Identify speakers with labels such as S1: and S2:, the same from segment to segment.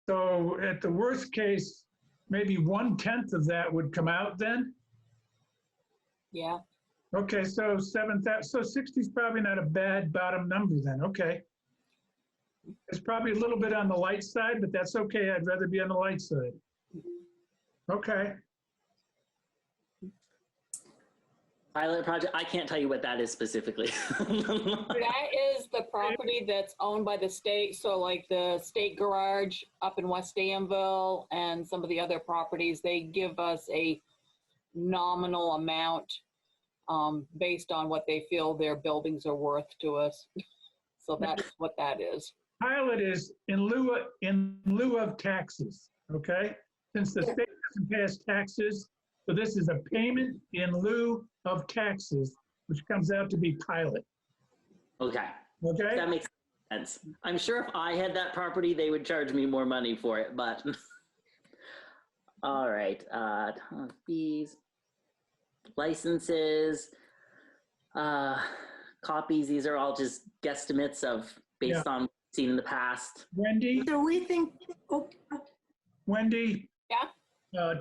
S1: So at the worst case, maybe 1/10 of that would come out then?
S2: Yeah.
S1: Okay, so 7,000, so 60 is probably not a bad bottom number then, okay. It's probably a little bit on the light side, but that's okay, I'd rather be on the light side. Okay,
S3: Pilot project, I can't tell you what that is specifically.
S2: That is the property that's owned by the state. So like the state garage up in West Danville and some of the other properties, they give us a nominal amount based on what they feel their buildings are worth to us. So that's what that is.
S1: pilot is in lieu of taxes, okay? Since the state doesn't pay us taxes, so this is a payment in lieu of taxes, which comes out to be pilot,
S3: Okay,
S1: okay?
S3: that makes sense. I'm sure if I had that property, they would charge me more money for it, but. All right, fees, licenses, copies, these are all just guesstimates of based on what we've seen in the past.
S1: Wendy,
S4: So we think, oh,
S1: Wendy,
S2: Yeah.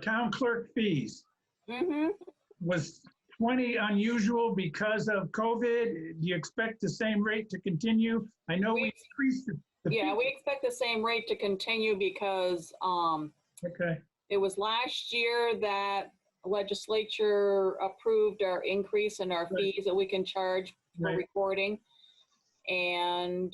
S1: Town clerk fees,
S2: Mm-hmm.
S1: was 20 unusual because of COVID? Do you expect the same rate to continue? I know we increased the
S2: Yeah, we expect the same rate to continue because
S1: okay,
S2: it was last year that legislature approved our increase in our
S1: Right.
S2: fees that we can charge for
S1: Right.
S2: recording. And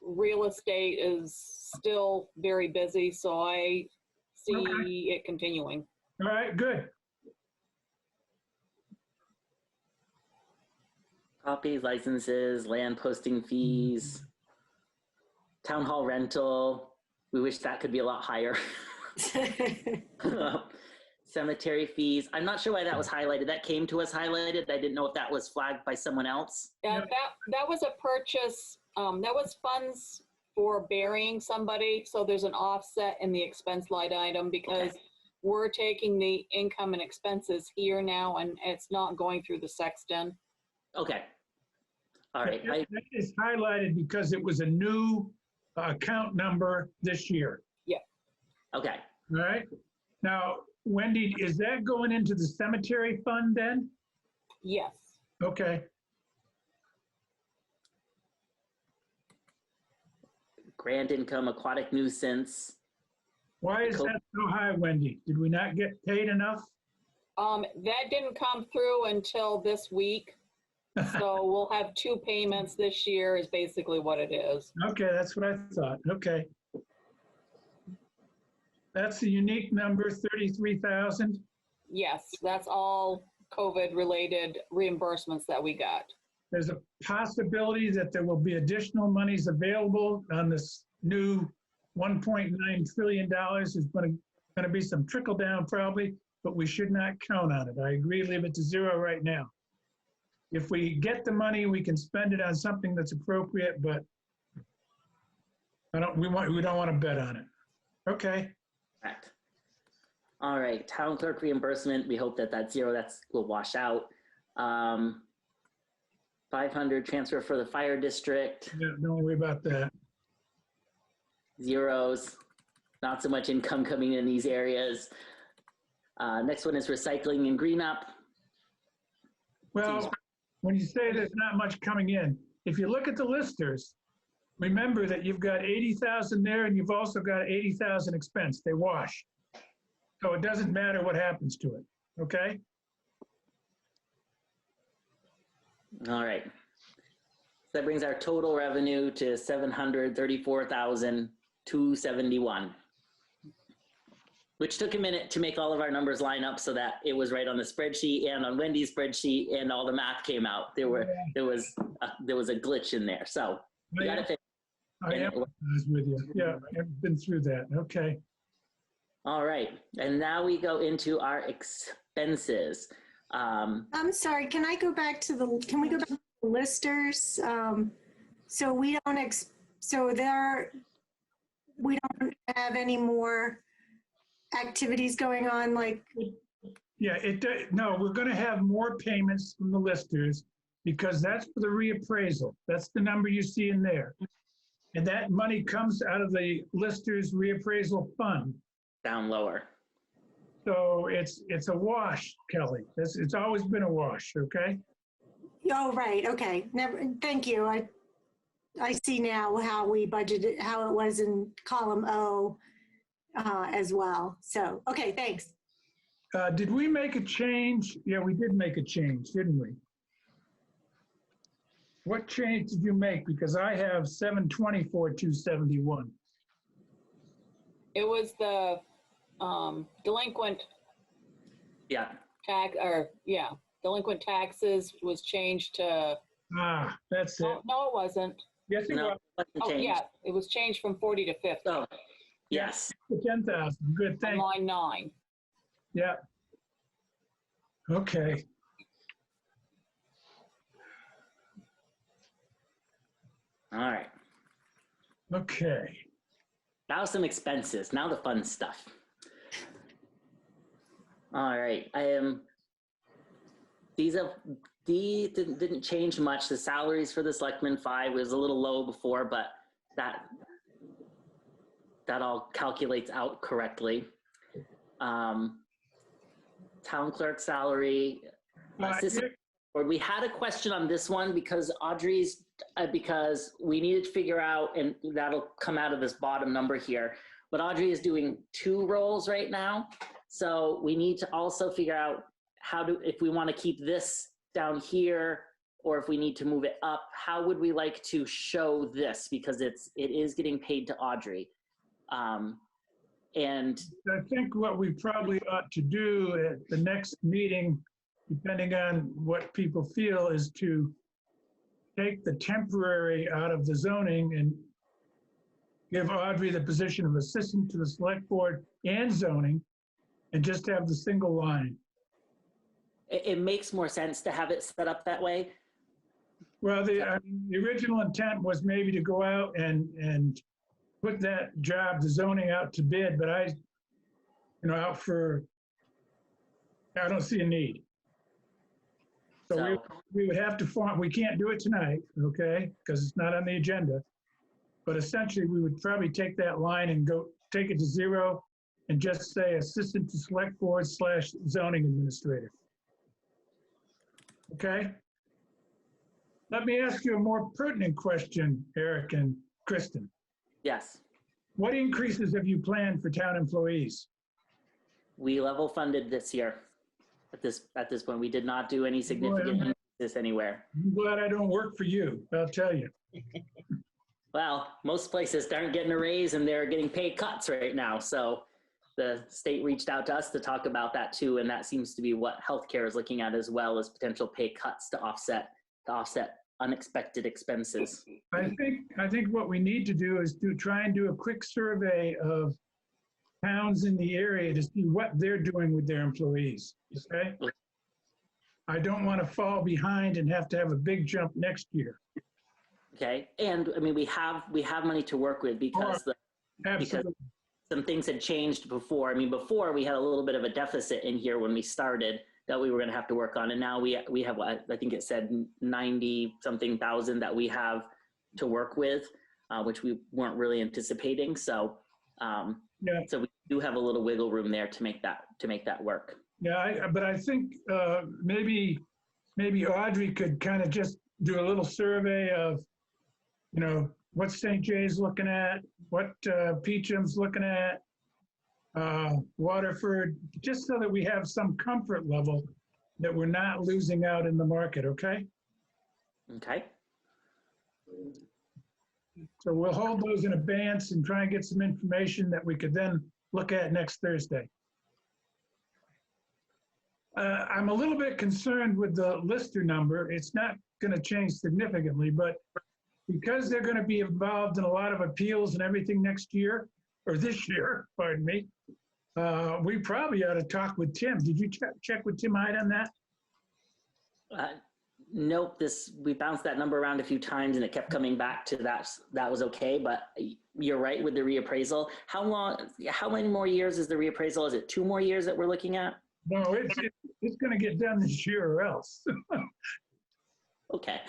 S2: real estate is still very busy, so I see it continuing.
S1: all right, good.
S3: Copies, licenses, land posting fees, town hall rental. We wish that could be a lot higher. Cemetery fees. I'm not sure why that was highlighted. That came to us highlighted. I didn't know if that was flagged by someone else.
S2: That was a purchase, that was funds for burying somebody, so there's an offset in the expense line item because we're taking the income and expenses here now and it's not going through the sexton.
S3: Okay. All right.
S1: That is highlighted because it was a new account number this year,
S3: Okay.
S1: all right? Now, Wendy, is that going into the cemetery fund then?
S2: Yes.
S1: Okay,
S3: Grant income, aquatic nuisance.
S1: why is that so high, Wendy? Did we not get paid enough?
S2: That didn't come through until this week. So we'll have 2 payments this year is basically what it is.
S1: Okay, that's what I thought, okay. That's the unique number, 33,000.
S2: Yes, that's all COVID-related reimbursements that we got.
S1: There's a possibility that there will be additional monies available on this new $1.9 trillion. There's going to be some trickle down probably, but we should not count on it. I agree, leave it to zero right now. If we get the money, we can spend it on something that's appropriate, but we don't want to bet on it. Okay,
S3: Correct. All right. Town clerk reimbursement. We hope that that's zero. Will wash out. 500 transfer for the fire district.
S1: yeah, don't worry about that.
S3: Zeros. Not so much income coming in these areas. Next one is recycling and green up.
S1: Well, when you say there's not much coming in, if you look at the listers, remember that you've got 80,000 there and you've also got 80,000 expense. They wash. So it doesn't matter what happens to it, okay?
S3: All right. So that brings our total revenue to $734,271, which took a minute to make all of our numbers line up so that it was right on the spreadsheet and on Wendy's spreadsheet and all the math came out. There was a glitch in there. So we got to fix.
S1: I empathize with you. Yeah, I've been through that. Okay.
S3: All right. And now we go into our expenses.
S4: I'm sorry, can we go back to the listers? So we don't have any more activities going on like.
S1: Yeah, no, we're going to have more payments from the listers because that's for the reappraisal. That's the number you see in there. And that money comes out of the Listers reappraisal fund.
S3: Down lower.
S1: So it's a wash, Kelly. It's always been a wash, okay?
S4: Oh, right, okay. Never, thank you. I see now how we budgeted, how it was in column O as well. So, okay, thanks.
S1: Did we make a change? Yeah, we did make a change, didn't we? What change did you make? Because I have 724,271.
S2: It was the delinquent
S3: Yeah.
S2: delinquent taxes was changed to,
S1: Ah, that's it.
S2: no, it wasn't.
S1: Yes, it
S3: No,
S1: was.
S3: it wasn't
S2: Oh,
S3: changed.
S2: yeah, it was changed from 40 to 50
S3: Oh, yes.
S1: 10,000. Good,
S2: on
S1: thank you.
S2: line 9.
S1: Yeah. Okay.
S3: All right.
S1: Okay.
S3: Now some expenses. Now the fun stuff. All right. These didn't change much. The salaries for the selectmen 5 was a little low before, but that all calculates out correctly. Town clerk salary. Assistant, we had a question on this one because Audrey's, because we needed to figure out, and that'll come out of this bottom number here, but Audrey is doing 2 roles right now. So we need to also figure out if we want to keep this down here, or if we need to move it up, how would we like to show this? Because it is getting paid to Audrey. And
S1: I think what we probably ought to do at the next meeting, depending on what people feel, is to take the temporary out of the zoning and give Audrey the position of assistant to the select board and zoning, and just have the single line.
S3: it makes more sense to have it set up that way.
S1: Well, the original intent was maybe to go out and put that job, the zoning, out to bid, but I don't see a need. So we would have to form, we can't do it tonight, okay, because it's not on the agenda. But essentially, we would probably take that line and take it to 0 and just say assistant to select board / zoning administrator. Okay? Let me ask you a more pertinent question, Eric and Kristen.
S3: Yes.
S1: What increases have you planned for town employees?
S3: We level funded this year. At this point, we did not do any significant increases anywhere.
S1: I'm glad I don't work for you, I'll tell you.
S3: Well, most places aren't getting a raise and they're getting pay cuts right now. So the state reached out to us to talk about that too. And that seems to be what healthcare is looking at as well, as potential pay cuts to offset unexpected expenses.
S1: I think what we need to do is to try and do a quick survey of towns in the area to see what they're doing with their employees, okay? I don't want to fall behind and have to have a big jump next year.
S3: Okay, and I mean, we have money to work with because
S1: Absolutely.
S3: some things had changed before. I mean, before we had a little bit of a deficit in here when we started that we were going to have to work on, and now we have what I think it said 90-something thousand that we have to work with, which we weren't really anticipating. So, so we do have a little wiggle room there to make that work.
S1: Yeah, but I think maybe Audrey could kind of just do a little survey of, what St. Jay's looking at, what Peacham's looking at, Waterford, just so that we have some comfort level that we're not losing out in the market, okay?
S3: Okay.
S1: So we'll hold those in abeyance and try and get some information that we could then look at next Thursday. I'm a little bit concerned with the Lister number. It's not going to change significantly, but because they're going to be involved in a lot of appeals and everything next year, or this year, pardon me, we probably ought to talk with Tim. Did you check with Tim Hyde on that?
S3: Nope, we bounced that number around a few times and it kept coming back to that was okay, but you're right with the reappraisal. How many more years is the reappraisal? Is it 2 more years that we're looking at?
S1: No, it's going to get done this year or else.
S3: Okay.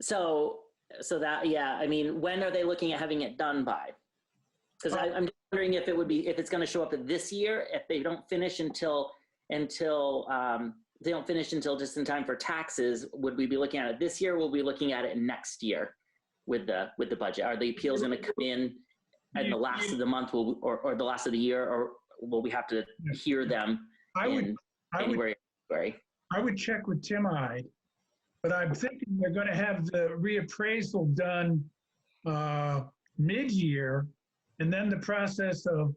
S3: So So that, yeah, I mean, when are they looking at having it done by? Because I'm just wondering if it would be, if it's going to show up this year, if they don't finish until they don't finish until just in time for taxes, would we be looking at it this year? Or will we be looking at it next year with the budget? Are the appeals going to come in at the last of the month or the last of the year, or will we have to hear them in January?
S1: I would check with Tim Hyde, but I'm thinking they're going to have the reappraisal done mid-year, and then the process of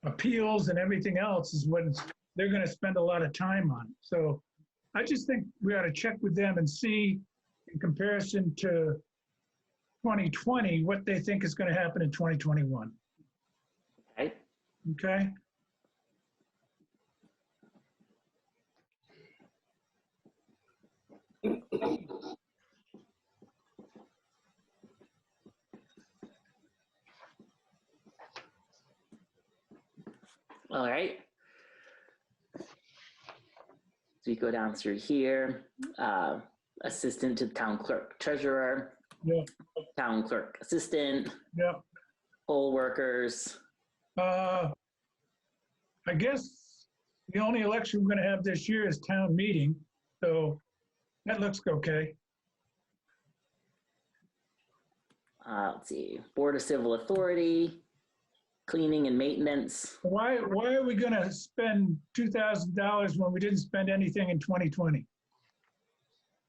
S1: appeals and everything else is when they're going to spend a lot of time on it. So I just think we ought to check with them and see, in comparison to 2020, what they think is going to happen in 2021.
S3: Okay.
S1: Okay?
S3: All right. So we go down through here, assistant to the town clerk treasurer,
S1: Yeah.
S3: town clerk assistant,
S1: Yeah.
S3: poll workers.
S1: I guess the only election we're going to have this year is town meeting, so that looks okay.
S3: Let's see, Board of Civil Authority, cleaning and maintenance.
S1: Why are we going to spend $2,000 when we didn't spend anything in 2020?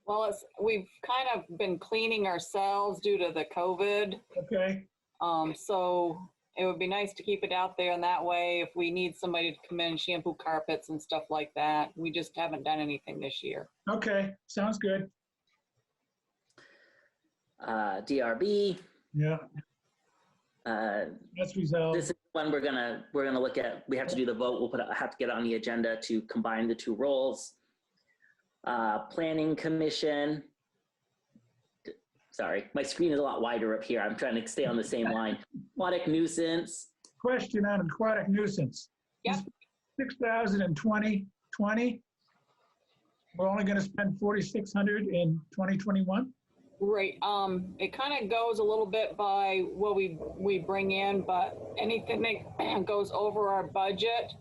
S2: Well, we've kind of been cleaning ourselves due to the COVID.
S1: Okay,
S2: So it would be nice to keep it out there, and that way, if we need somebody to come in and shampoo carpets and stuff like that, we just haven't done anything this year.
S1: okay, sounds good.
S3: DRB.
S1: Yeah, that's resolved.
S3: This is one we're gonna look at. We have to do the vote. Have to get it on the agenda to combine the two roles. Planning Commission. Sorry, my screen is a lot wider up here. I'm trying to stay on the same line. Aquatic nuisance.
S1: Question on aquatic nuisance.
S2: Yep.
S1: 6,000 in 2020. We're only going to spend 4,600 in 2021.
S2: Right, it kind of goes a little bit by what we bring in, but anything that goes over our budget,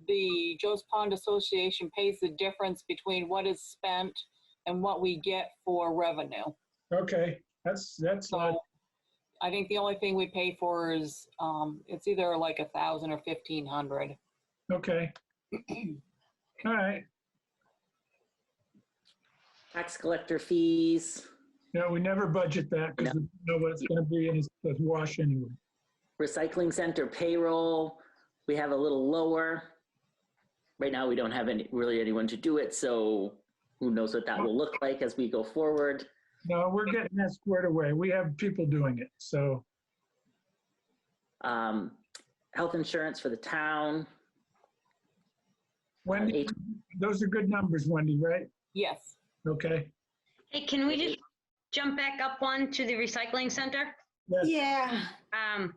S2: the Joe's Pond Association pays the difference between what is spent and what we get for revenue.
S1: Okay, that's
S2: So I think the only thing we pay for is, it's either like 1,000 or 1,500.
S1: okay. All right.
S3: Tax collector fees.
S1: Yeah, we never budget that because we know what it's going to be and it's a wash anyway.
S3: Recycling center payroll. We have a little lower. Right now, we don't have really anyone to do it, so who knows what that will look like as we go forward.
S1: No, we're getting that squared away. We have people doing it, so.
S3: Health insurance for the town.
S1: Wendy, those are good numbers, Wendy, right?
S2: Yes.
S1: Okay.
S5: Hey, can we just jump back up one to the recycling center?
S1: Yes.
S4: Yeah,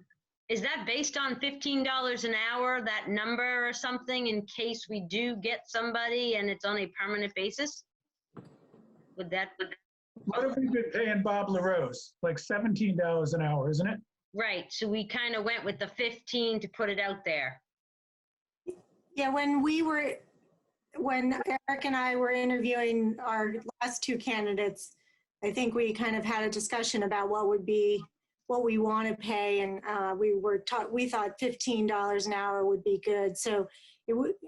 S5: Is that based on $15 an hour, that number or something, in case we do get somebody and it's on a permanent basis? Would that,
S1: What have we been paying Bob LaRose? Like $17 an hour, isn't it?
S5: right, so we kind of went with the 15 to put it out there.
S4: yeah, when Eric and I were interviewing our last two candidates, I think we kind of had a discussion about what we want to pay, and we thought $15 an hour would be good. So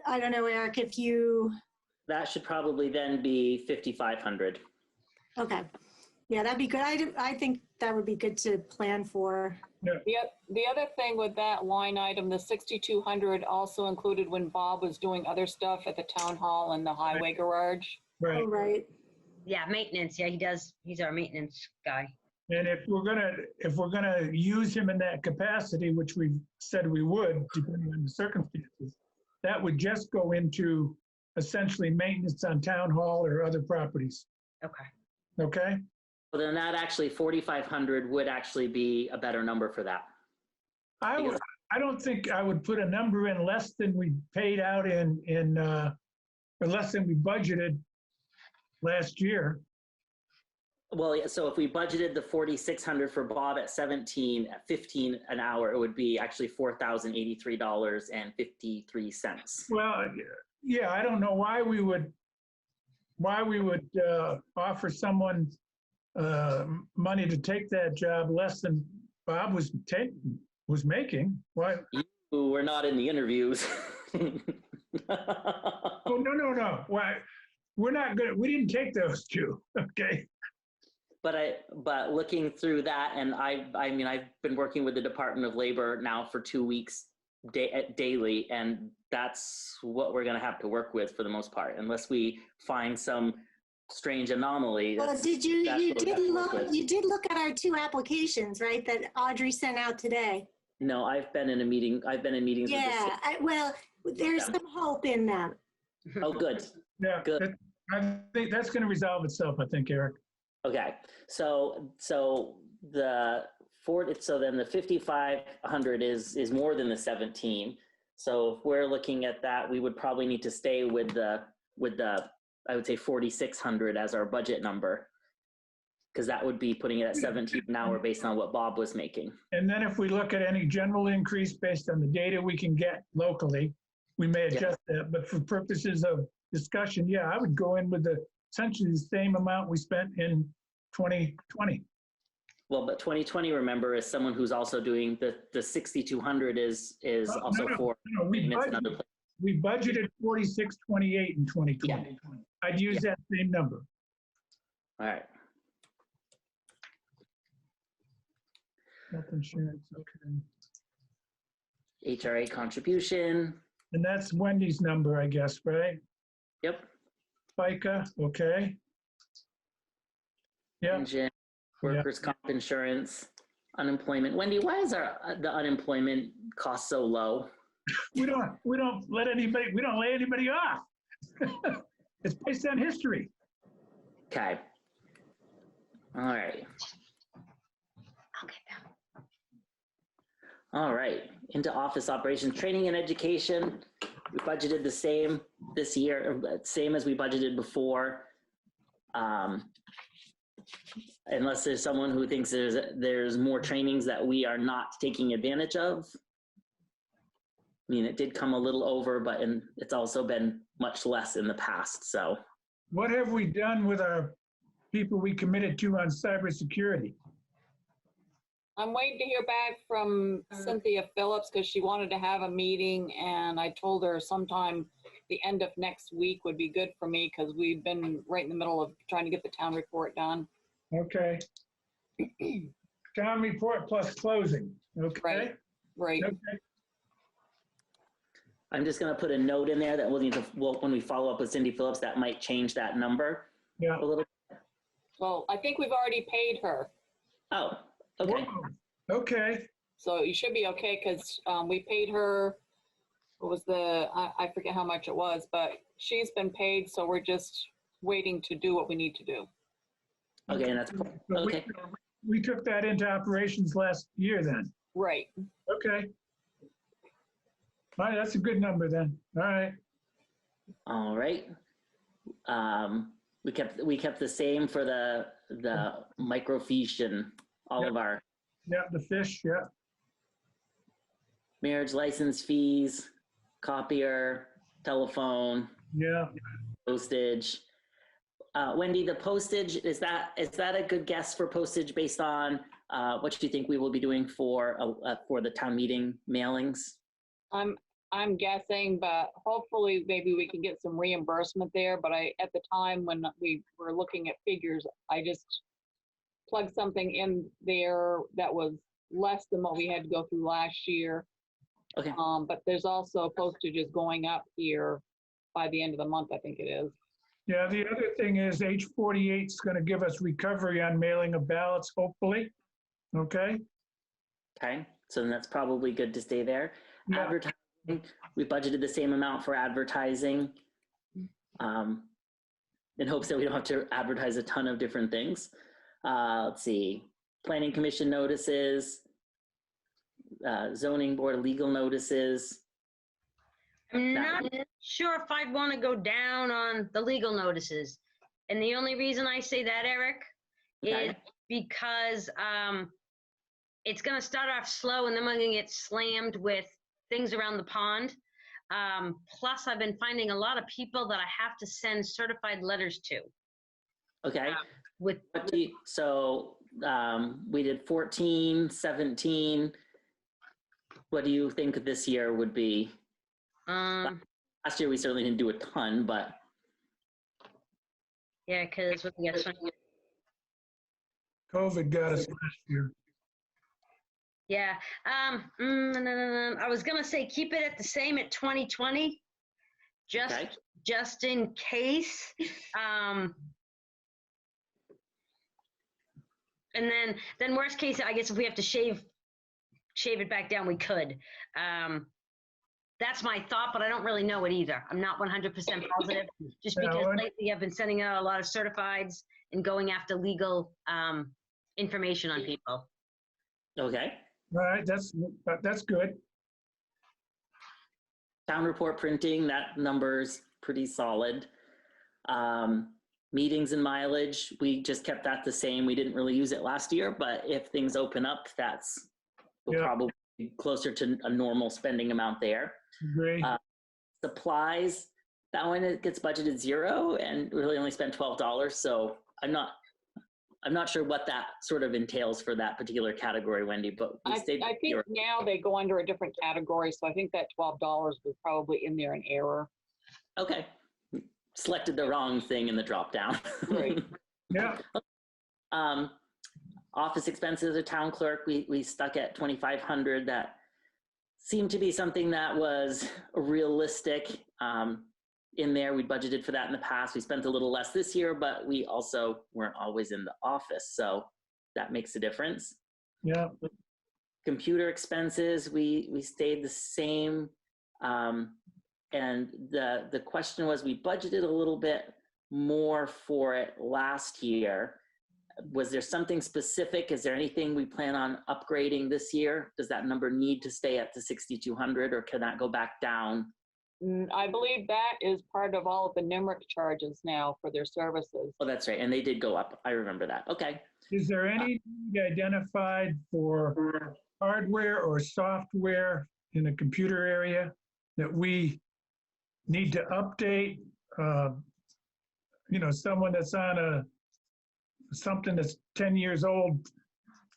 S4: I don't know, Eric, if you.
S3: That should probably then be 5,500.
S4: Okay, yeah, that'd be good. I think that would be good to plan for.
S2: The other thing with that line item, the 6,200 also included when Bob was doing other stuff at the town hall and the highway garage.
S1: Right.
S4: Oh, right.
S5: Yeah, maintenance, yeah, he's our maintenance guy.
S1: And if we're gonna use him in that capacity, which we've said we would, depending on the circumstances, that would just go into essentially maintenance on town hall or other properties.
S5: Okay.
S1: Okay?
S3: Well, then that actually 4,500 would actually be a better number for that.
S1: I don't think I would put a number in less than we paid out or less than we budgeted last year.
S3: Well, yeah, so if we budgeted the 4,600 for Bob at 17, at 15 an hour, it would be actually $4,083.53.
S1: Well, yeah, I don't know why we would offer someone money to take that job less than Bob was making. Why?
S3: You were not in the interviews.
S1: Oh, no. Why? We're not good. We didn't take those two. Okay.
S3: But looking through that, and I mean, I've been working with the Department of Labor now for 2 weeks daily, and that's what we're going to have to work with for the most part, unless we find some strange anomaly.
S4: Well, you did look at our 2 applications, right, that Audrey sent out today?
S3: No, I've been in meetings with the
S4: Yeah, well, there's some hope in them.
S3: Oh, good.
S1: Yeah.
S3: Good.
S1: I think that's going to resolve itself, I think, Eric.
S3: Okay, so then the 5,500 is more than the 17. So if we're looking at that, we would probably need to stay with the I would say 4,600 as our budget number, because that would be putting it at 17 an hour based on what Bob was making.
S1: And then if we look at any general increase based on the data we can get locally, we may adjust that. But for purposes of discussion, yeah, I would go in with essentially the same amount we spent in 2020.
S3: Well, but 2020, remember, is someone who's also doing the 6,200 is also for maintenance and other places.
S1: We budgeted 4628 in 2020.
S3: Yeah.
S1: I'd use that same number.
S3: All right.
S1: Health insurance, okay.
S3: HRA contribution.
S1: And that's Wendy's number, I guess, right?
S3: Yep.
S1: FICA, okay. Yeah.
S3: Pension, workers' comp insurance, unemployment. Wendy, why is the unemployment cost so low?
S1: We don't lay anybody off. It's based on history.
S3: Okay. All right. All right. Into office operations, training and education. We budgeted the same this year, same as we budgeted before. Unless there's someone who thinks there's more trainings that we are not taking advantage of. I mean, it did come a little over, but it's also been much less in the past, so.
S1: What have we done with our people we committed to on cybersecurity?
S2: I'm waiting to hear back from Cynthia Phillips because she wanted to have a meeting, and I told her sometime the end of next week would be good for me because we've been right in the middle of trying to get the town report done.
S1: Okay. Town report plus closing, okay?
S2: Right.
S1: Okay.
S3: I'm just gonna put a note in there that when we follow up with Cindy Phillips, that might change that number
S1: Yeah.
S3: a little.
S2: Well, I think we've already paid her.
S3: Oh, okay.
S1: Whoa. Okay.
S2: So you should be okay because we paid her, what was I forget how much it was, but she's been paid. So we're just waiting to do what we need to do.
S3: Okay, and that's,
S1: So
S3: okay.
S1: We took that into operations last year then.
S2: Right.
S1: Okay. All right, that's a good number then. All right.
S3: All right. We kept the same for the microfiche and all of our
S1: Yeah, the fish, yeah.
S3: marriage license fees, copier, telephone,
S1: Yeah.
S3: postage. Wendy, the postage, is that a good guess for postage based on what you think we will be doing for the town meeting mailings?
S2: I'm guessing, but hopefully maybe we can get some reimbursement there. But at the time when we were looking at figures, I just plugged something in there that was less than what we had to go through last year.
S3: Okay.
S2: But there's also postages going up here by the end of the month, I think it is.
S1: Yeah, the other thing is H48 is going to give us recovery on mailing of ballots, hopefully. Okay?
S3: Okay, so then that's probably good to stay there.
S1: Yeah.
S3: Advertising, we budgeted the same amount for advertising in hopes that we don't have to advertise a ton of different things. Let's see, planning commission notices, zoning board of legal notices.
S5: I'm not sure if I'd want to go down on the legal notices. And the only reason I say that, Eric,
S3: Okay.
S5: is because it's going to start off slow and then we're going to get slammed with things around the pond. Plus, I've been finding a lot of people that I have to send certified letters to.
S3: Okay.
S5: With
S3: So we did 14, 17. What do you think this year would be? Last year we certainly didn't do a ton, but
S5: yeah, because we got some.
S1: COVID got us last year.
S5: Yeah. I was gonna say keep it at the same at 2020, just in case. And then worst case, I guess if we have to shave it back down, we could. That's my thought, but I don't really know it either. I'm not 100% positive, just because lately I've been sending out a lot of certifieds and going after legal information on people.
S3: okay.
S1: All right, that's good.
S3: Town report printing, that number's pretty solid. Meetings and mileage, we just kept that the same. We didn't really use it last year, but if things open up, we'll probably be closer to a normal spending amount there.
S1: Great.
S3: Supplies, that one it gets budgeted $0 and really only spent $12. So I'm not sure what that sort of entails for that particular category, Wendy, but
S2: I think now they go under a different category, so I think that $12 was probably in there in error.
S3: Okay. Selected the wrong thing in the drop down.
S2: Right.
S1: Yeah.
S3: Office expenses, a town clerk, we stuck at 2,500. That seemed to be something that was realistic. In there, we budgeted for that in the past. We spent a little less this year, but we also weren't always in the office, so that makes a difference.
S1: Yeah.
S3: Computer expenses, we stayed the same. And the question was, we budgeted a little bit more for it last year. Was there something specific? Is there anything we plan on upgrading this year? Does that number need to stay at the 6,200 or can that go back down?
S2: I believe that is part of all of the NIMRIC charges now for their services.
S3: Oh, that's right. And they did go up. I remember that. Okay.
S1: Is there any need identified for hardware or software in the computer area that we need to update? Someone that's on something that's 10 years old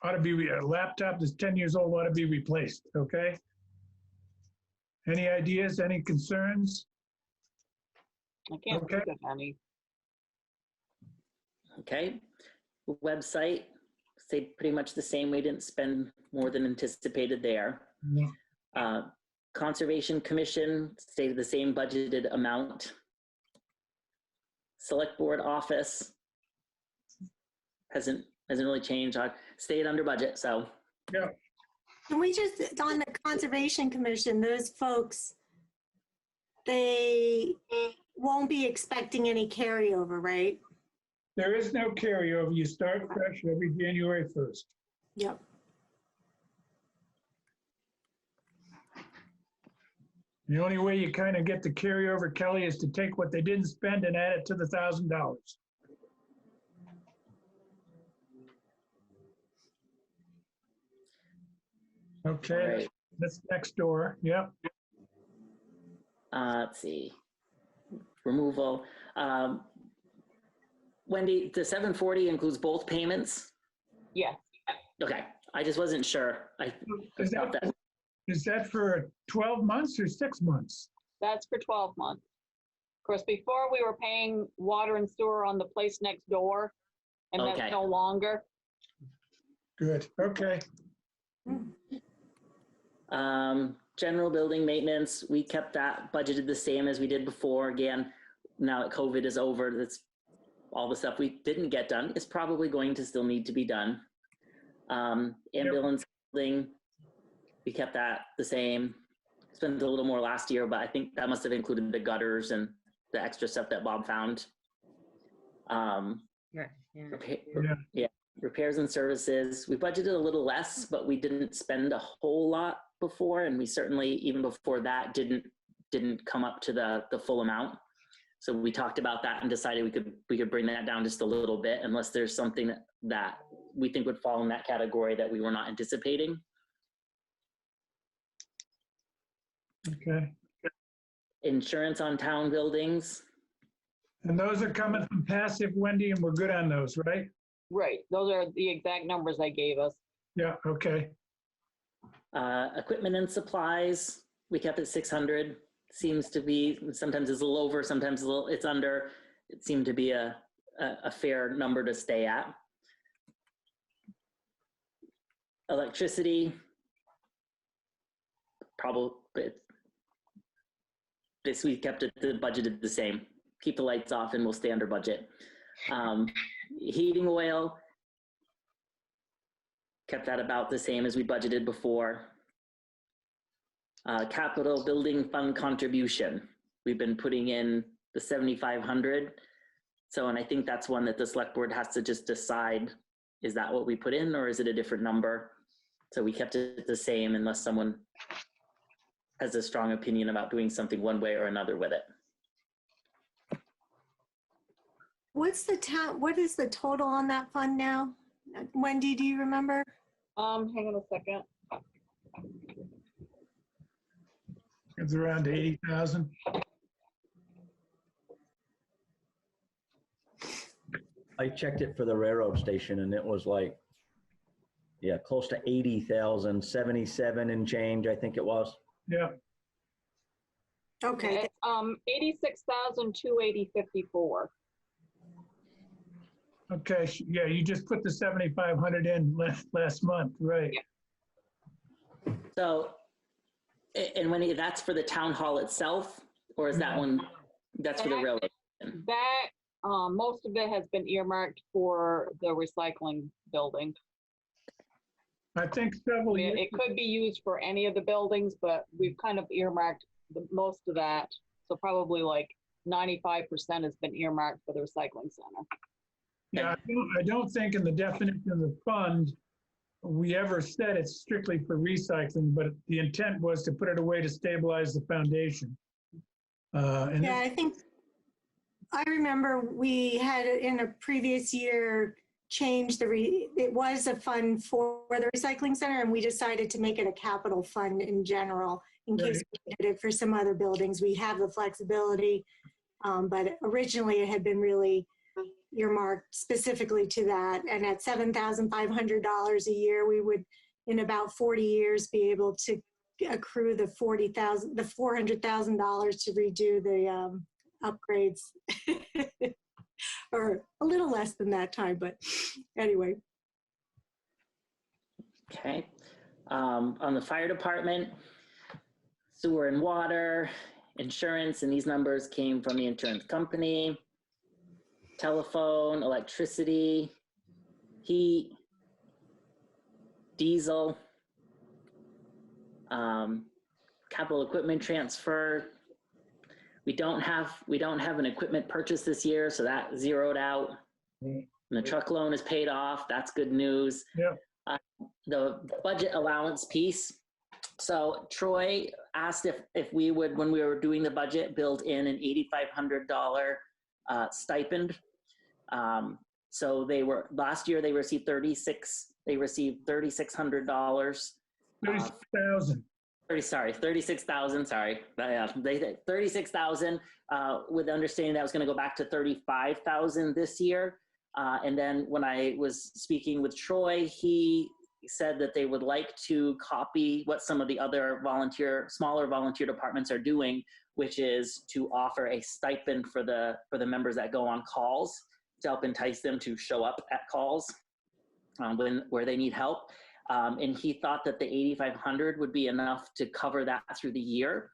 S1: ought to be, a laptop that's 10 years old ought to be replaced, okay? Any ideas, any concerns?
S2: I can't think of any.
S3: Okay. Website, stayed pretty much the same. We didn't spend more than anticipated there.
S1: Yeah.
S3: Conservation Commission stayed the same budgeted amount. Select Board office hasn't really changed. I stayed under budget, so.
S1: Yeah.
S4: Can we just, on the Conservation Commission, those folks, they won't be expecting any carryover, right?
S1: There is no carryover. You start fresh every January 1st.
S4: Yep.
S1: The only way you kind of get the carryover, Kelly, is to take what they didn't spend and add it to the $1,000. Okay,
S3: Right.
S1: that's next door. Yep.
S3: Let's see. Removal. Wendy, the 740 includes both payments?
S2: Yes.
S3: Okay, I just wasn't sure.
S1: Is that for 12 months or 6 months?
S2: That's for 12 months. Of course, before we were paying water and sewer on the place next door, and
S3: Okay.
S2: that's no longer.
S1: Good, okay.
S3: General building maintenance, we kept that budgeted the same as we did before. Again, now that COVID is over, that's all the stuff we didn't get done is probably going to still need to be done. Ambulance building, we kept that the same. Spent a little more last year, but I think that must have included the gutters and the extra stuff that Bob found. Repairs and services, we budgeted a little less, but we didn't spend a whole lot before, and we certainly, even before that, didn't come up to the full amount. So we talked about that and decided we could bring that down just a little bit, unless there's something that we think would fall in that category that we were not anticipating.
S1: Okay.
S3: Insurance on town buildings.
S1: And those are coming from passive, Wendy, and we're good on those, right?
S2: Right, those are the exact numbers I gave us.
S1: Yeah, okay.
S3: Equipment and supplies, we kept at 600. Seems to be, sometimes it's a little over, sometimes it's under. It seemed to be a fair number to stay at. Electricity, probably, this we kept it, the budgeted the same. Keep the lights off and we'll stay under budget. Heating oil, kept that about the same as we budgeted before. Capital building fund contribution, we've been putting in the 7,500. So, and I think that's one that the select board has to just decide, is that what we put in or is it a different number? So we kept it the same unless someone has a strong opinion about doing something one way or another with it.
S4: What is the total on that fund now? Wendy, do you remember?
S2: Hang on a second.
S1: It's around 80,000.
S6: I checked it for the railroad station and it was like, yeah, close to 80,000, 77 and change, I think it was.
S1: Yeah,
S4: Okay,
S2: It's 86,280.54.
S1: okay. Yeah, you just put the 7,500 in last month, right?
S2: Yeah.
S3: So, and when that's for the town hall itself, or is that one, that's for the railroad?
S2: That, most of it has been earmarked for the recycling building.
S1: I think several years.
S2: It could be used for any of the buildings, but we've kind of earmarked most of that. So probably like 95% has been earmarked for the recycling center.
S1: Yeah, I don't think in the definition of the fund, we ever said it's strictly for recycling, but the intent was to put it away to stabilize the foundation. And
S4: yeah, I remember we had in a previous year changed it was a fund for the recycling center and we decided to make it a capital fund in general in case we did it for some other buildings. We have the flexibility, but originally it had been really earmarked specifically to that. And at $7,500 a year, we would, in about 40 years, be able to accrue the $400,000 to redo the upgrades. Or a little less than that time, but anyway.
S3: Okay. On the fire department, sewer and water, insurance, and these numbers came from the insurance company. Telephone, electricity, heat, diesel, capital equipment transfer. We don't have an equipment purchase this year, so that zeroed out. And the truck loan is paid off. That's good news.
S1: Yeah.
S3: The budget allowance piece. So Troy asked if we would, when we were doing the budget, build in an $8,500 stipend. So they were, last year they received $3,600.
S1: 30,000.
S3: 36,000, sorry. They 36,000 with the understanding that was going to go back to 35,000 this year. And then when I was speaking with Troy, he said that they would like to copy what some of the other smaller volunteer departments are doing, which is to offer a stipend for the members that go on calls to help entice them to show up at calls where they need help. And he thought that the 8,500 would be enough to cover that through the year.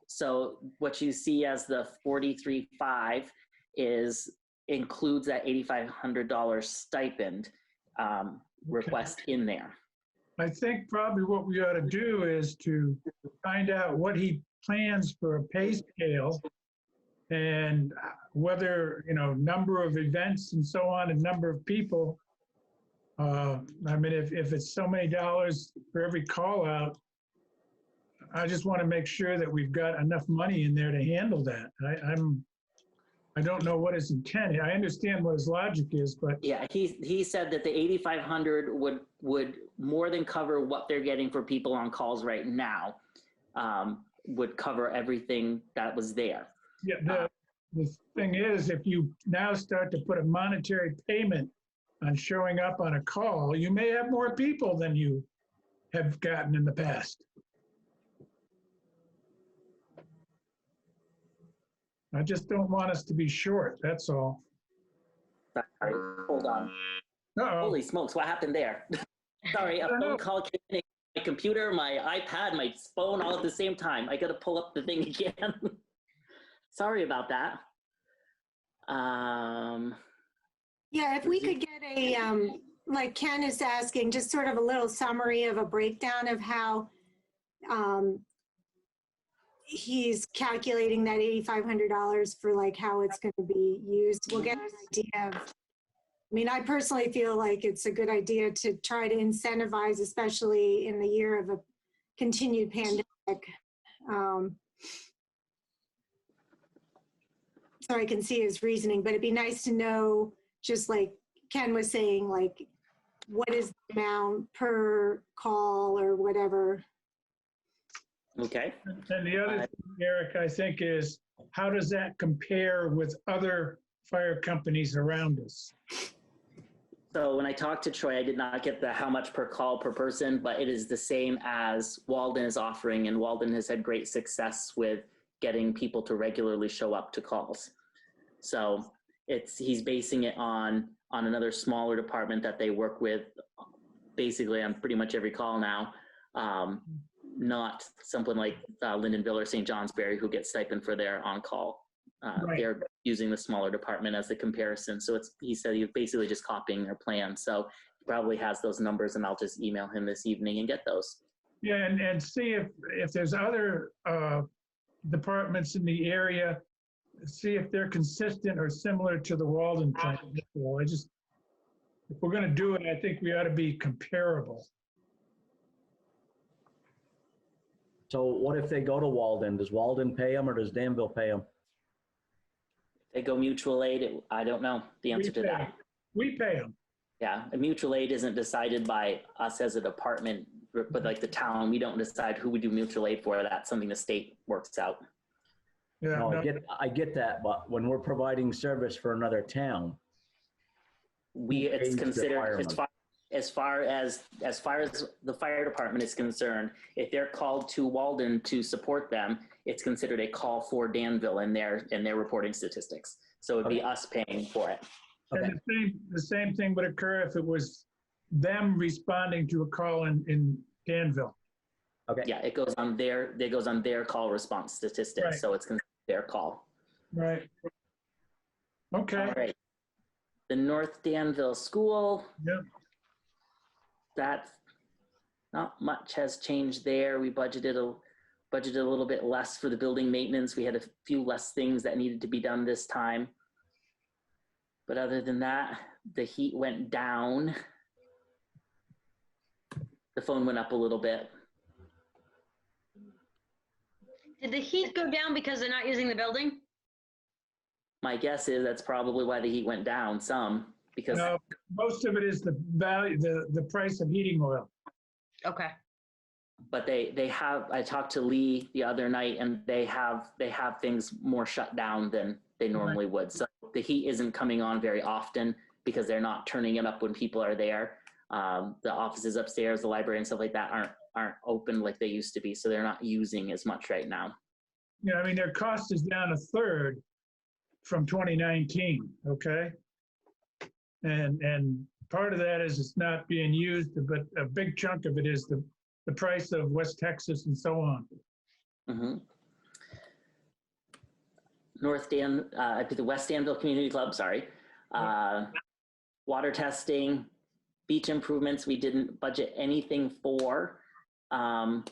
S3: So what you see as the 43,500 includes that $8,500 stipend request in there.
S1: I think probably what we ought to do is to find out what he plans for a pay scale and whether, number of events and so on, and number of people. I mean, if it's so many dollars for every call out, I just want to make sure that we've got enough money in there to handle that. I don't know what his intent. I understand what his logic is, but
S3: Yeah, he said that the 8,500 would more than cover what they're getting for people on calls right now. Would cover everything that was there.
S1: yeah, the thing is, if you now start to put a monetary payment on showing up on a call, you may have more people than you have gotten in the past. I just don't want us to be short, that's all.
S3: Sorry, hold on.
S1: Uh-oh.
S3: Holy smokes, what happened there? Sorry, a phone call came in, my computer, my iPad, my phone, all at the same time. I got to pull up the thing again. Sorry about that.
S4: Yeah, if we could get a, like Ken is asking, just sort of a little summary of a breakdown of how he's calculating that $8,500 for like how it's going to be used. We'll get an idea of, I mean, I personally feel like it's a good idea to try to incentivize, especially in the year of a continued pandemic. So I can see his reasoning, but it'd be nice to know, just like Ken was saying, like, what is the amount per call or whatever.
S3: Okay.
S1: And the other thing, Eric, I think is, how does that compare with other fire companies around us?
S3: So when I talked to Troy, I did not get the how much per call per person, but it is the same as Walden is offering, and Walden has had great success with getting people to regularly show up to calls. So he's basing it on another smaller department that they work with basically on pretty much every call now. Not someone like Lindenville or St. Johnsbury who gets stipend for their on-call.
S1: Right.
S3: They're using the smaller department as the comparison. So he said he's basically just copying their plan. So he probably has those numbers, and I'll just email him this evening and get those.
S1: Yeah, and see if there's other departments in the area, see if they're consistent or similar to the Walden plan. Well, if we're going to do it, I think we ought to be comparable.
S6: So what if they go to Walden? Does Walden pay them or does Danville pay them?
S3: They go mutual aid. I don't know the answer to that.
S1: We pay them.
S3: Yeah, a mutual aid isn't decided by us as a department, but like the town, we don't decide who we do mutual aid for. That's something the state works out.
S1: Yeah,
S6: No,
S1: no,
S6: I get that, but when we're providing service for another town,
S3: It's
S6: pays the
S3: considered
S6: firemen?
S3: as far as the fire department is concerned, if they're called to Walden to support them, it's considered a call for Danville in their reporting statistics. So it'd be us paying for it.
S6: Okay.
S1: and the same thing would occur if it was them responding to a call in Danville.
S6: Okay.
S3: Yeah, it goes on their call response statistics.
S1: Right.
S3: So it's considered their call.
S1: Right. Okay.
S3: All right. The North Danville School.
S1: Yep.
S3: That not much has changed there. We budgeted a little bit less for the building maintenance. We had a few less things that needed to be done this time. But other than that, the heat went down. The phone went up a little bit.
S5: Did the heat go down because they're not using the building?
S3: My guess is that's probably why the heat went down some, because
S1: No, most of it is the value, the price of heating oil.
S5: Okay.
S3: but they have, I talked to Lee the other night, and they have things more shut down than they normally would. So the heat isn't coming on very often because they're not turning it up when people are there. The offices upstairs, the library and stuff like that aren't open like they used to be. So they're not using as much right now.
S1: Yeah, I mean, their cost is down a third from 2019, okay? And part of that is it's not being used, but a big chunk of it is the price of West Texas and so on.
S3: Mm-hmm. The West Danville Community Club, sorry. Water testing, beach improvements, we didn't budget anything for. And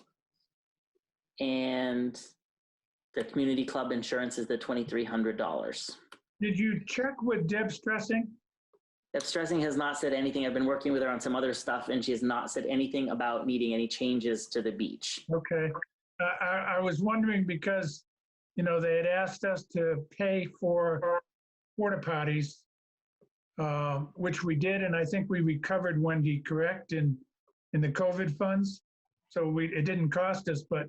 S3: the community club insurance is the $2,300.
S1: Did you check with Deb Stressing?
S3: Deb Stressing has not said anything. I've been working with her on some other stuff, and she has not said anything about needing any changes to the beach.
S1: Okay, I was wondering because, they had asked us to pay for porta potties, which we did, and I think we recovered, Wendy, correct, in the COVID funds? So it didn't cost us, but,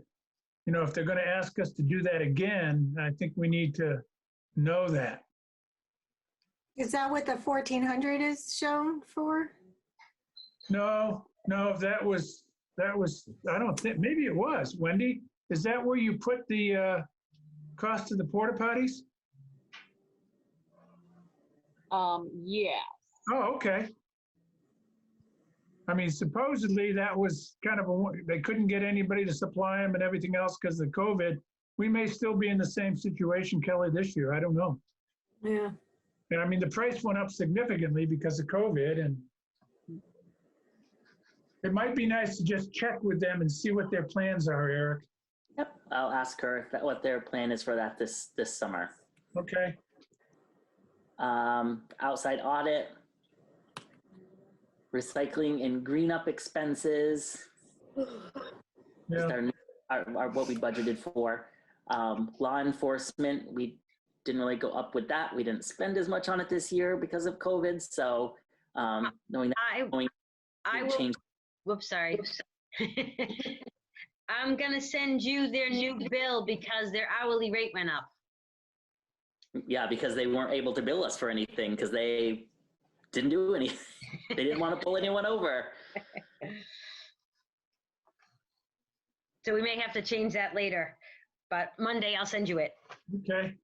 S1: if they're going to ask us to do that again, I think we need to know that.
S4: Is that what the 1,400 is shown for?
S1: No, that was, I don't think, maybe it was, Wendy. Is that where you put the cost of the porta potties?
S2: Yeah.
S1: Oh, okay. I mean, supposedly that was kind of they couldn't get anybody to supply them and everything else because of COVID. We may still be in the same situation, Kelly, this year. I don't know.
S4: Yeah.
S1: And I mean, the price went up significantly because of COVID, and it might be nice to just check with them and see what their plans are, Eric.
S3: Yep, I'll ask her what their plan is for that this summer.
S1: Okay.
S3: Outside audit, recycling and green up expenses.
S1: Yeah.
S3: Our what we budgeted for. Law enforcement, we didn't really go up with that. We didn't spend as much on it this year because of COVID. So knowing that
S5: I will
S3: change.
S5: Whoops, sorry. I'm gonna send you their new bill because their hourly rate went up.
S3: Yeah, because they weren't able to bill us for anything because they didn't do anything. They didn't want to pull anyone over.
S5: So we may have to change that later, but Monday I'll send you it.
S1: Okay.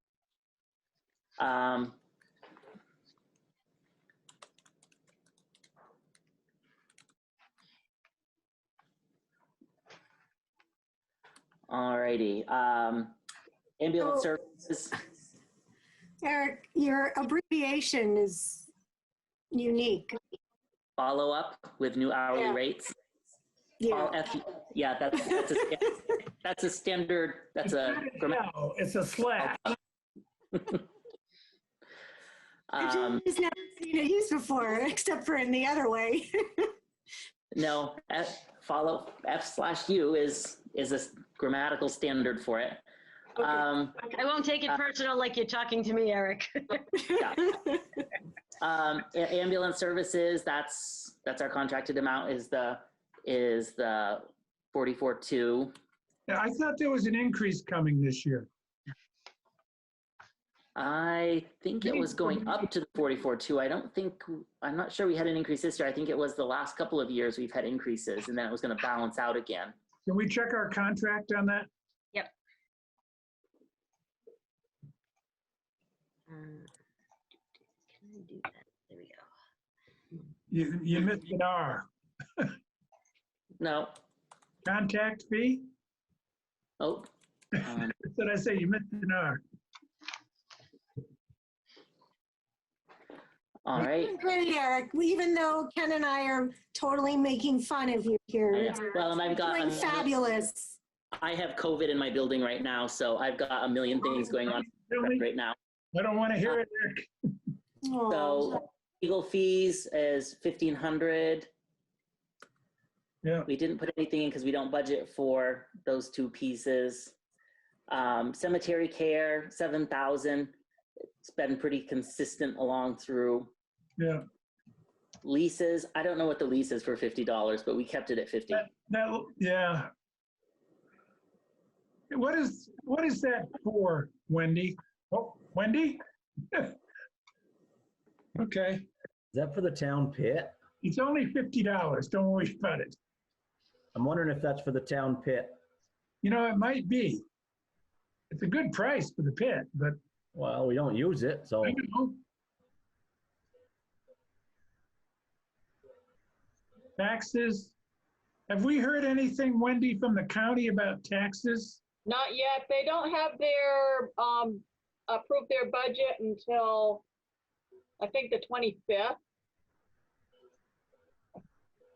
S3: Alrighty. Ambulance services.
S4: Eric, your abbreviation is unique.
S3: Follow up with new hourly
S4: Yeah.
S3: rates.
S4: Yeah.
S3: Yeah, that's a standard. That's a
S1: No, it's a slash.
S4: I've just never seen it used before, except for in the other way.
S3: no. F/U is a grammatical standard for it.
S5: I won't take it personal like you're talking to me, Eric.
S3: Yeah. Ambulance services, that's our contracted amount is the 44.2.
S1: Yeah, I thought there was an increase coming this year.
S3: I think it was going up to the 44.2. I'm not sure we had an increase this year. I think it was the last couple of years we've had increases and then it was going to balance out again.
S1: Can we check our contract on that?
S5: Yep. Can I do that? There we go.
S1: You missed an R.
S3: No.
S1: Contact fee?
S3: Oh.
S1: What did I say? You missed an R.
S3: All right.
S4: Great, Eric. Even though Ken and I are totally making fun of you here.
S3: Well, and
S4: Doing fabulous.
S3: I have COVID in my building right now, so I've got a million things going on right now.
S1: I don't want to hear it, Eric.
S3: So legal fees is 1,500.
S1: Yeah.
S3: We didn't put anything in because we don't budget for those two pieces. Cemetery care, 7,000. It's been pretty consistent along through.
S1: Yeah.
S3: Leases, I don't know what the lease is for $50, but we kept it at 50.
S1: Yeah. What is that for, Wendy? Oh, Wendy? Okay.
S6: Is that for the town pit?
S1: It's only $50. Don't worry about it.
S6: I'm wondering if that's for the town pit.
S1: It might be. It's a good price for the pit, but
S6: Well, we don't use it, so.
S1: I don't know. Taxes. Have we heard anything, Wendy, from the county about taxes?
S2: Not yet. They don't have their, approve their budget until, I think, the 25th.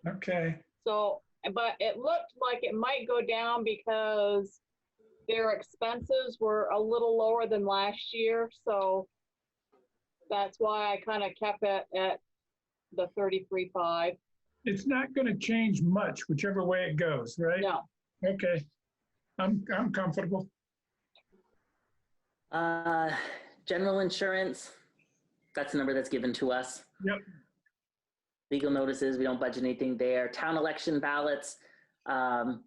S1: Okay.
S2: So, but it looked like it might go down because their expenses were a little lower than last year. So that's why I kind of kept it at the 33.5.
S1: It's not going to change much, whichever way it goes, right?
S2: No.
S1: Okay. I'm comfortable.
S3: General insurance, that's the number that's given to us.
S1: Yep.
S3: Legal notices, we don't budget anything there. Town election ballots, when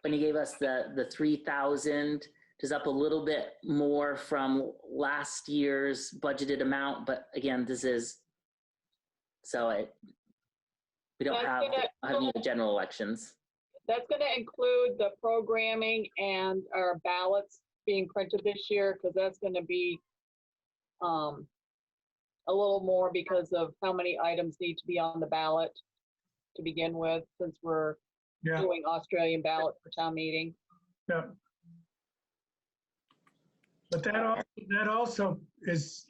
S3: you gave us the 3,000, just up a little bit more from last year's budgeted amount, but again, this is, we don't have any general elections.
S2: That's going to include the programming and our ballots being printed this year, because that's going to be a little more because of how many items need to be on the ballot to begin with, since we're doing Australian ballot for town meeting.
S1: Yeah. But that also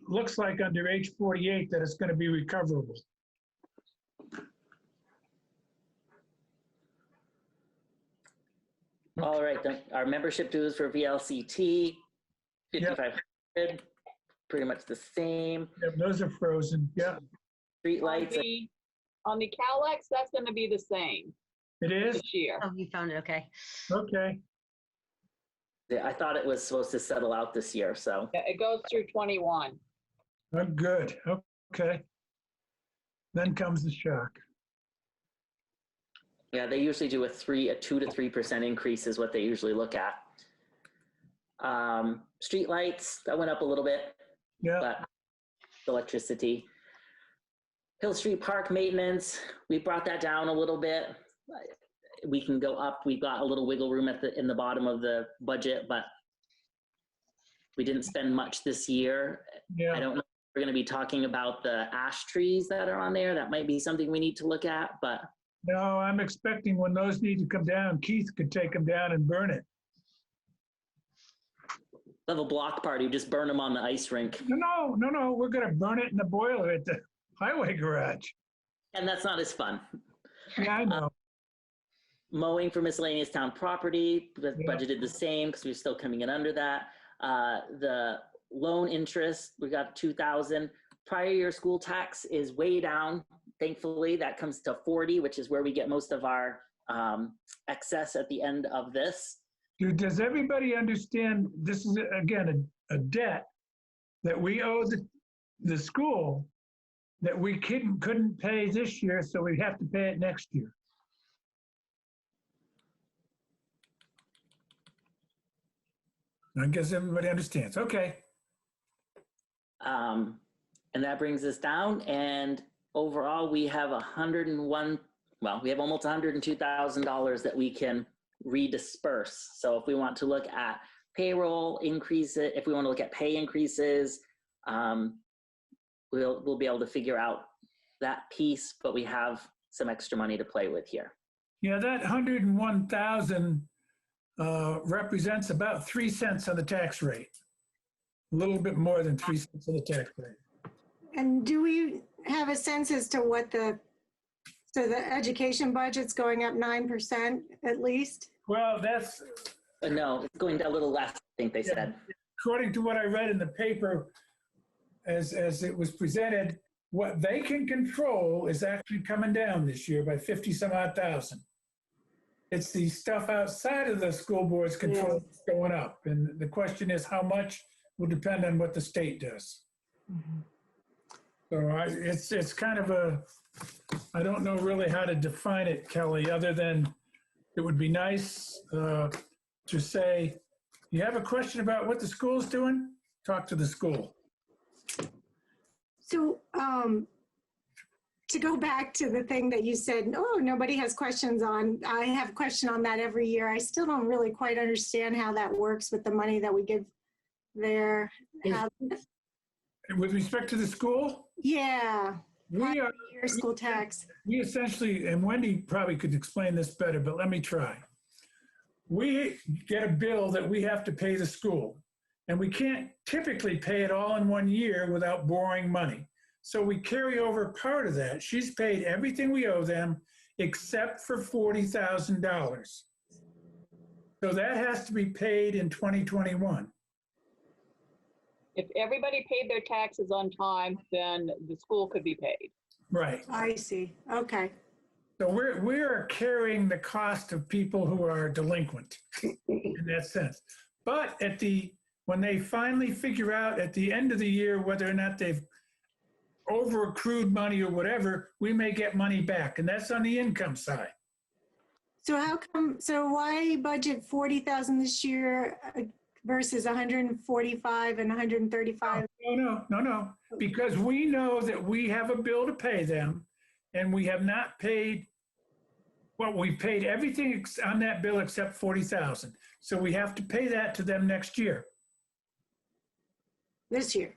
S1: looks like under H48 that it's going to be recoverable.
S3: All right, our membership dues for VLCT, 5,500, pretty much the same.
S1: Yeah, those are frozen, yeah.
S3: Street lights.
S2: On the CalX, that's going to be the same
S1: It is?
S2: this year.
S5: Oh, you found it, okay.
S1: Okay.
S3: Yeah, I thought it was supposed to settle out this year, so.
S2: Yeah, it goes through 21.
S1: Oh, good, okay. Then comes the shock.
S3: Yeah, they usually do a 2 to 3% increase is what they usually look at. Street lights, that went up a little bit.
S1: Yeah.
S3: But electricity. Hill Street Park maintenance, we brought that down a little bit. We can go up. We've got a little wiggle room in the bottom of the budget, but we didn't spend much this year.
S1: Yeah.
S3: I don't know if we're going to be talking about the ash trees that are on there. That might be something we need to look at, but.
S1: No, I'm expecting when those need to come down, Keith could take them down and burn it.
S3: Have a block party, just burn them on the ice rink.
S1: No, we're going to burn it in the boiler at the highway garage.
S3: And that's not as fun.
S1: Yeah, I know.
S3: Mowing for miscellaneous town property, budgeted the same because we're still coming in under that. The loan interest, we got 2,000. Prior year school tax is way down. Thankfully, that comes to 40, which is where we get most of our excess at the end of this.
S1: Dude, does everybody understand this is, again, a debt that we owe the school that we couldn't pay this year, so we have to pay it next year? I guess everybody understands. Okay.
S3: And that brings us down. And overall, we have we have almost $102,000 that we can redisperse. So if we want to look at payroll increases, if we want to look at pay increases, we'll be able to figure out that piece, but we have some extra money to play with here.
S1: Yeah, that 101,000 represents about 3 cents on the tax rate. A little bit more than 3 cents on the tax rate.
S4: And do we have a sense as to what so the education budget's going up 9% at least?
S1: Well, that's...
S3: No, it's going down a little less, I think they said.
S1: According to what I read in the paper, as it was presented, what they can control is actually coming down this year by 50-some-odd thousand. It's the stuff outside of the school board's control that's going up. And the question is how much will depend on what the state does. Mm-hmm. So it's kind of I don't know really how to define it, Kelly, other than it would be nice to say, you have a question about what the school's doing? Talk to the school.
S4: So to go back to the thing that you said, oh, nobody has questions on, I have a question on that every year. I still don't really quite understand how that works with the money that we give there.
S1: With respect to the school?
S4: Yeah.
S1: We are
S4: your school tax.
S1: We essentially, and Wendy probably could explain this better, but let me try. We get a bill that we have to pay the school, and we can't typically pay it all in 1 year without borrowing money. So we carry over part of that. She's paid everything we owe them except for $40,000. So that has to be paid in 2021.
S2: If everybody paid their taxes on time, then the school could be paid.
S1: Right.
S4: I see. Okay.
S1: So we are carrying the cost of people who are delinquent in that sense. But when they finally figure out at the end of the year whether or not they've over accrued money or whatever, we may get money back, and that's on the income side.
S4: So why budget 40,000 this year versus 145 and 135?
S1: No. Because we know that we have a bill to pay them, and we have not paid, well, we paid everything on that bill except 40,000. So we have to pay that to them next year.
S4: This year.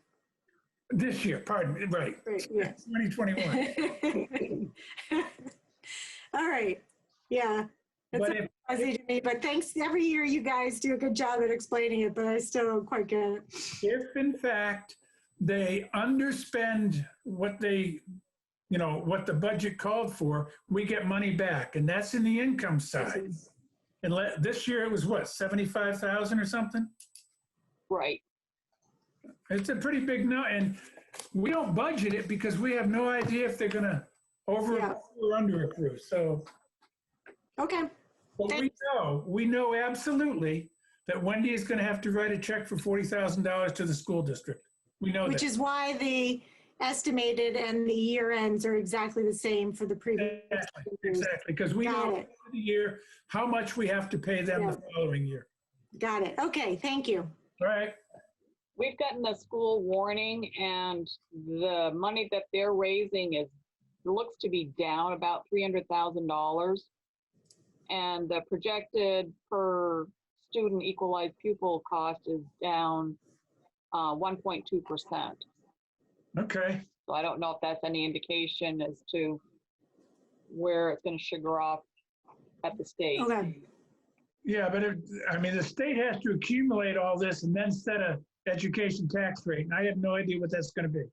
S1: This year, pardon me, right.
S4: Yes.
S1: 2021.
S4: All right. Yeah. That's fuzzy to me, but thanks. Every year you guys do a good job at explaining it, but I still don't quite get it.
S1: If in fact they underspend what what the budget called for, we get money back, and that's in the income side. And this year it was what, 75,000 or something?
S2: Right.
S1: It's a pretty big number, and we don't budget it because we have no idea if they're going to over or under accrue. So,
S4: okay.
S1: But we know absolutely that Wendy is going to have to write a check for $40,000 to the school district. We know
S4: Which is why the estimated and the year ends are exactly the same for the previous.
S1: Exactly, because we know for the year how much we have to pay them the following year.
S4: Got it. Okay, thank you.
S1: All right.
S2: We've gotten the school warning, and the money that they're raising looks to be down about $300,000. And the projected per student equalized pupil cost is down 1.2%.
S1: Okay.
S2: So I don't know if that's any indication as to where it's going to sugar off at the state.
S4: Okay.
S1: Yeah, but the state has to accumulate all this and then set a education tax rate, and I have no idea what that's going to be.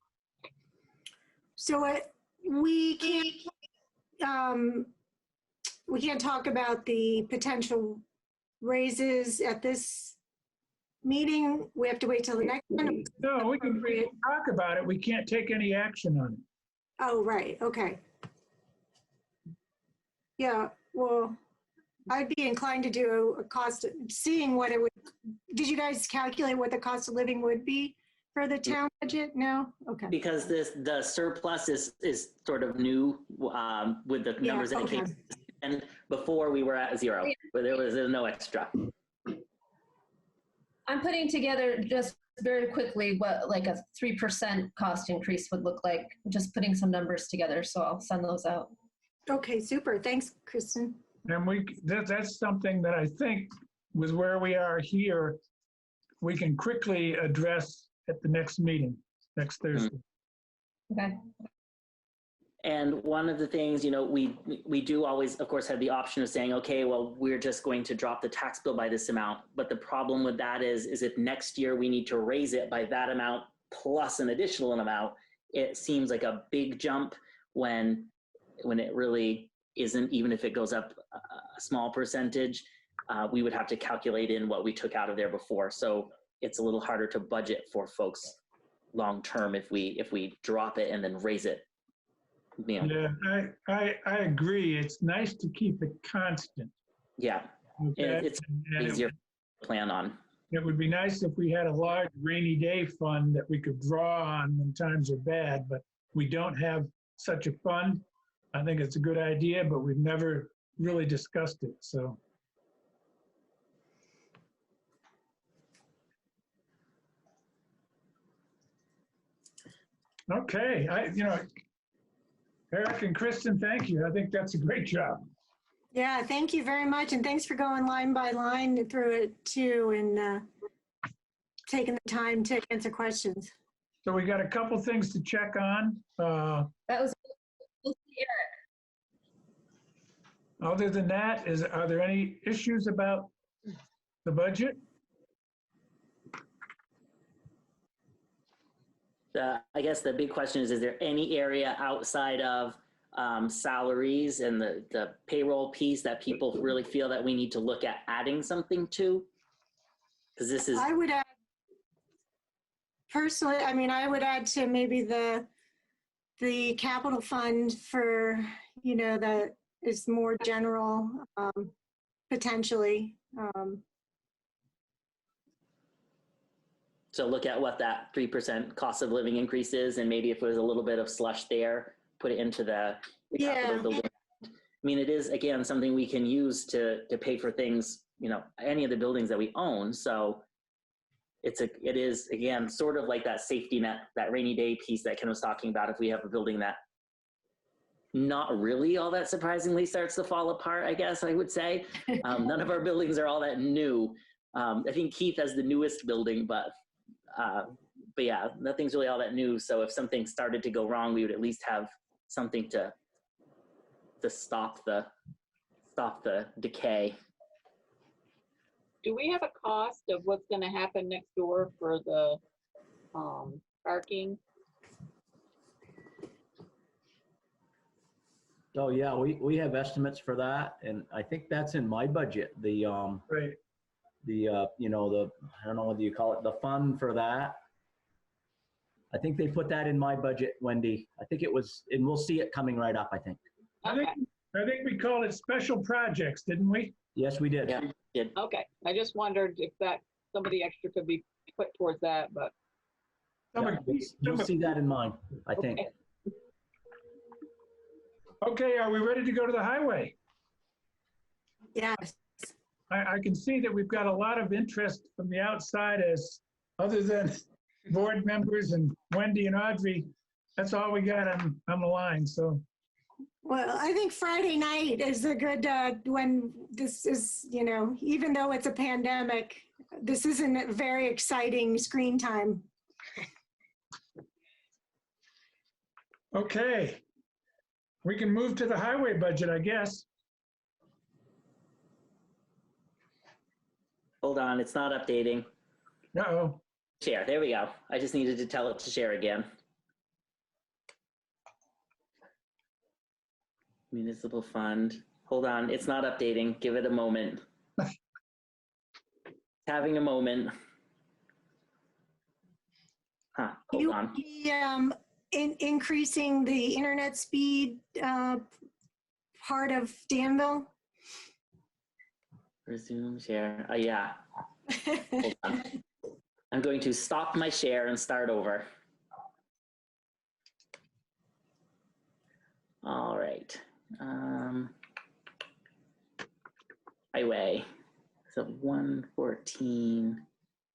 S4: So we can't talk about the potential raises at this meeting. We have to wait till the next one.
S1: No, we can talk about it. We can't take any action on it.
S4: Oh, right. Okay. Yeah. Well, I'd be inclined to do a cost, seeing what it would. Did you guys calculate what the cost of living would be for the town budget? No? Okay.
S3: Because the surplus is sort of new with the numbers that came. And before we were at zero, where there was no extra.
S7: I'm putting together just very quickly what like a 3% cost increase would look like. Just putting some numbers together, so I'll send those out.
S4: Okay, super. Thanks, Kristen.
S1: And that's something that I think with where we are here, we can quickly address at the next meeting, next Thursday.
S7: Okay.
S3: And one of the things, we do always, of course, have the option of saying, okay, well, we're just going to drop the tax bill by this amount. But the problem with that is if next year we need to raise it by that amount plus an additional amount, it seems like a big jump when it really isn't. Even if it goes up a small percentage, we would have to calculate in what we took out of there before. So it's a little harder to budget for folks long term if we drop it and then raise it.
S1: Yeah, I agree. It's nice to keep it constant.
S3: Yeah,
S1: okay?
S3: It's easier to plan on.
S1: It would be nice if we had a large rainy day fund that we could draw on when times are bad, but we don't have such a fund. I think it's a good idea, but we've never really discussed it, so. Okay, Eric and Kristen, thank you. I think that's a great job.
S4: Yeah, thank you very much. And thanks for going line by line through it too, and taking the time to answer questions.
S1: So we got a couple things to check on.
S7: That was Eric.
S1: Other than that, are there any issues about the budget?
S3: I guess the big question is there any area outside of salaries and the payroll piece that people really feel that we need to look at adding something to? Because this is...
S4: I would add, personally, I would add to maybe the capital fund for, the is more general, potentially.
S3: So look at what that 3% cost of living increase is, and maybe if there was a little bit of slush there, put it into the capital
S4: Yeah.
S3: building. I mean, it is, again, something we can use to pay for things, any of the buildings that we own. So it is, again, sort of like that safety net, that rainy day piece that Ken was talking about. If we have a building that not really all that surprisingly starts to fall apart, I guess I would say. None of our buildings are all that new. I think Keith has the newest building, but yeah, nothing's really all that new. So if something started to go wrong, we would at least have something to stop the decay.
S2: Do we have a cost of what's going to happen next door for the parking?
S6: Oh, yeah, we have estimates for that, and I think that's in my budget, the,
S1: Right.
S6: I don't know whether you call it the fund for that. I think they put that in my budget, Wendy. I think it was, and we'll see it coming right up, I think.
S2: Okay.
S1: I think we called it special projects, didn't we?
S6: Yes, we did.
S3: Yeah.
S2: Okay. I just wondered if some of the extra could be put towards that, but
S6: Yeah, you'll see that in mine, I think.
S2: okay.
S1: Okay, are we ready to go to the highway?
S4: Yes.
S1: I can see that we've got a lot of interest from the outside, as other than board members and Wendy and Audrey, that's all we got on the line, so.
S4: Well, I think Friday night is a good, when this is, even though it's a pandemic, this isn't a very exciting screen time.
S1: Okay. We can move to the highway budget, I guess.
S3: Hold on, it's not updating.
S1: Uh-oh.
S3: Share, there we go. I just needed to tell it to share again. Municipal fund. Hold on, it's not updating. Give it a moment. Having a moment. Huh, hold
S4: You
S3: on.
S4: increasing the internet speed part of Danville?
S3: Resume share. Yeah. Hold on. I'm going to stop my share and start over. All right. Highway. So 114.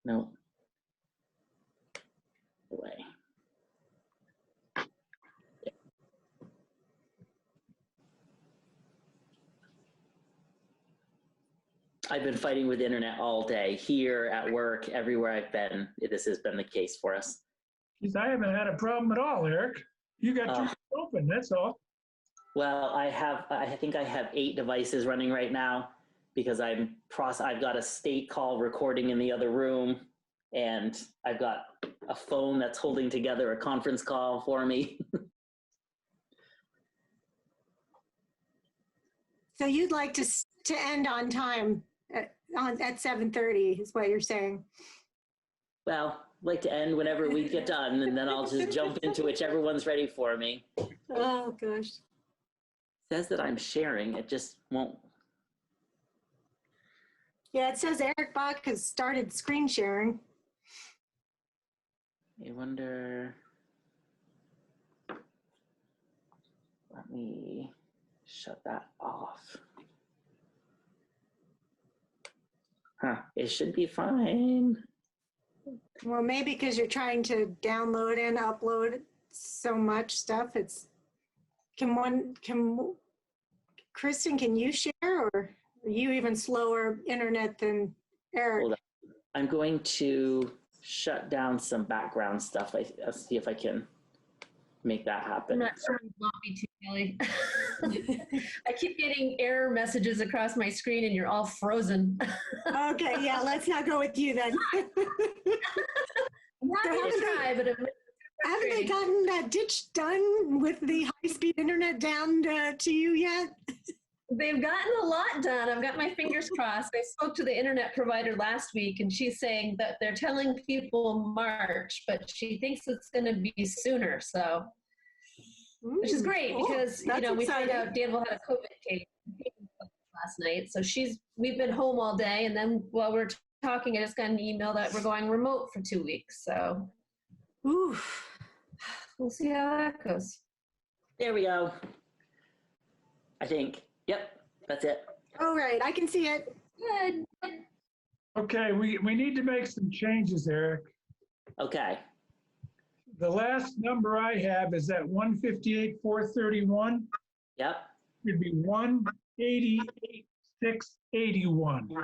S3: No. Highway. I've been fighting with the internet all day, here, at work, everywhere I've been. This has been the case for us.
S1: Geez, I haven't had a problem at all, Eric. You got two open, that's all.
S3: Well, I think I have 8 devices running right now because I've got a state call recording in the other room, and I've got a phone that's holding together a conference call for me.
S4: So you'd like to end on time at 7:30 is what you're saying?
S3: Well, I'd like to end whenever we get done, and then I'll just jump into whichever one's ready for me.
S4: Oh, gosh.
S3: It says that I'm sharing, it just won't.
S4: Yeah, it says Eric Bach has started screen sharing.
S3: I wonder, let me shut that off. Huh, it should be fine.
S4: Well, maybe because you're trying to download and upload so much stuff. Kristen, can you share, or are you even slower internet than Eric?
S3: Hold on. I'm going to shut down some background stuff. I'll see if I can make that happen.
S7: I'm not sure you want me to, Kelly. I keep getting error messages across my screen and you're all frozen.
S4: Okay, yeah, let's not go with you then. Haven't they gotten that ditch done with the high-speed internet down to you yet?
S7: They've gotten a lot done. I've got my fingers crossed. I spoke to the internet provider last week and she's saying that they're telling people March, but she thinks it's going to be sooner. So which is great because, you
S4: That's
S7: know, we found
S4: exciting.
S7: out Danville had a COVID case last night. So we've been home all day. And then while we're talking, I just got an email that we're going remote for 2 weeks. So
S4: Ooh.
S7: we'll see how that goes.
S3: There we go. I think. Yep, that's it.
S4: All right, I can see it.
S7: Good.
S1: Okay, we need to make some changes, Eric.
S3: Okay.
S1: The last number I have is at 158,431.
S3: Yep.
S1: It'd be 188,681.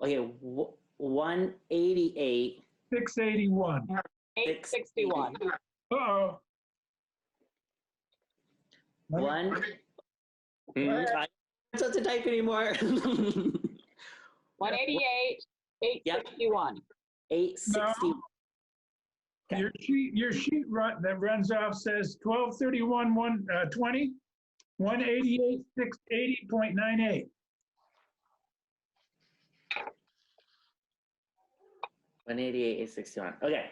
S3: Okay. 188.
S1: 681.
S2: 861.
S1: Uh-oh.
S3: One. I don't have to type anymore.
S2: 188, 861.
S3: 860.
S1: No. Your sheet that runs off says 1231 120 188 680.98.
S3: 188, 861. Okay.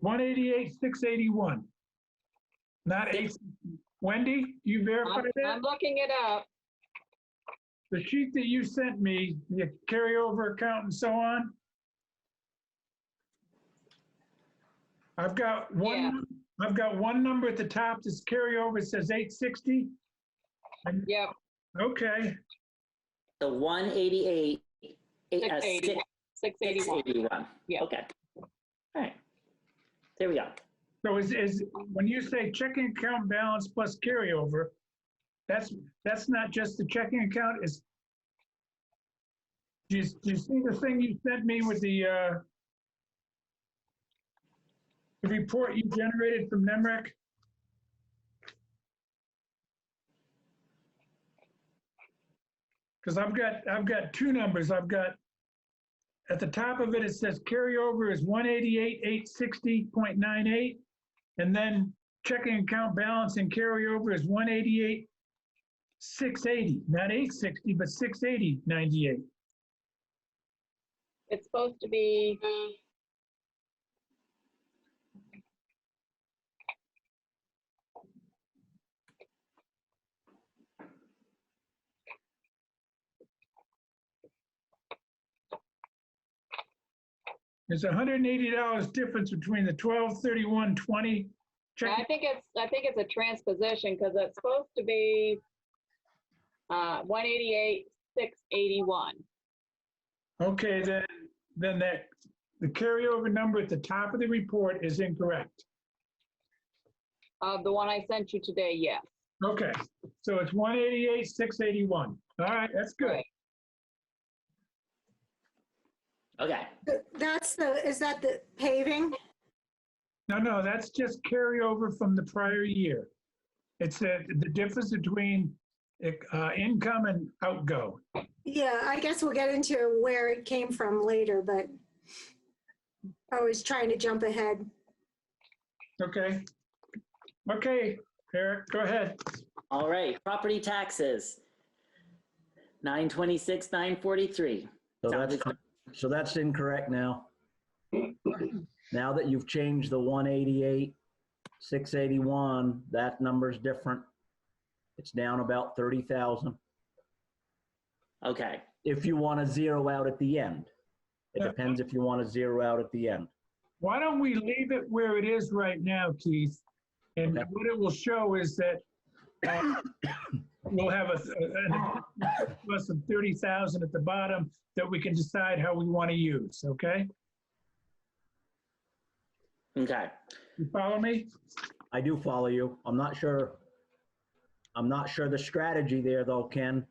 S1: 188 681. Not 8. Wendy, do you verify
S2: I'm
S1: that?
S2: looking it up.
S1: The sheet that you sent me, the carryover account and so on. I've got one.
S2: Yeah.
S1: I've got one number at the top that's carryover. It says 860.
S2: Yep,
S1: Okay.
S3: The 188,
S2: 680. 681.
S3: 681.
S2: Yeah.
S3: Okay. All right. There we go.
S1: So is when you say checking account balance plus carryover, that's not just the checking account. Do you see the thing you sent me with the report you generated from NEMREC? Because I've got two numbers. I've got at the top of it says carryover is 188,860.98, and then checking account balance and carryover is 188,680, not 860, but 680.98.
S2: it's supposed to be,
S1: There's $180 difference between the 12/31/20 check.
S2: I think it's a transposition because it's supposed to be 188, 681.
S1: Okay, then the carryover number at the top of the report is incorrect.
S2: The one I sent you today, yes.
S1: Okay, so it's 188,681. All right, that's good.
S2: Right.
S3: Okay.
S4: Is that the paving?
S1: No, that's just carryover from the prior year. It's the difference between income and outgo.
S4: Yeah, I guess we'll get into where it came from later, but I was trying to jump ahead.
S1: Okay. Okay, Eric, go ahead.
S3: All right. Property taxes. 926, 943.
S6: So that's incorrect now. Now that you've changed the 188, 681, that number's different. It's down about 30,000.
S3: Okay.
S6: If you want to zero out at the end. It depends if you want to zero out at the end.
S1: Why don't we leave it where it is right now, Keith? And
S6: Okay.
S1: what it will show is that we'll have a plus of 30,000 at the bottom that we can decide how we want to use, okay?
S3: Okay.
S1: You follow me?
S6: I do follow you. I'm not sure the strategy there though, Ken.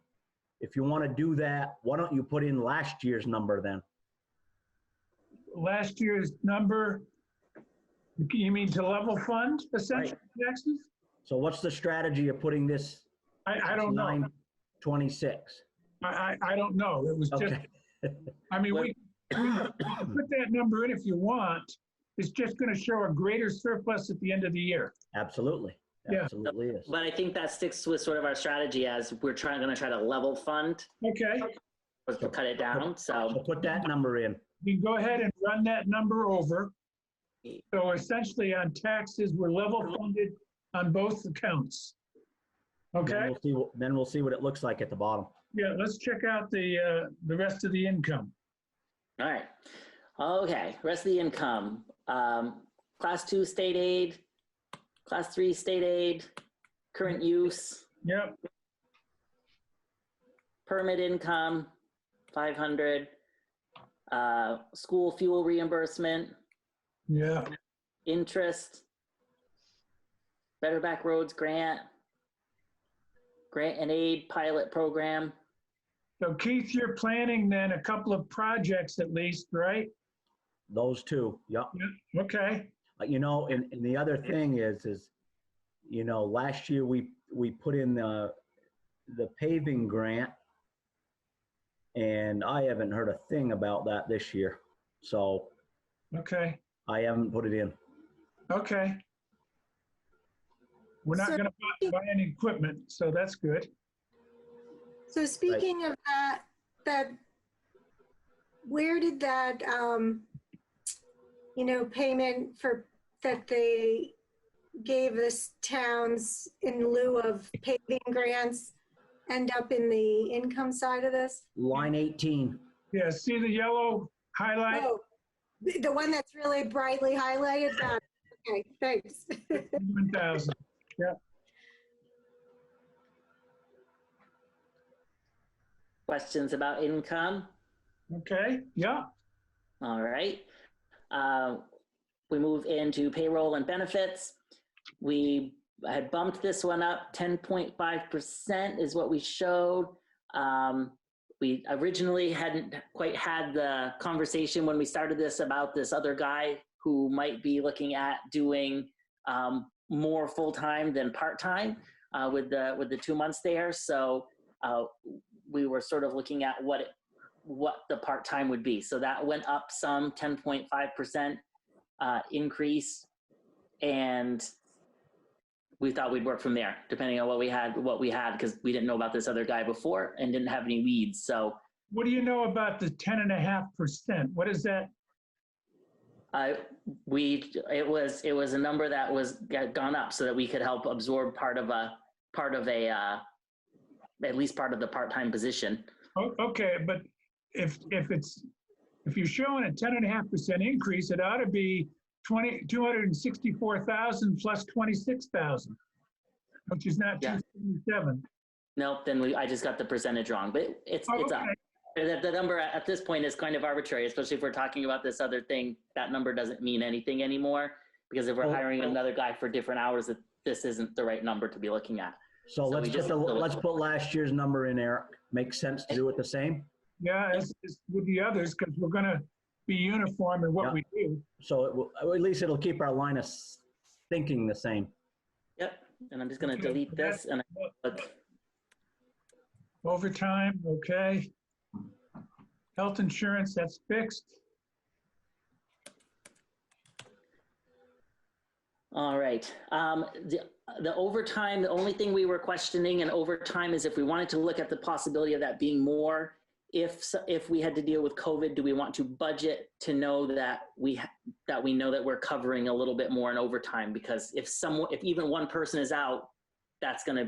S6: If you want to do that, why don't you put in last year's number then?
S1: Last year's number, you mean to level fund essentially taxes?
S6: So what's the strategy of putting this
S1: I don't know.
S6: 926?
S1: I don't know. It was just,
S6: Okay.
S1: I mean, we can put that number in if you want. It's just going to show a greater surplus at the end of the year.
S6: Absolutely.
S1: Yeah.
S6: Absolutely is.
S3: But I think that sticks with sort of our strategy as we're going to try to level fund
S1: Okay,
S3: or to cut it down.
S6: So
S3: So,
S6: put that number in.
S1: you can go ahead and run that number over. So essentially on taxes, we're level funded on both accounts. Okay,
S6: Then we'll see what it looks like at the bottom.
S1: yeah, let's check out the rest of the income.
S3: All right. Okay, rest of the income. Class 2 state aid, Class 3 state aid, current use,
S1: Yep,
S3: permit income, 500, school fuel reimbursement,
S1: yeah,
S3: interest, Better Backroads grant and aid pilot program.
S1: so Keith, you're planning then a couple of projects at least, right?
S6: Those two, yep.
S1: Yeah, okay,
S6: You know, and the other thing is, you know, last year we put in the paving grant, and I haven't heard a thing about that this year. So
S1: okay,
S6: I haven't put it in.
S1: okay. We're not
S4: So-
S1: gonna buy any equipment, so that's good.
S4: So speaking of that, where did that, you know, payment for, that they gave us towns in lieu of paving grants end up in the income side of this?
S6: Line 18.
S1: Yeah, see the yellow highlight?
S4: Oh, the one that's really brightly highlighted? Got it. Okay, thanks.
S1: 1,000.
S3: Questions about income?
S1: Okay, yeah,
S3: All right. We move into payroll and benefits. We had bumped this one up 10.5% is what we showed. We originally hadn't quite had the conversation when we started this about this other guy who might be looking at doing more full-time than part-time with the 2 months there. So we were sort of looking at what the part-time would be. So that went up some, 10.5% increase, and we thought we'd work from there, depending on what we had, because we didn't know about this other guy before and didn't have any leads. So
S1: what do you know about the 10.5%? What is that?
S3: it was a number that was gone up so that we could help absorb part of at least part of the part-time position.
S1: Oh, okay, but if you're showing a 10.5% increase, it ought to be 264,000 plus 26,000, which is not
S3: Yeah.
S1: 277.
S3: Nope, then I just got the percentage wrong, but it's up. The number at this point is kind of arbitrary, especially if we're talking about this other thing. That number doesn't mean anything anymore, because if we're hiring another guy for different hours, this isn't the right number to be looking at.
S6: So let's put last year's number in there. Makes sense to do it the same?
S1: Yeah, as with the others, because we're going to be uniform in what we do.
S6: So at least it'll keep our line of thinking the same.
S3: Yep, and I'm just going to delete this and
S1: Overtime, okay. Health insurance, that's fixed.
S3: all right. The overtime, the only thing we were questioning in overtime is if we wanted to look at the possibility of that being more. If we had to deal with COVID, do we want to budget to know that we know that we're covering a little bit more in overtime? Because if even one person is out, that's going to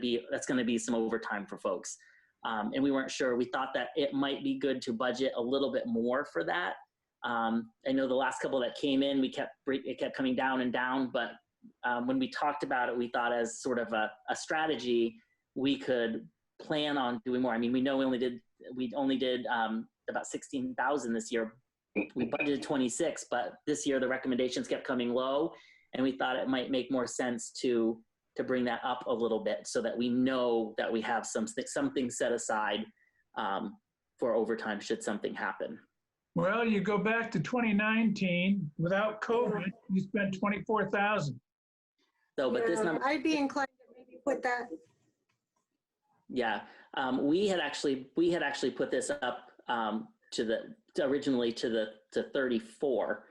S3: be some overtime for folks. And we weren't sure. We thought that it might be good to budget a little bit more for that. I know the last couple that came in, it kept coming down and down, but when we talked about it, we thought as sort of a strategy, we could plan on doing more. I mean, we know we only did about 16,000 this year. We budgeted 26, but this year the recommendations kept coming low, and we thought it might make more sense to bring that up a little bit so that we know that we have something set aside for overtime should something happen.
S1: Well, you go back to 2019, without COVID, you spent 24,000.
S3: So, but this number,
S4: I'd be inclined to maybe put that.
S3: yeah, we had actually put this up originally to 34,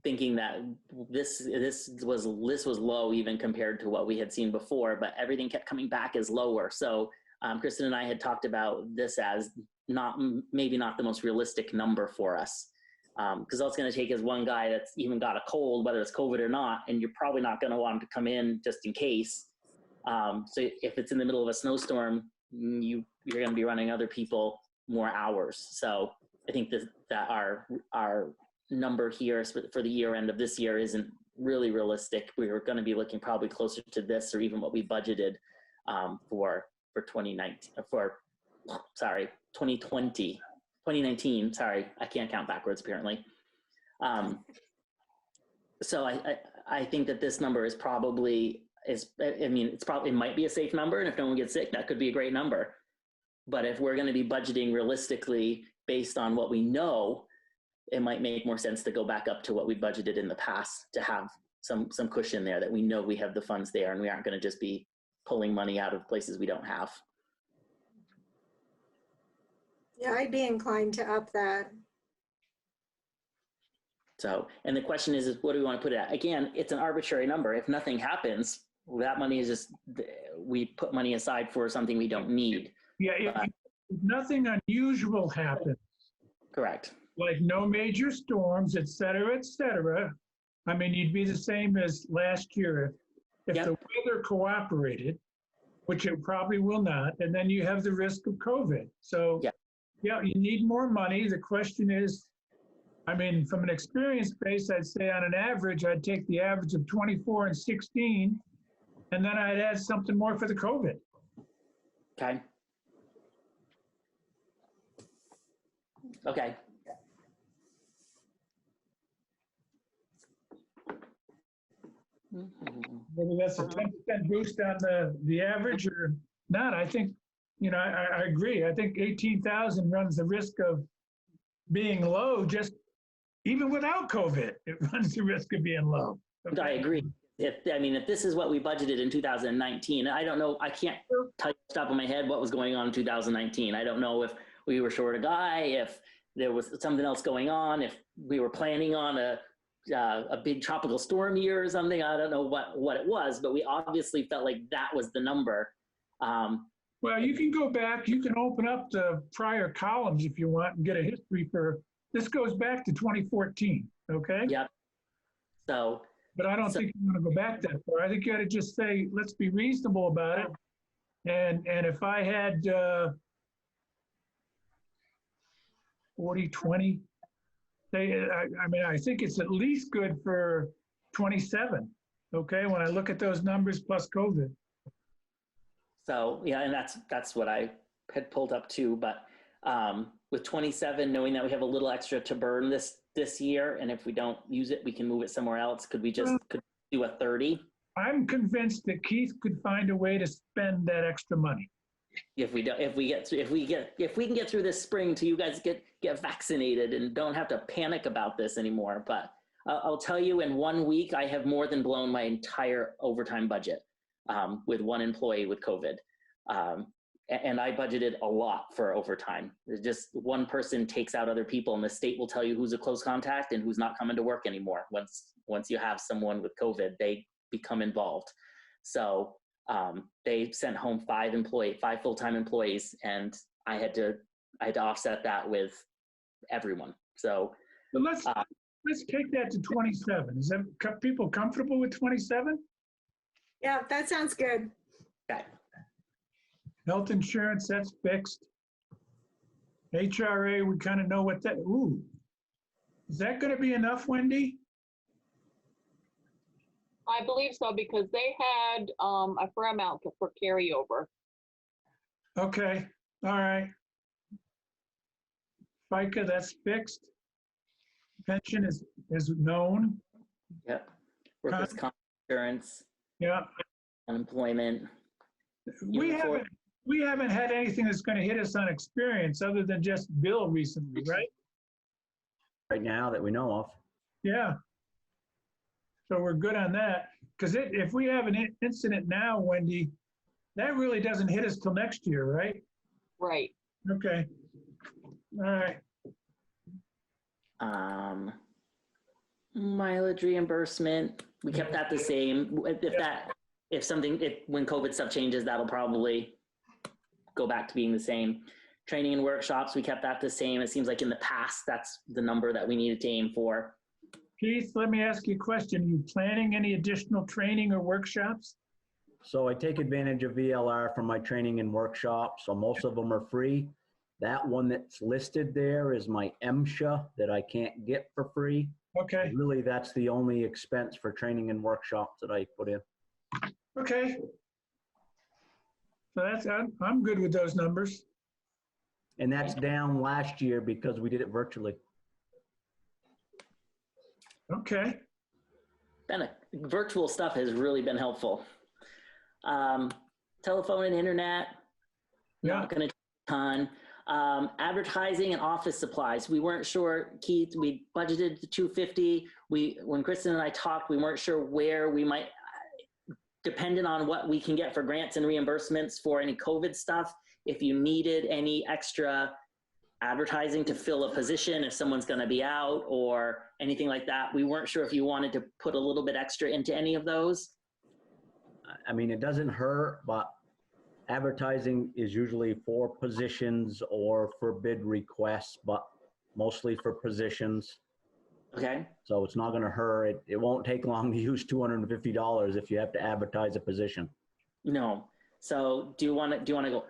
S3: thinking that this was low even compared to what we had seen before, but everything kept coming back as lower. So Kristen and I had talked about this as maybe not the most realistic number for us. Because all it's going to take is one guy that's even got a cold, whether it's COVID or not, and you're probably not going to want him to come in just in case. So if it's in the middle of a snowstorm, you're going to be running other people more hours. So I think that our number here for the year end of this year isn't really realistic. We were going to be looking probably closer to this, or even what we budgeted for 2019. Sorry, I can't count backwards apparently. So I think that this number is probably it might be a safe number, and if no one gets sick, that could be a great number. But if we're going to be budgeting realistically based on what we know, it might make more sense to go back up to what we budgeted in the past, to have some cushion there, that we know we have the funds there and we aren't going to just be pulling money out of places we don't have.
S4: Yeah, I'd be inclined to up that.
S3: So, and the question is what do we want to put it at? Again, it's an arbitrary number. If nothing happens, that money is just, we put money aside for something we don't need.
S1: Yeah, if nothing unusual happens,
S3: Correct.
S1: like no major storms, et cetera, I mean, you'd be the same as last year if
S3: Yep.
S1: the weather cooperated, which it probably will not, and then you have the risk of COVID. So,
S3: Yep.
S1: yeah, you need more money. The question is, I mean, from an experience base, I'd say on an average, I'd take the average of 24 and 16, and then I'd add something more for the COVID.
S3: Okay. Okay.
S1: Whether that's a 10% boost on the average or not, I think, I agree. I think 18,000 runs the risk of being low, just even without COVID, it runs the risk of being low.
S3: I agree. If this is what we budgeted in 2019, I don't know, I can't tell you off the top of my head what was going on in 2019. I don't know if we were short a guy, if there was something else going on, if we were planning on a big tropical storm year or something. I don't know what it was, but we obviously felt like that was the number.
S1: Well, you can go back, you can open up the prior columns if you want and get a history this goes back to 2014, okay?
S3: Yep. So.
S1: But I don't think you want to go back that far. I think you got to just say, let's be reasonable about it. And if I had 40, 20, I think it's at least good for 27, okay, when I look at those numbers plus COVID.
S3: So, yeah, and that's what I had pulled up too. But with 27, knowing that we have a little extra to burn this year, and if we don't use it, we can move it somewhere else. Could we just do a 30? I'm
S1: convinced that Keith could find a way to spend that extra money.
S3: If we can get through this spring till you guys get vaccinated and don't have to panic about this anymore. But I'll tell you, in 1 week, I have more than blown my entire overtime budget with one employee with COVID. And I budgeted a lot for overtime. There's just one person takes out other people, and the state will tell you who's a close contact and who's not coming to work anymore. Once you have someone with COVID, they become involved. So they sent home 5 full-time employees, and I had to offset that with everyone. So
S1: let's take that to 27. Is that people comfortable with 27?
S4: Yeah, that sounds good.
S3: Okay.
S1: Health insurance, that's fixed. HRA, we kind of know what that, is that going to be enough, Wendy?
S2: I believe so, because they had a fair amount for carryover.
S1: Okay, all right. FICA, that's fixed. Pension is known.
S3: Yep. Workers' comp insurance.
S1: Yeah.
S3: Unemployment.
S1: We haven't had anything that's going to hit us on experience other than just Bill recently, right?
S6: Right now that we know of.
S1: Yeah. So we're good on that. Because if we have an incident now, Wendy, that really doesn't hit us till next year, right?
S2: Right.
S1: Okay. All right.
S3: Mileage reimbursement, we kept that the same. When COVID stuff changes, that'll probably go back to being the same. Training and workshops, we kept that the same. It seems like in the past, that's the number that we needed to aim for.
S1: Keith, let me ask you a question. Are you planning any additional training or workshops?
S6: So I take advantage of VLR for my training and workshops, so most of them are free. That one that's listed there is my MSHA that I can't get for free.
S1: Okay,
S6: Really, that's the only expense for training and workshops that I put in.
S1: okay. So I'm good with those numbers.
S6: And that's down last year because we did it virtually.
S1: Okay,
S3: Virtual stuff has really been helpful. Telephone and internet,
S1: yeah,
S3: not going to ton. Advertising and office supplies. We weren't sure, Keith, we budgeted the 250. When Kristen and I talked, we weren't sure where we might, dependent on what we can get for grants and reimbursements for any COVID stuff. If you needed any extra advertising to fill a position, if someone's going to be out or anything like that, we weren't sure if you wanted to put a little bit extra into any of those.
S6: I mean, it doesn't hurt, but advertising is usually for positions or for bid requests, but mostly for positions.
S3: Okay.
S6: So it's not going to hurt. It won't take long to use $250 if you have to advertise a position.
S3: No. So do you want to go?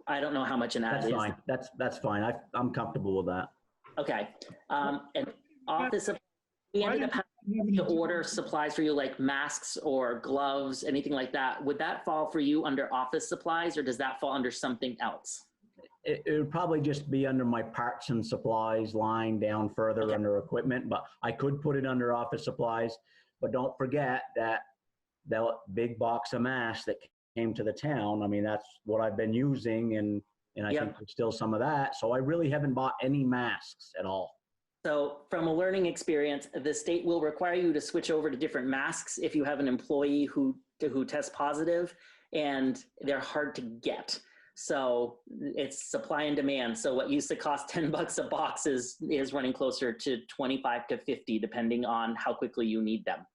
S3: I don't know how much an ad
S6: That's
S3: is.
S6: fine. That's fine. I'm comfortable with that.
S3: Okay. And office, we ended up having to order supplies for you like masks or gloves, anything like that. Would that fall for you under office supplies or does that fall under something else?
S6: It would probably just be under my parts and supplies line down further
S3: Okay.
S6: under equipment, but I could put it under office supplies. But don't forget that big box of masks that came to the town. I mean, that's what I've been using and I
S3: Yep.
S6: think there's still some of that. So I really haven't bought any masks at all.
S3: So from a learning experience, the state will require you to switch over to different masks if you have an employee who tests positive, and they're hard to get. So it's supply and demand. So what used to cost $10 a box is running closer to 25 to 50, depending on how quickly you need them.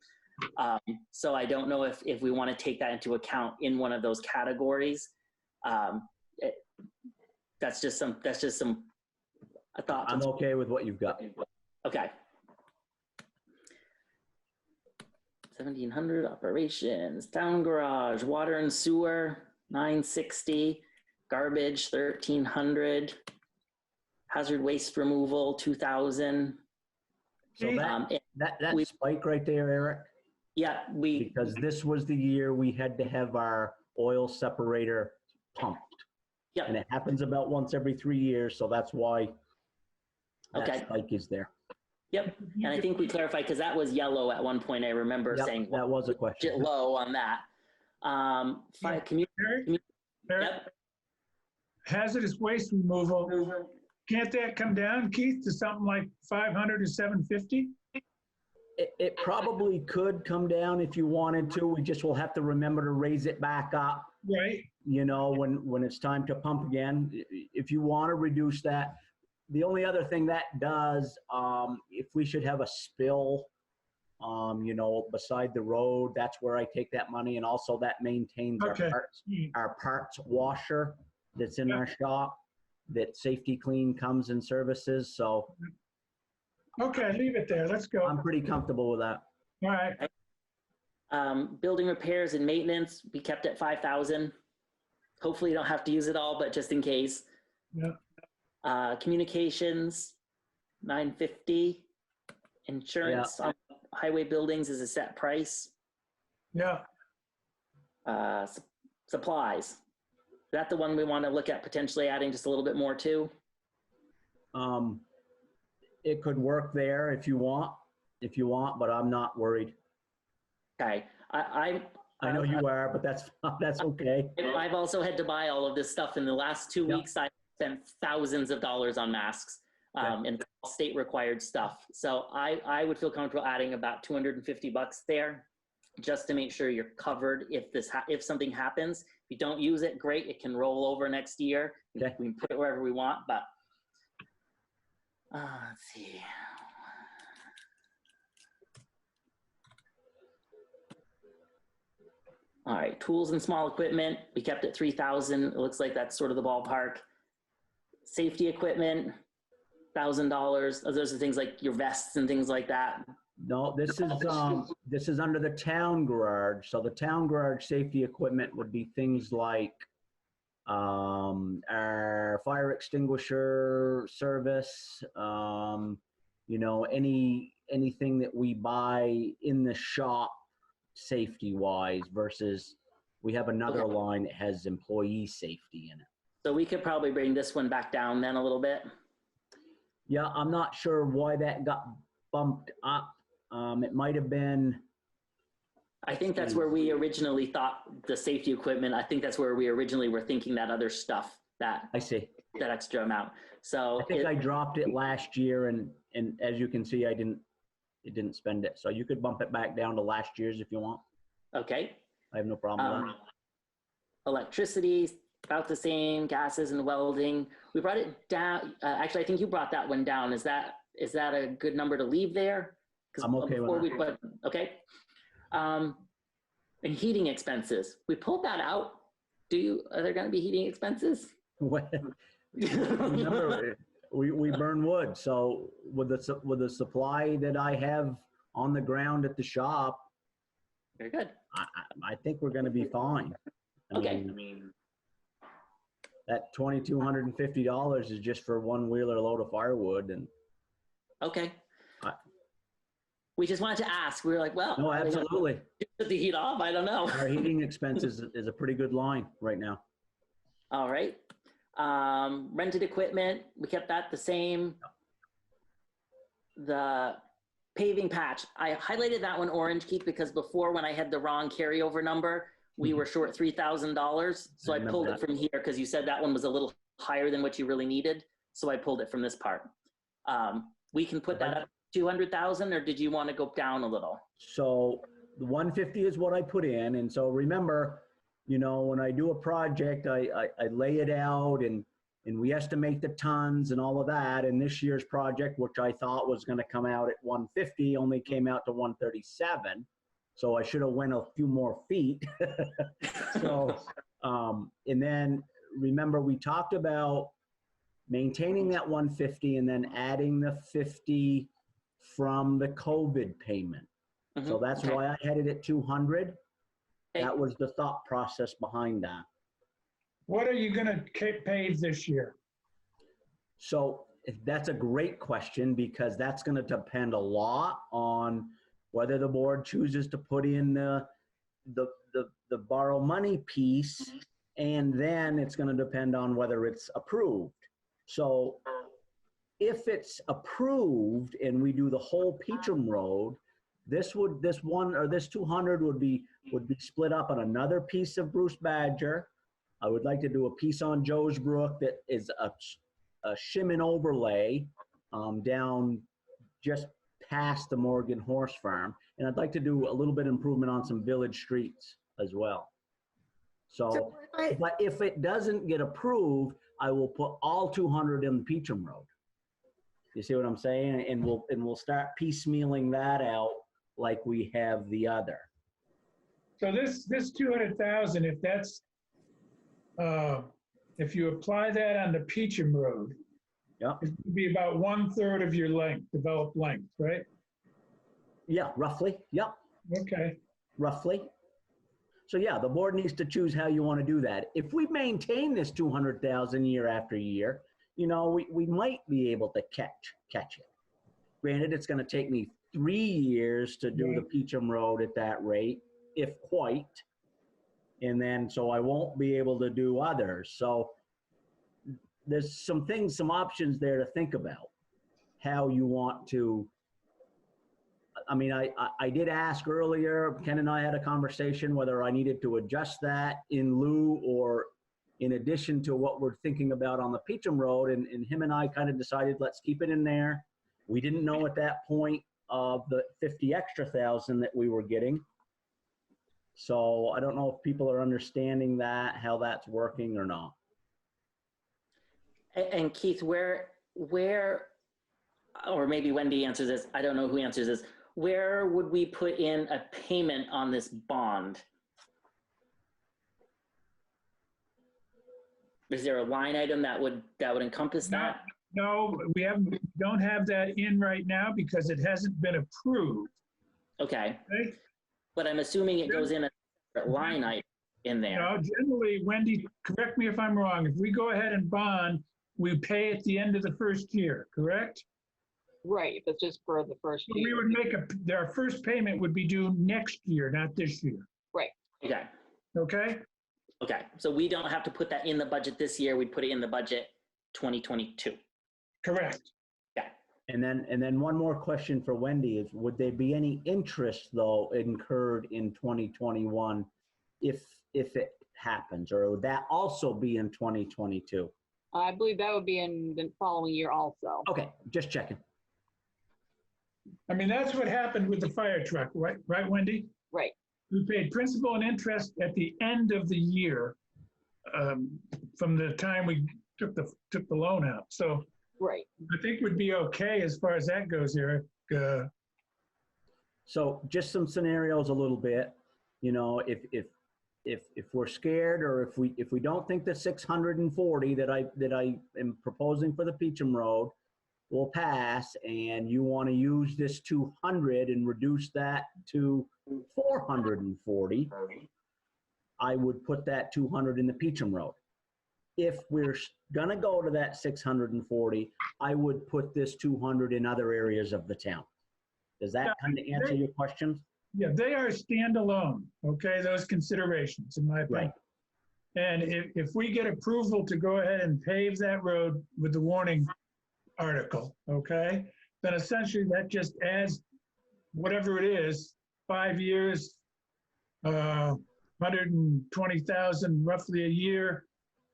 S3: So I don't know if we want to take that into account in one of those categories. That's just some thoughts.
S6: I'm okay with what you've got.
S3: Okay. 1,700 operations, town garage, water and sewer, 960, garbage, 1,300, hazard waste removal, 2,000.
S6: So that
S3: we-
S6: spike right there, Eric,
S3: Yeah,
S6: because this was the year we had to have our oil separator pumped.
S3: Yep.
S6: And it happens about once every 3 years, so that's why that
S3: Okay.
S6: spike is there.
S3: Yep. And I think we clarified because that was yellow at one point. I remember
S6: Yep,
S3: saying
S6: that was a
S3: budget
S6: question.
S3: low on that.
S1: Eric,
S3: Yep.
S1: hazardous waste removal, can't that come down, Keith, to something like 500 to 750?
S6: It probably could come down if you wanted to. We just will have to remember to raise it back up,
S1: Right,
S6: you know, when it's time to pump again. If you want to reduce that. The only other thing that does, if we should have a spill, you know, beside the road, that's where I take that money. And also that maintains
S1: Okay.
S6: our parts washer that's in our shop that Safety Clean comes and services. So
S1: okay, leave it there, let's go.
S6: I'm pretty comfortable with that.
S1: All right,
S3: Building repairs and maintenance, we kept at 5,000. Hopefully you don't have to use it all, but just in case.
S1: yeah,
S3: Communications, 950. Insurance on highway buildings is a set price.
S1: yeah.
S3: Supplies. Is that the one we want to look at potentially adding just a little bit more to?
S6: It could work there if you want, but I'm not worried.
S3: Okay.
S6: I know you are, but that's okay.
S3: I've also had to buy all of this stuff in the last 2
S6: Yep.
S3: weeks. I spent thousands of dollars on masks and state required stuff. So I would feel comfortable adding about $250 there just to make sure you're covered if something happens. If you don't use it, great. It can roll over next year.
S6: Okay.
S3: We can put it wherever we want, but let's see. All right, tools and small equipment, we kept it 3,000. It looks like that's sort of the ballpark. Safety equipment, $1,000. Those are things like your vests and things like that.
S6: No, this is under the town garage. So the town garage safety equipment would be things like our fire extinguisher service, you know, anything that we buy in the shop safety wise versus we have another line that has employee safety in it.
S3: So we could probably bring this one back down then a little bit.
S6: Yeah, I'm not sure why that got bumped up. It might have been.
S3: I think that's where we originally thought the safety equipment, I think that's where we originally were thinking that other stuff, that
S6: I see.
S3: that extra amount. So
S6: I think I dropped it last year and as you can see, it didn't spend it. So you could bump it back down to last year's if you want.
S3: okay.
S6: I have no problem with that.
S3: Electricity, about the same. Gases and welding. We brought it down. Actually, I think you brought that one down. Is that a good number to leave there?
S6: I'm okay with that.
S3: Okay. And heating expenses. We pulled that out. Are there going to be heating expenses?
S6: Remember, we burn wood. So with the supply that I have on the ground at the shop,
S3: Very good.
S6: I think we're going to be fine. I mean, that $2,250 is just for one wheeler load of firewood, and
S3: okay. We just wanted to ask. We were like, well,
S6: no, absolutely.
S3: Put the heat off. I don't know.
S6: Our heating expenses is a pretty good line right now.
S3: All right. Rented equipment, we kept that the same. The paving patch, I highlighted that one orange, Keith, because before when I had the wrong carryover number, we were short $3,000. So I pulled it from here because you said that one was a little higher than what you really needed. So I pulled it from this part. We can put that up 200,000, or did you want to go down a little?
S6: So the 150 is what I put in. And so remember, you know, when I do a project, I lay it out and we estimate the tons and all of that. And this year's project, which I thought was going to come out at 150, only came out to 137. So I should have went a few more feet. So, and then remember we talked about maintaining that 150 and then adding the 50 from the COVID payment. Mm-hmm. So that's why I had it at 200. That was the thought process behind that.
S1: What are you going to pave this year?
S6: So that's a great question because that's going to depend a lot on whether the board chooses to put in the borrow money piece, and then it's going to depend on whether it's approved. So if it's approved and we do the whole Peacham Road, this 200 would be split up on another piece of Bruce Badger. I would like to do a piece on Joe's Brook that is a shim and overlay down just past the Morgan Horse Farm. And I'd like to do a little bit of improvement on some village streets as well. So, but if it doesn't get approved, I will put all 200 in the Peacham Road. You see what I'm saying? And we'll start piecemealing that out like we have the other.
S1: So this 200,000, if that's if you apply that on the Peacham Road,
S6: yeah,
S1: it would be about 1/3 of your length, developed length, right?
S6: Yeah, roughly. Yep.
S1: Okay.
S6: Roughly. So yeah, the board needs to choose how you want to do that. If we maintain this 200,000 year after year, you know, we might be able to catch it. Granted, it's going to take me 3 years to do the Peacham Road at that rate, if quite. And then, so I won't be able to do others. So there's some options there to think about, how you want to. I mean, I did ask earlier, Ken and I had a conversation whether I needed to adjust that in lieu or in addition to what we're thinking about on the Peacham Road, and him and I kind of decided, let's keep it in there. We didn't know at that point of the 50 extra thousand that we were getting. So I don't know if people are understanding that, how that's working or not.
S3: And Keith, where, or maybe Wendy answers this, I don't know who answers this, where would we put in a payment on this bond? Is there a line item that would encompass that?
S1: No, don't have that in right now because it hasn't been approved.
S3: Okay,
S1: Okay?
S3: but I'm assuming it goes in a separate line item in there.
S1: No, generally, Wendy, correct me if I'm wrong, if we go ahead and bond, we pay at the end of the first year, correct?
S2: Right, if it's just for the first
S1: So we
S2: year.
S1: would make our first payment would be due next year, not this year,
S3: Okay,
S1: okay?
S3: okay. So we don't have to put that in the budget this year. We'd put it in the budget 2022.
S1: Correct.
S3: Yeah.
S6: And then one more question for Wendy is, would there be any interest though incurred in 2021 if it happens, or would that also be in 2022?
S2: I believe that would be in the following year also.
S6: Okay, just checking.
S1: I mean, that's what happened with the fire truck, right, Wendy?
S2: Right,
S1: We paid principal and interest at the end of the year from the time we took the loan out. So
S2: right.
S1: I think we'd be okay as far as that goes, Eric.
S6: So just some scenarios a little bit, you know, if we're scared, or if we don't think the 640 that I am proposing for the Peachum Road will pass, and you want to use this 200 and reduce that to 440, I would put that 200 in the Peachum Road. If we're gonna go to that 640, I would put this 200 in other areas of the town. Does that kind of answer your questions?
S1: Yeah, they are standalone, okay, those considerations, in my opinion.
S6: Right.
S1: And if we get approval to go ahead and pave that road with the warning article, okay, then essentially that just adds whatever it is, 5 years, 120,000 roughly a year.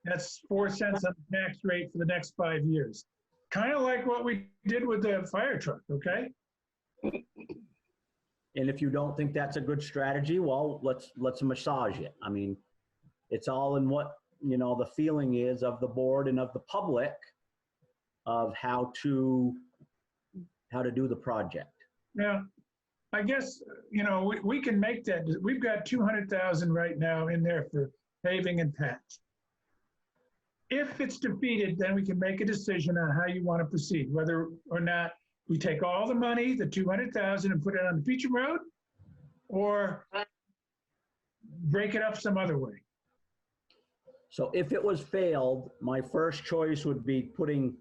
S1: That's 4 cents on the tax rate for the next 5 years. Kind of like what we did with the fire truck, okay?
S6: And if you don't think that's a good strategy, well, let's massage it. I mean, it's all in what, you know, the feeling is of the board and of the public of how to do the project.
S1: Yeah, I guess, you know, we can make that. We've got 200,000 right now in there for paving and patch. If it's defeated, then we can make a decision on how you want to proceed, whether or not we take all the money, the 200,000, and put it on the Peachum Road, or break it up some other way.
S6: So if it was failed, my first choice would be putting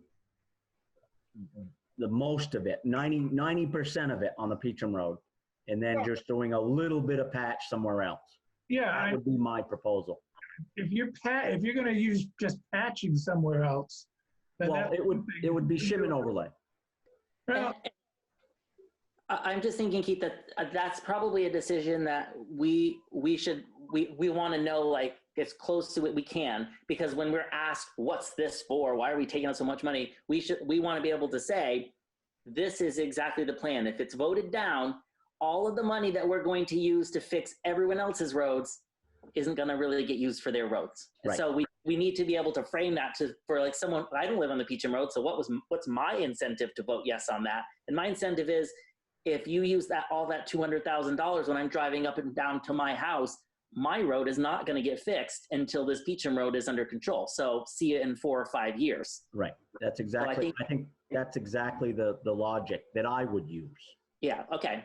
S6: the most of it, 90% of it on the Peachum Road, and then just doing a little bit of patch somewhere else.
S1: Yeah,
S6: That would be my proposal.
S1: if you're going to use just patching somewhere else, then
S6: Well, it would be shim and overlay.
S1: Well,
S3: I'm just thinking, Keith, that that's probably a decision that we want to know, like, as close to it we can, because when we're asked, what's this for? Why are we taking out so much money? We want to be able to say, this is exactly the plan. If it's voted down, all of the money that we're going to use to fix everyone else's roads isn't going to really get used for their roads.
S6: Right.
S3: So we need to be able to frame that for like someone, I don't live on the Peachum Road, so what's my incentive to vote yes on that? And my incentive is, if you use all that $200,000 when I'm driving up and down to my house, my road is not going to get fixed until this Peachum Road is under control. So see you in 4 or 5 years.
S6: Right. That's exactly, I think that's exactly the logic that I would use.
S3: Yeah. Okay.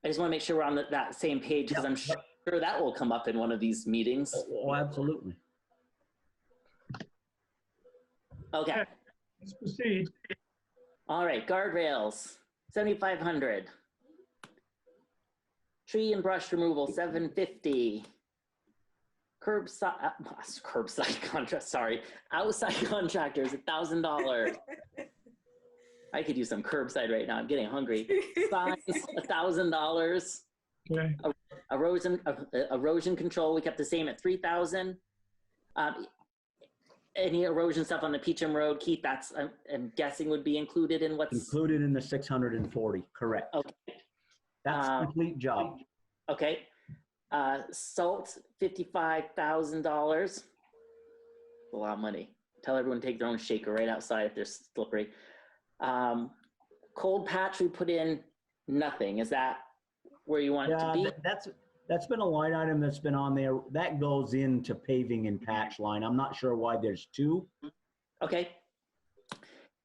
S3: I just want to make sure we're on that same page, because I'm sure that will come up in one of these meetings.
S6: Oh, absolutely.
S3: Okay.
S1: let's proceed.
S3: All right. Guardrails, 7,500. Tree and brush removal, 750. Curbside contract, sorry. Outside contractors, $1,000. I could use some curbside right now. I'm getting hungry. Signs, $1,000.
S1: Okay.
S3: Erosion control, we kept the same at 3,000. Any erosion stuff on the Peachum Road, Keith, that's, I'm guessing would be included in what's
S6: Included in the 640, correct.
S3: Okay.
S6: That's a complete job.
S3: Okay. Salt, $55,000. A lot of money. Tell everyone to take their own shaker right outside if they're slippery. Cold patch, we put in nothing. Is that where you want it to be?
S6: That's been a line item that's been on there. That goes into paving and patch line. I'm not sure why there's two.
S3: Okay.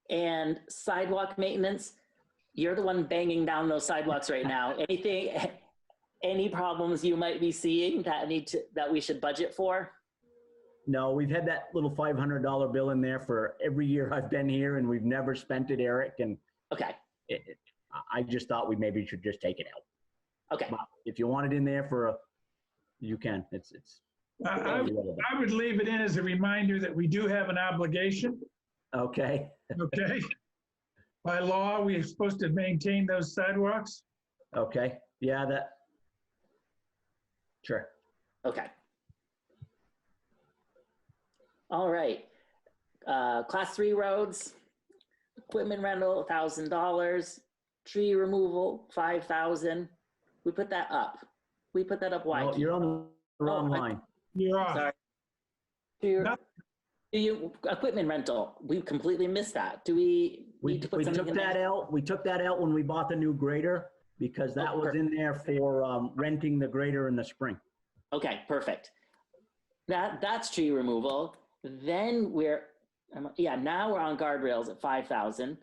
S3: And sidewalk maintenance, you're the one banging down those sidewalks right now. Any problems you might be seeing that we should budget for?
S6: No, we've had that little $500 bill in there for every year I've been here, and we've never spent it, Eric. And
S3: Okay.
S6: I just thought we maybe should just take it out.
S3: Okay.
S6: But if you want it in there you can.
S1: I would leave it in as a reminder that we do have an obligation,
S6: Okay.
S1: okay? By law, we're supposed to maintain those sidewalks.
S6: Okay. Yeah, sure.
S3: Okay. All right. Class 3 roads, equipment rental, $1,000, tree removal, $5,000. We put that up. Why?
S6: No, you're on the wrong line.
S1: You're off.
S3: Sorry. Equipment rental, we completely missed that. Do we
S6: We
S3: need to put something
S6: took
S3: in
S6: that
S3: there?
S6: out. We took that out when we bought the new grader because that was in there for renting the grader in the spring.
S3: Okay, perfect. That's tree removal. Then now we're on guardrails at 5,000.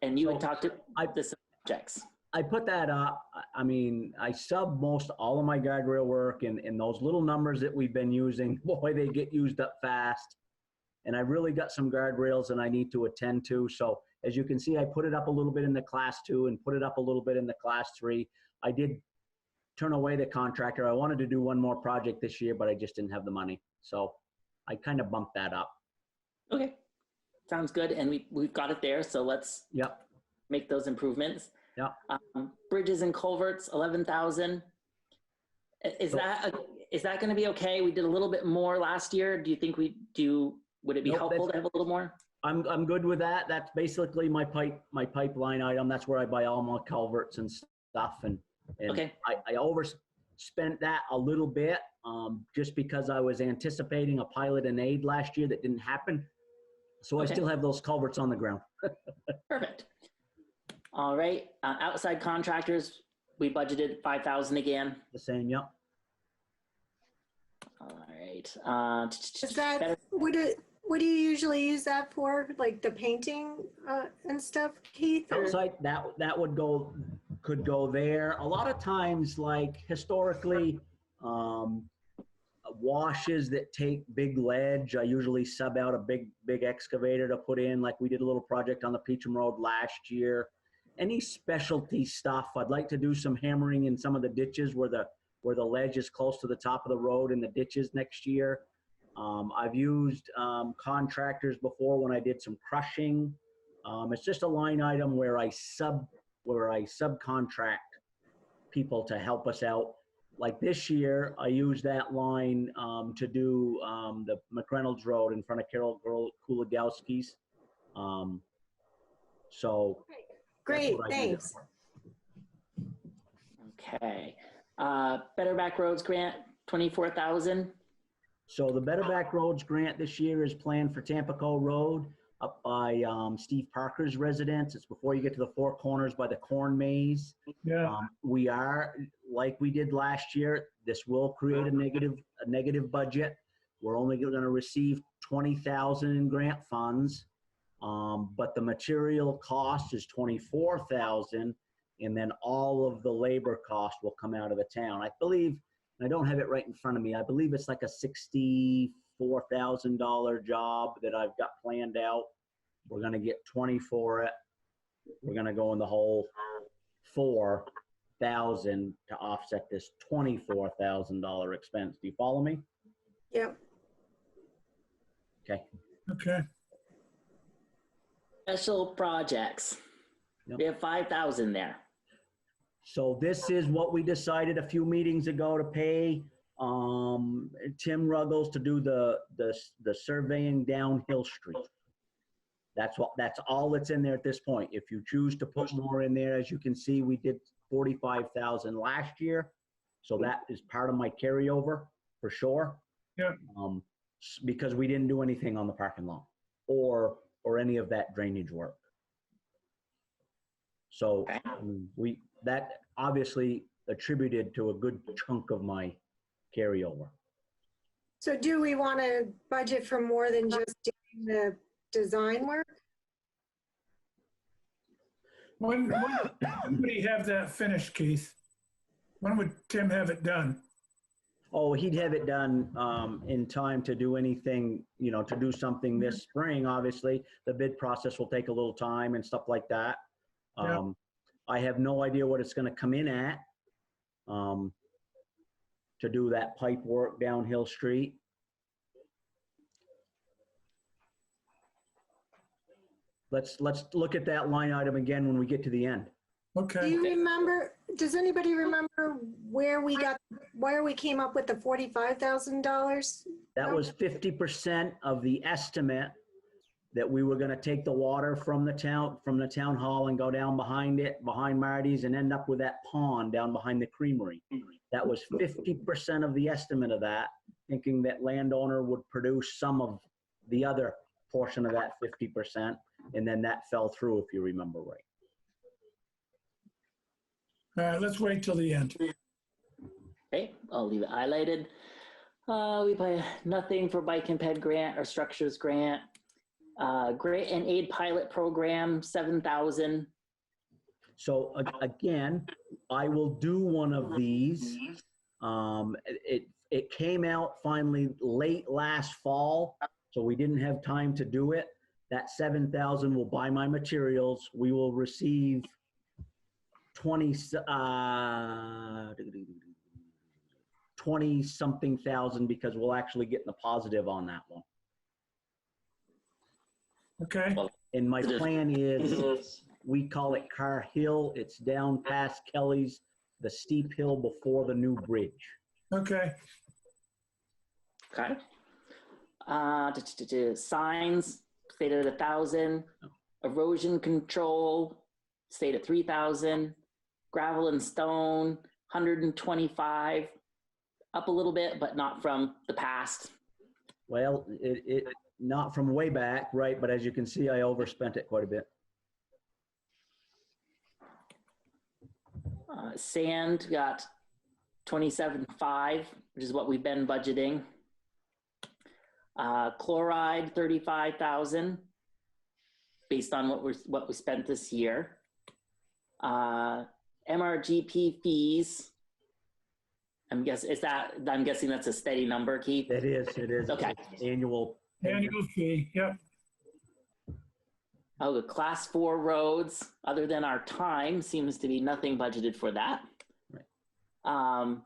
S3: And you had talked to the subjects.
S6: I put that up. I mean, I sub most all of my guardrail work, and those little numbers that we've been using, boy, they get used up fast. And I really got some guardrails that I need to attend to. So as you can see, I put it up a little bit in the class 2 and put it up a little bit in the class 3. I did turn away the contractor. I wanted to do one more project this year, but I just didn't have the money. So I kind of bumped that up.
S3: Okay, sounds good. And we've got it there. So let's make those improvements.
S6: Yeah.
S3: Bridges and culverts, 11,000. Is that going to be okay? We did a little bit more last year. Do you think would it be helpful to have a little more?
S6: I'm good with that. That's basically my pipeline item. That's where I buy all my culverts and stuff. And
S3: Okay.
S6: I overspent that a little bit just because I was anticipating a pilot and aid last year that didn't happen. So
S3: Okay.
S6: I still have those culverts on the ground.
S3: Perfect. All right. Outside contractors, we budgeted 5,000 again.
S6: The same, yep.
S3: All right.
S4: Is that, what do you usually use that for? Like the painting and stuff, Keith? or-
S6: Outside, that could go there. A lot of times, like historically, washes that take big ledge, I usually sub out a big excavator to put in. Like we did a little project on the Peacham Road last year. Any specialty stuff, I'd like to do some hammering in some of the ditches where the ledge is close to the top of the road in the ditches next year. I've used contractors before when I did some crushing. It's just a line item where I subcontract people to help us out. Like this year, I used that line to do the McReynolds Road in front of Carol Kuligowski's. So
S4: Great, thanks.
S3: Okay. Better Backroads grant, 24,000.
S6: So the Better Backroads grant this year is planned for Tampico Road up by Steve Parker's residence. It's before you get to the Four Corners by the corn maze.
S1: Yeah.
S6: We are, like we did last year, this will create a negative budget. We're only going to receive 20,000 in grant funds, but the material cost is 24,000, and then all of the labor cost will come out of the town. I believe, and I don't have it right in front of me, I believe it's like a $64,000 job that I've got planned out. We're going to get 20 for it. We're going to go in the whole 4,000 to offset this $24,000 expense. Do you follow me?
S4: Yep.
S6: Okay.
S1: Okay.
S3: Special projects.
S6: Yep.
S3: We have 5,000 there.
S6: So this is what we decided a few meetings ago to pay Tim Ruggles to do the surveying down Hill Street. That's all that's in there at this point. If you choose to put more in there, as you can see, we did 45,000 last year. So that is part of my carryover for sure.
S1: Yeah.
S6: Because we didn't do anything on the parking lot or any of that drainage work. So that obviously attributed to a good chunk of my carryover.
S4: So do we want to budget for more than just doing the design work?
S1: When would he have that finished, Keith? When would Tim have it done?
S6: Oh, he'd have it done in time to do anything, to do something this spring. Obviously, the bid process will take a little time and stuff like that.
S1: Yeah.
S6: I have no idea what it's going to come in at to do that pipe work down Hill Street. Let's look at that line item again when we get to the end.
S4: Do
S1: Okay.
S4: you remember, does anybody remember where we came up with the $45,000?
S6: That was 50% of the estimate that we were going to take the water from the town hall and go down behind it, behind Marty's, and end up with that pond down behind the creamery. That was 50% of the estimate of that, thinking that landowner would produce some of the other portion of that 50%, and then that fell through, if you remember right.
S1: All right, let's wait till the end.
S3: Okay, I'll leave it highlighted. We buy nothing for bike and ped grant or structures grant. Grant and aid pilot program, 7,000.
S6: So again, I will do one of these. It came out finally late last fall, so we didn't have time to do it. That 7,000 will buy my materials. We will receive 20-something thousand because we'll actually get in the positive on that one.
S1: Okay.
S6: And my plan is, we call it Car Hill. It's down past Kelly's, the steep hill before the new bridge.
S1: Okay.
S3: Okay. Signs, stayed at 1,000. Erosion control, stayed at 3,000. Gravel and stone, 125. Up a little bit, but not from the past.
S6: Well, it not from way back, right? But as you can see, I overspent it quite a bit.
S3: Sand got 27.5, which is what we've been budgeting. Chloride, 35,000, based on what we spent this year. MRGP fees. I'm guessing that's a steady number, Keith.
S6: It is.
S3: Okay.
S6: It's annual.
S1: Annual fee, yep.
S3: Oh, the class 4 roads, other than our time, seems to be nothing budgeted for that.
S6: Right.
S3: And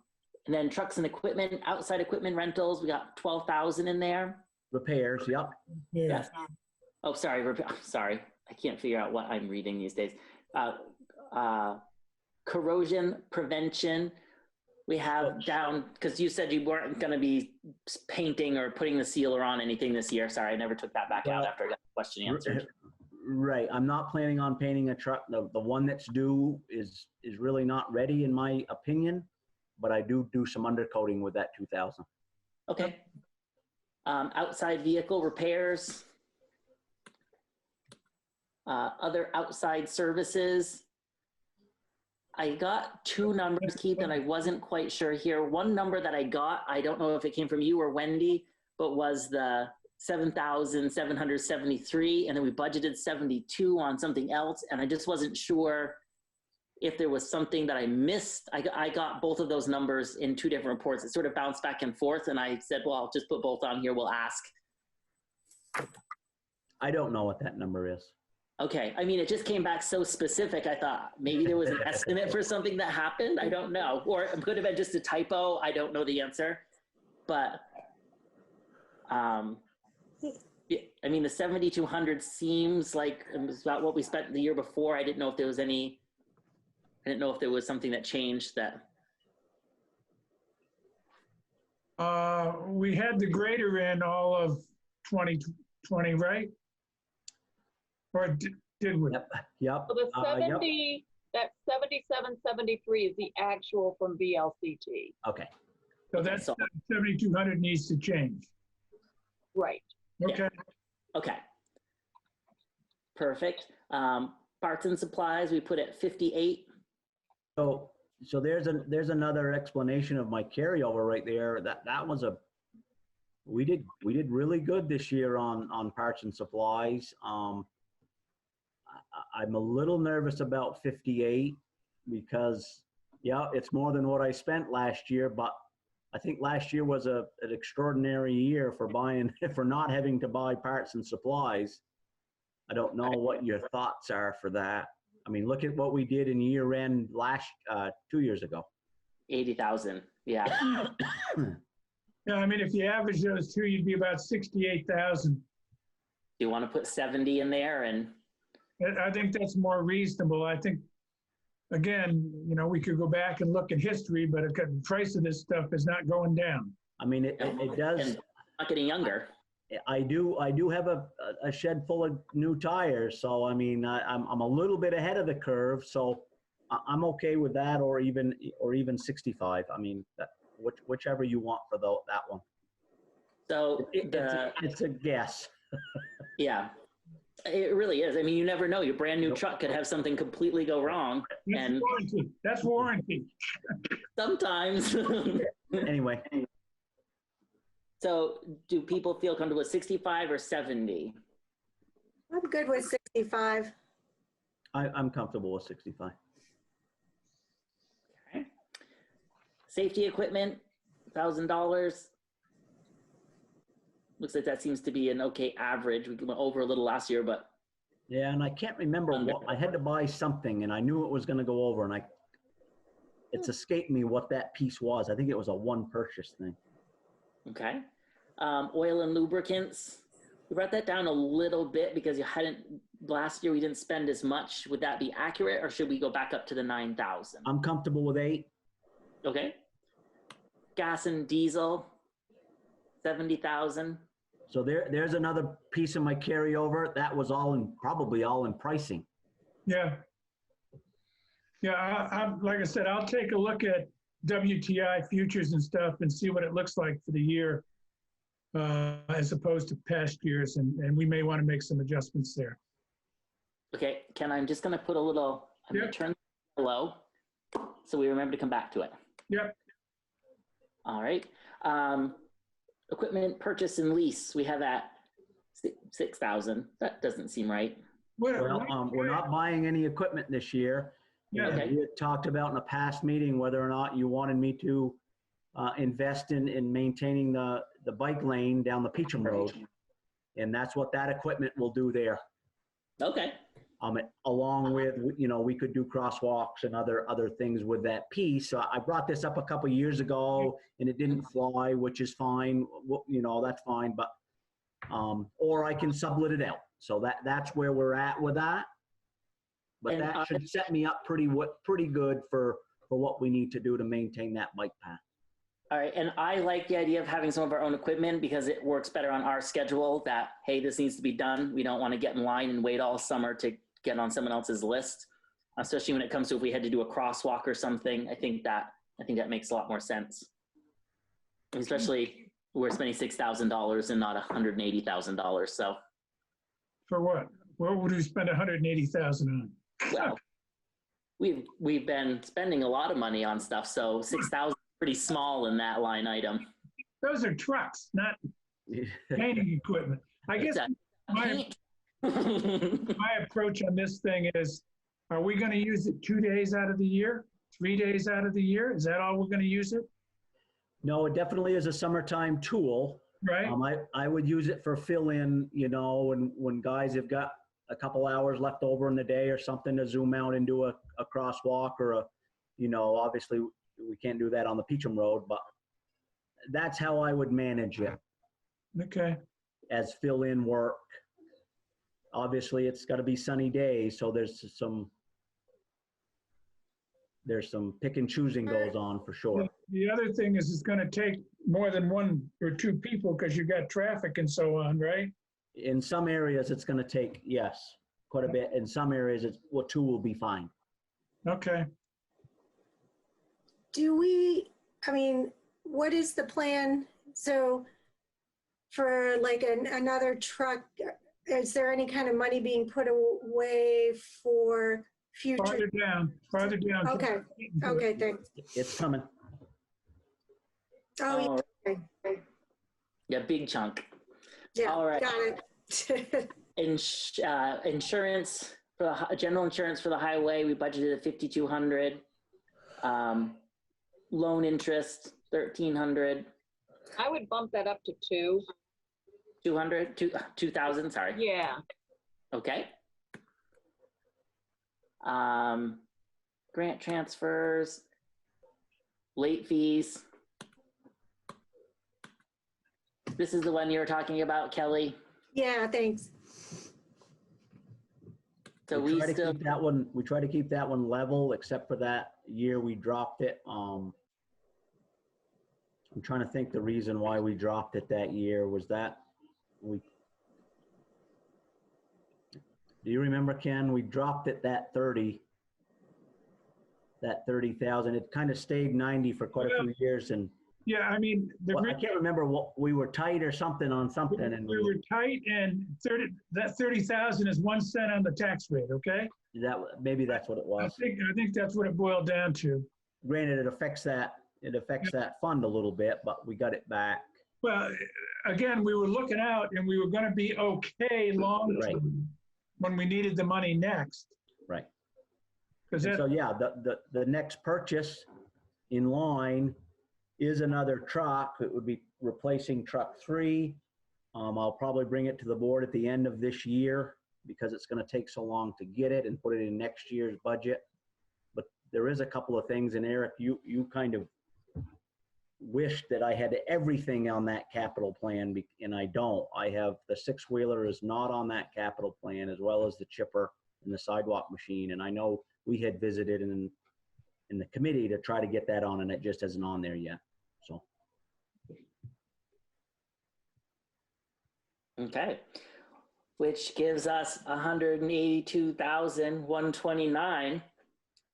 S3: then trucks and equipment, outside equipment rentals, we got 12,000 in there.
S6: Repairs, yep.
S1: Yeah.
S3: Yes. Oh, sorry. Sorry. I can't figure out what I'm reading these days. Corrosion prevention. We have down, because you said you weren't going to be painting or putting the sealer on anything this year. Sorry, I never took that back out after I got the question answered.
S6: Right. I'm not planning on painting a truck. The one that's due is really not ready, in my opinion, but I do some undercoating with that 2,000.
S3: Okay. Outside vehicle repairs. Other outside services. I got two numbers, Keith, and I wasn't quite sure here. One number that I got, I don't know if it came from you or Wendy, but was the 7,773, and then we budgeted 72 on something else, and I just wasn't sure if there was something that I missed. I got both of those numbers in two different reports. It sort of bounced back and forth, and I said, well, I'll just put both on here. We'll ask.
S6: I don't know what that number is.
S3: Okay. I mean, it just came back so specific. I thought maybe there was an estimate for something that happened. I don't know. Or it could have been just a typo. I don't know the answer. But, yeah, I mean, the 7,200 seems like it was about what we spent the year before. I didn't know if there was something that changed that.
S1: We had the grader in all of 2020, right? Or did we?
S6: Yep.
S2: So the
S6: Yep.
S2: 70, that 7773 is the actual from VLCT.
S6: Okay.
S1: So that's 7,200 needs to change.
S2: Right.
S1: Okay.
S3: Okay. Perfect. Parts and supplies, we put at 58.
S6: So So there's another explanation of my carryover right there. That was we did really good this year on parts and supplies. I'm a little nervous about 58 because, yeah, it's more than what I spent last year, but I think last year was an extraordinary year for not having to buy parts and supplies. I don't know what your thoughts are for that. I mean, look at what we did in year end 2 years ago.
S3: 80,000. Yeah.
S1: Yeah, I mean, if you average those two, you'd be about 68,000.
S3: Do you want to put 70 in there? And
S1: I think that's more reasonable. I think, again, you know, we could go back and look at history, but the price of this stuff is not going down.
S6: I mean, it does.
S3: And not getting younger.
S6: I do have a shed full of new tires, so I mean, I'm a little bit ahead of the curve, so I'm okay with that, or even 65. I mean, whichever you want for that one.
S3: So
S6: it's a guess.
S3: Yeah, it really is. I mean, you never know. Your brand new truck could have something completely go wrong.
S1: That's warranty.
S3: Sometimes.
S6: Anyway.
S3: So do people feel comfortable with 65 or 70?
S4: I'm good with 65.
S6: I'm comfortable with 65.
S3: Okay. Safety equipment, $1,000. Looks like that seems to be an okay average. We went over a little last year, but.
S6: Yeah, and I can't remember what, I had to buy something and I knew it was going to go over, and it's escaped me what that piece was. I think it was a one purchase thing.
S3: Okay. Oil and lubricants. We brought that down a little bit because last year we didn't spend as much. Would that be accurate, or should we go back up to the 9,000?
S6: I'm comfortable with 8.
S3: Okay. Gas and diesel, 70,000.
S6: So there's another piece of my carryover. That was probably all in pricing.
S1: Yeah. Yeah, like I said, I'll take a look at WTI futures and stuff and see what it looks like for the year as opposed to past years, and we may want to make some adjustments there.
S3: Okay, Ken, I'm just going to put I'm going to turn low so we remember to come back to it.
S1: Yep.
S3: All right. Equipment purchase and lease, we have at 6,000. That doesn't seem right.
S6: Well, we're not buying any equipment this year.
S1: Yeah.
S3: Okay.
S6: We had talked about in a past meeting whether or not you wanted me to invest in maintaining the bike lane down the Peacham Road. And that's what that equipment will do there.
S3: Okay.
S6: Along with, we could do crosswalks and other things with that piece. So I brought this up a couple of years ago and it didn't fly, which is fine. That's fine, but, or I can sublet it out. So that's where we're at with that. But
S3: And
S6: that should set me up pretty good for what we need to do to maintain that bike path.
S3: All right, and I like the idea of having some of our own equipment because it works better on our schedule that, hey, this needs to be done. We don't want to get in line and wait all summer to get on someone else's list, especially when it comes to if we had to do a crosswalk or something. I think that makes a lot more sense. Especially we're spending $6,000 and not $180,000. So
S1: For what? What would we spend $180,000 on?
S3: well, we've been spending a lot of money on stuff, so 6,000 is pretty small in that line item.
S1: Those are trucks, not painting equipment. I guess my approach on this thing is, are we going to use it 2 days out of the year, 3 days out of the year? Is that all we're going to use it?
S6: No, it definitely is a summertime tool.
S1: Right.
S6: I would use it for fill-in, when guys have got a couple hours left over in the day or something to zoom out and do a crosswalk or obviously we can't do that on the Peacham Road, but that's how I would manage it.
S1: Okay.
S6: As fill-in work. Obviously, it's got to be sunny days, so there's some pick and choosing goes on for sure.
S1: The other thing is it's going to take more than 1 or 2 people because you got traffic and so on, right?
S6: In some areas, it's going to take, yes, quite a bit. In some areas, 2 will be fine.
S1: Okay.
S4: What is the plan? So for like another truck, is there any kind of money being put away for future?
S1: Farther down.
S4: Okay, okay, thanks.
S6: It's coming.
S4: Oh, yeah, okay.
S3: Yeah, big chunk.
S4: Yeah,
S3: All right.
S4: got it.
S3: Insurance for the general insurance for the highway, we budgeted at 5,200. Loan interest 1,300.
S2: I would bump that up to
S3: 2,000. Sorry.
S2: Yeah.
S3: Okay. Grant transfers, late fees. This is the one you were talking about, Kelly.
S4: Yeah, thanks.
S3: So
S6: we
S3: we
S6: try to
S3: still,
S6: keep that one. We try to keep that one level, except for that year we dropped it. I'm trying to think the reason why we dropped it that year was that we. Do you remember, Ken? We dropped it that 30,000. It kind of stayed 90 for quite a few years, and
S1: Yeah, I mean,
S6: well, I can't remember what we were tight or something on something, and
S1: we were tight, and 30,000 is 1 cent on the tax rate. Okay,
S6: that maybe that's what it
S1: I
S6: was.
S1: think that's what it boiled down to.
S6: Granted, it affects that fund a little bit, but we got it back.
S1: Well, again, we were looking out, and we were going to be okay long
S6: Right.
S1: term when we needed the money next.
S6: Right.
S1: Because
S6: And so yeah, the next purchase in line is another truck. It would be replacing truck 3. I'll probably bring it to the board at the end of this year because it's going to take so long to get it and put it in next year's budget. But there is a couple of things, and Eric, you kind of wished that I had everything on that capital plan, and I don't. I have the 6-wheeler is not on that capital plan, as well as the chipper and the sidewalk machine. And I know we had visited in the committee to try to get that on, and it just isn't on there yet. So.
S3: okay. Which gives us 182,129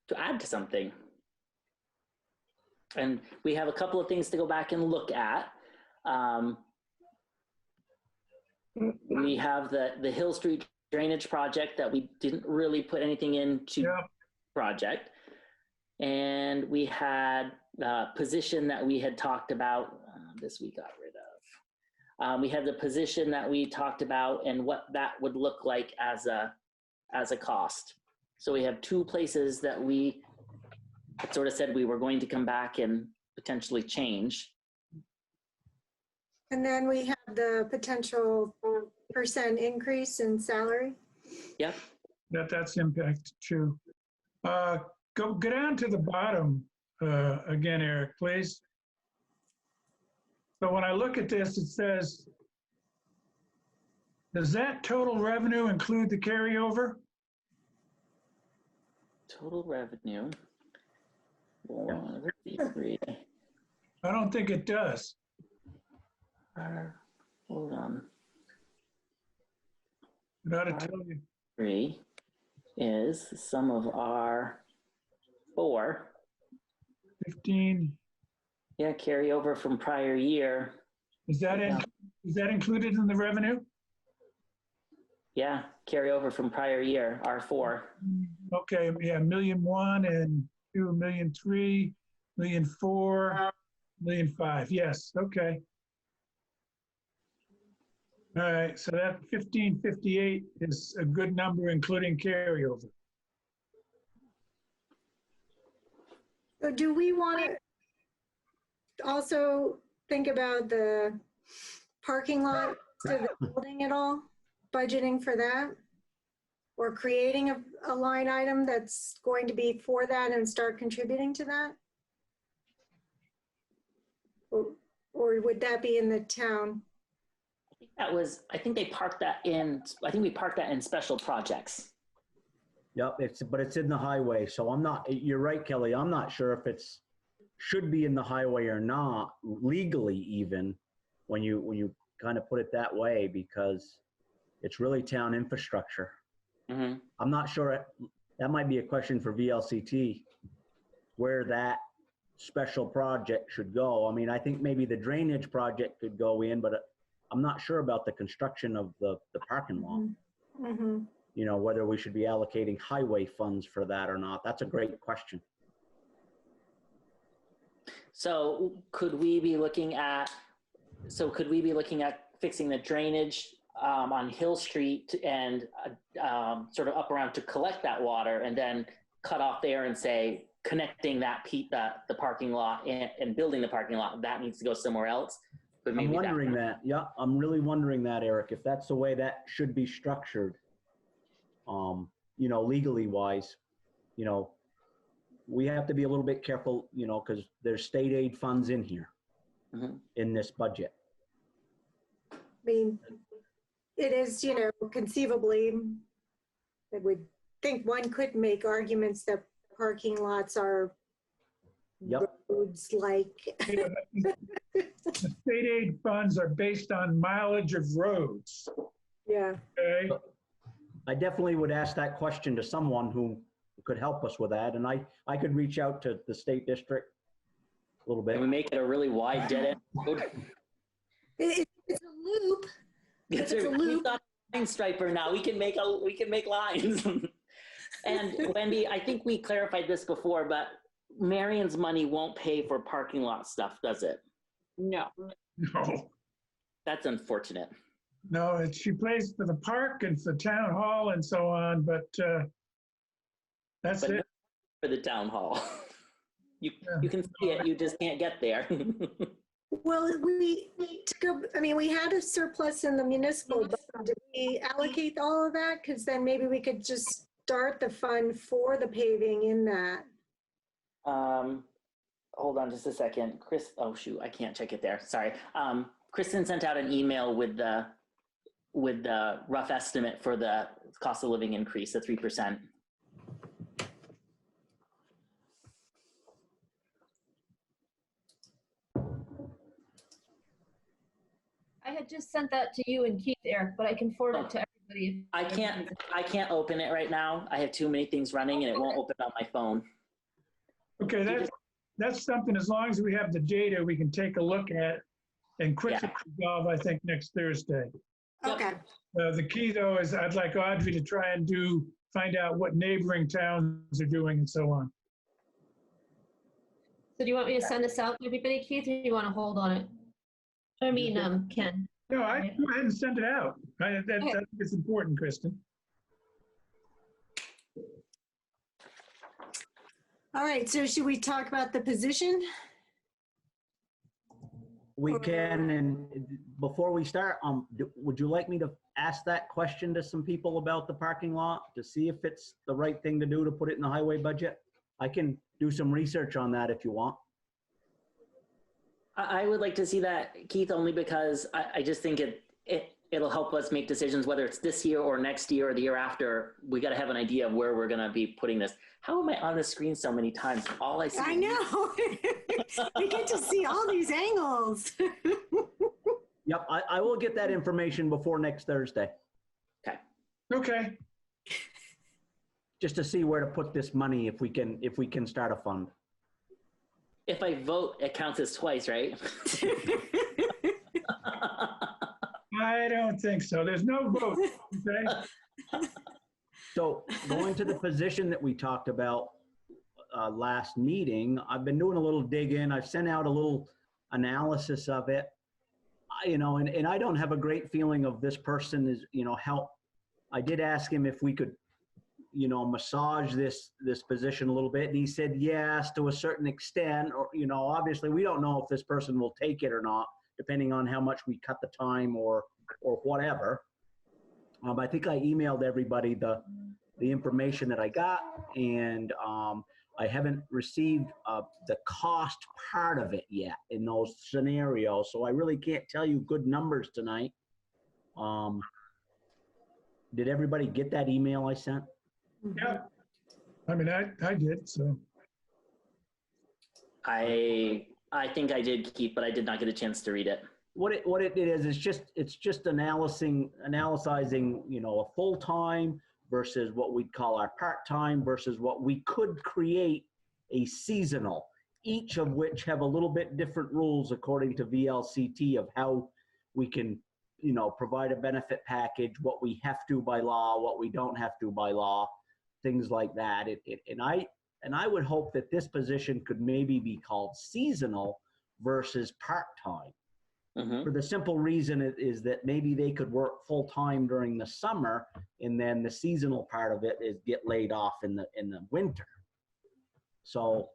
S3: to add to something. And we have a couple of things to go back and look at. We have the Hill Street drainage project that we didn't really put anything into project. And we had a position that we had talked about, this we got rid of. We had the position that we talked about and what that would look like as a cost. So we have 2 places that we sort of said we were going to come back and potentially change.
S4: And then we have the potential % increase in salary.
S3: Yep.
S1: That's impact too. Go down to the bottom again, Eric, please. So when I look at this, it says, does that total revenue include the carryover?
S3: Total revenue. 153.
S1: I don't think it does.
S3: Hold on.
S1: It ought to tell you.
S3: 3 is the sum of our 4.
S1: 15.
S3: Yeah, carryover from prior year.
S1: Is that included in the revenue?
S3: Yeah, carryover from prior year, R4.
S1: Okay, yeah, 1,000,001 and 2,000,003, 1,000,004, 1,000,005. Yes, okay. All right, so that 1,558 is a good number, including carryover.
S4: So do we want to also think about the parking lot to the building at all? Budgeting for that? Or creating a line item that's going to be for that and start contributing to that? Or would that be in the town?
S3: I think they parked that in, I think we parked that in special projects.
S6: Yep, but it's in the highway, so I'm not, you're right, Kelly, I'm not sure if it's, should be in the highway or not, legally even, when you kind of put it that way, because it's really town infrastructure.
S3: Mm-hmm.
S6: I'm not sure, that might be a question for VLCT, where that special project should go. I mean, I think maybe the drainage project could go in, but I'm not sure about the construction of the parking lot.
S4: Mm-hmm.
S6: you know, whether we should be allocating highway funds for that or not. That's a great question.
S3: So could we be looking at fixing the drainage on Hill Street and sort of up around to collect that water, and then cut off there and say connecting the parking lot and building the parking lot, that needs to go somewhere else? But maybe
S6: I'm wondering that. Yeah, I'm really wondering that, Eric, if that's the way that should be structured. You know, legally wise, you know, we have to be a little bit careful, you know, because there's state aid funds in here in this budget.
S4: I mean, it is, you know, conceivably, I would think one could make arguments that parking lots are roads like.
S1: The state aid funds are based on mileage of roads.
S4: Yeah.
S1: Okay.
S6: I definitely would ask that question to someone who could help us with that. And I could reach out to the state district a little bit.
S3: Can we make it a really wide dead end road?
S4: It's a loop. It's a loop.
S3: We've got a line striper now. We can make lines. And Wendy, I think we clarified this before, but Marion's money won't pay for parking lot stuff, does it?
S2: No.
S1: No,
S3: That's unfortunate.
S1: no, she pays for the park and for town hall and so on, but that's
S3: But
S1: it.
S3: not for the town hall. You can see it, you just can't get there.
S4: Well, we took I mean, we had a surplus in the municipal, but did we allocate all of that? Because then maybe we could just start the fund for the paving in that.
S3: Hold on just a second. Chris, oh shoot, I can't check it there. Sorry. Kristen sent out an email with the rough estimate for the cost of living increase, the 3%.
S7: I had just sent that to you and Keith, Eric, but I can forward it to everybody.
S3: I can't open it right now. I have too many things running and it won't open on my phone.
S1: Okay, that's something, as long as we have the data, we can take a look at and quickly resolve, I think, next Thursday.
S4: Okay.
S1: The key, though, is I'd like Audrey to try and find out what neighboring towns are doing and so on.
S7: So do you want me to send this out to everybody, Keith, or do you want to hold on it? I mean, Ken.
S1: No, go ahead and send it out. I think it's important, Kristen.
S4: All right, so should we talk about the position?
S6: We can, and before we start, would you like me to ask that question to some people about the parking lot to see if it's the right thing to do to put it in the highway budget? I can do some research on that if you want.
S3: I would like to see that, Keith, only because I just think it'll help us make decisions, whether it's this year or next year or the year after. We got to have an idea of where we're going to be putting this. How am I on the screen so many times? All I see.
S4: I know. We get to see all these angles.
S6: Yep, I will get that information before next Thursday,
S1: Okay.
S6: just to see where to put this money if we can start a fund.
S3: If I vote, it counts as twice, right?
S1: I don't think so. There's no vote, okay?
S6: So going to the position that we talked about last meeting, I've been doing a little digging. I've sent out a little analysis of it, and I don't have a great feeling of this person is, help. I did ask him if we could, massage this position a little bit. And he said, yes, to a certain extent, or, obviously we don't know if this person will take it or not, depending on how much we cut the time or whatever. I think I emailed everybody the information that I got, and I haven't received the cost part of it yet in those scenarios. So I really can't tell you good numbers tonight. Did everybody get that email I sent?
S1: Yeah. I mean, I did, so.
S3: I think I did, Keith, but I did not get a chance to read it.
S6: What it is, it's just analyzing, a full-time versus what we'd call our part-time versus what we could create a seasonal, each of which have a little bit different rules according to VLCT of how we can provide a benefit package, what we have to by law, what we don't have to by law, things like that. And I would hope that this position could maybe be called seasonal versus part-time. For the simple reason is that maybe they could work full-time during the summer, and then the seasonal part of it is get laid off in the winter. So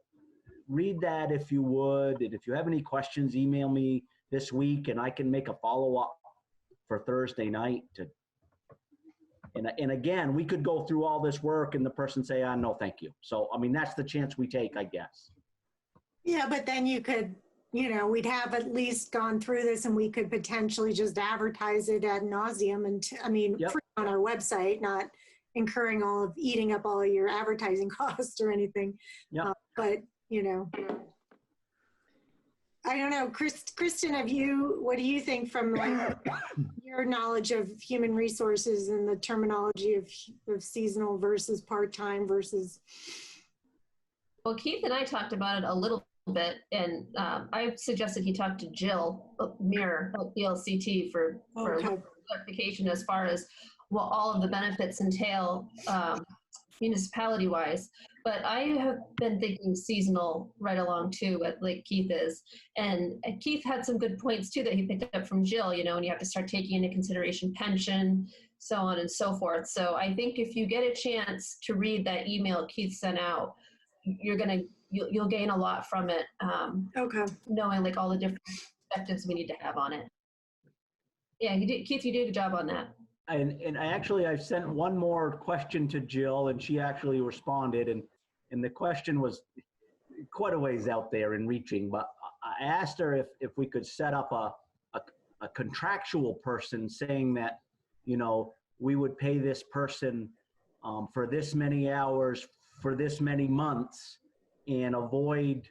S6: read that if you would, and if you have any questions, email me this week, and I can make a follow-up for Thursday night. And again, we could go through all this work and the person say, no, thank you. So, I mean, that's the chance we take, I guess.
S4: Yeah, but then you could, we'd have at least gone through this and we could potentially just advertise it ad nauseum and,
S6: Yep.
S4: free on our website, not incurring eating up all of your advertising costs or anything.
S6: Yep.
S4: But, I don't know, Kristen, what do you think from your knowledge of human resources and the terminology of seasonal versus part-time versus?
S7: Well, Keith and I talked about it a little bit, and I suggested he talk to Jill Muir at PLCT for clarification as far as what all of the benefits entail municipality-wise. But I have been thinking seasonal right along too, like Keith is. And Keith had some good points too that he picked up from Jill, and you have to start taking into consideration pension, so on and so forth. So I think if you get a chance to read that email Keith sent out, you'll gain a lot from it. Knowing like all the different perspectives we need to have on it. Yeah, Keith, you did a good job on that.
S6: And I sent one more question to Jill, and she actually responded, and the question was quite a ways out there in reaching, but I asked her if we could set up a contractual person saying that, we would pay this person for this many hours for this many months and avoid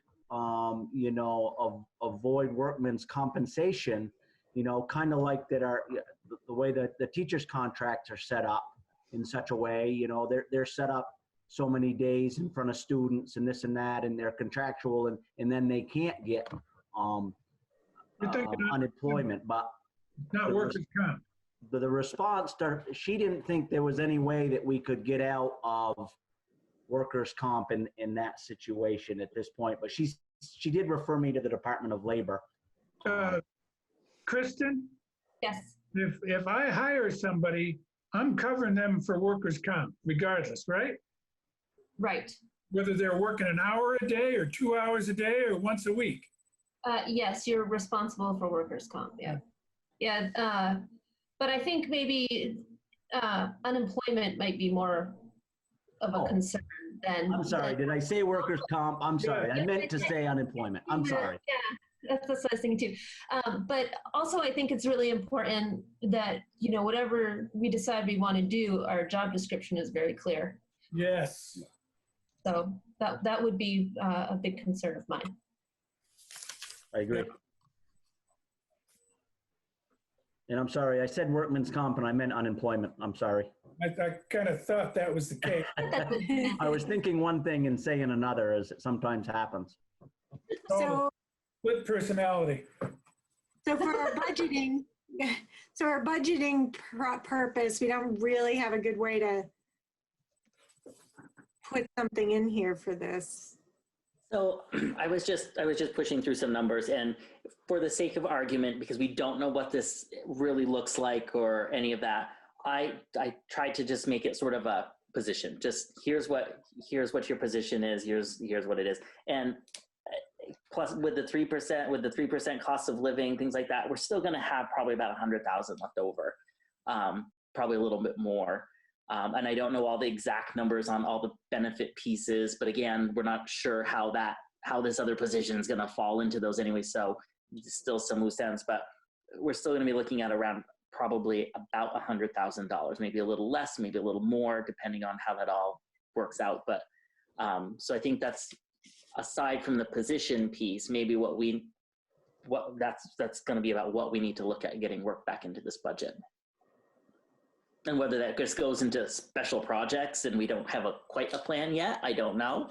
S6: workman's compensation, kind of like that the way that the teachers' contracts are set up in such a way, they're set up so many days in front of students and this and that, and they're contractual, and then they can't get unemployment. But
S1: Not workers' comp.
S6: the response, she didn't think there was any way that we could get out of workers' comp in that situation at this point. But she did refer me to the Department of Labor.
S1: Kristen?
S7: Yes.
S1: If I hire somebody, I'm covering them for workers' comp regardless, right?
S7: Right.
S1: Whether they're working an hour a day or 2 hours a day or once a week.
S7: Yes, you're responsible for workers' comp. Yeah. Yeah. But I think maybe unemployment might be more of a concern than.
S6: I'm sorry. Did I say workers' comp? I'm sorry. I meant to say unemployment. I'm sorry.
S7: Yeah. That's what I was thinking too. But also I think it's really important that, whatever we decide we want to do, our job description is very clear.
S1: Yes.
S7: So that would be a big concern of mine.
S6: I agree. And I'm sorry, I said workman's comp and I meant unemployment. I'm sorry.
S1: I kind of thought that was the case.
S6: I was thinking one thing and saying another, as it sometimes happens.
S4: So,
S1: Split personality.
S4: so for our budgeting, purpose, we don't really have a good way to put something in here for this.
S3: So I was just pushing through some numbers, and for the sake of argument, because we don't know what this really looks like or any of that, I tried to just make it sort of a position. Just here's what your position is. Here's what it is. And plus with the 3% cost of living, things like that, we're still going to have probably about 100,000 left over, probably a little bit more. And I don't know all the exact numbers on all the benefit pieces, but again, we're not sure how this other position is going to fall into those anyway. So still some loose ends, but we're still going to be looking at around probably about $100,000, maybe a little less, maybe a little more, depending on how that all works out. But so I think that's, aside from the position piece, maybe that's going to be about what we need to look at getting work back into this budget. And whether that just goes into special projects and we don't have quite a plan yet, I don't know.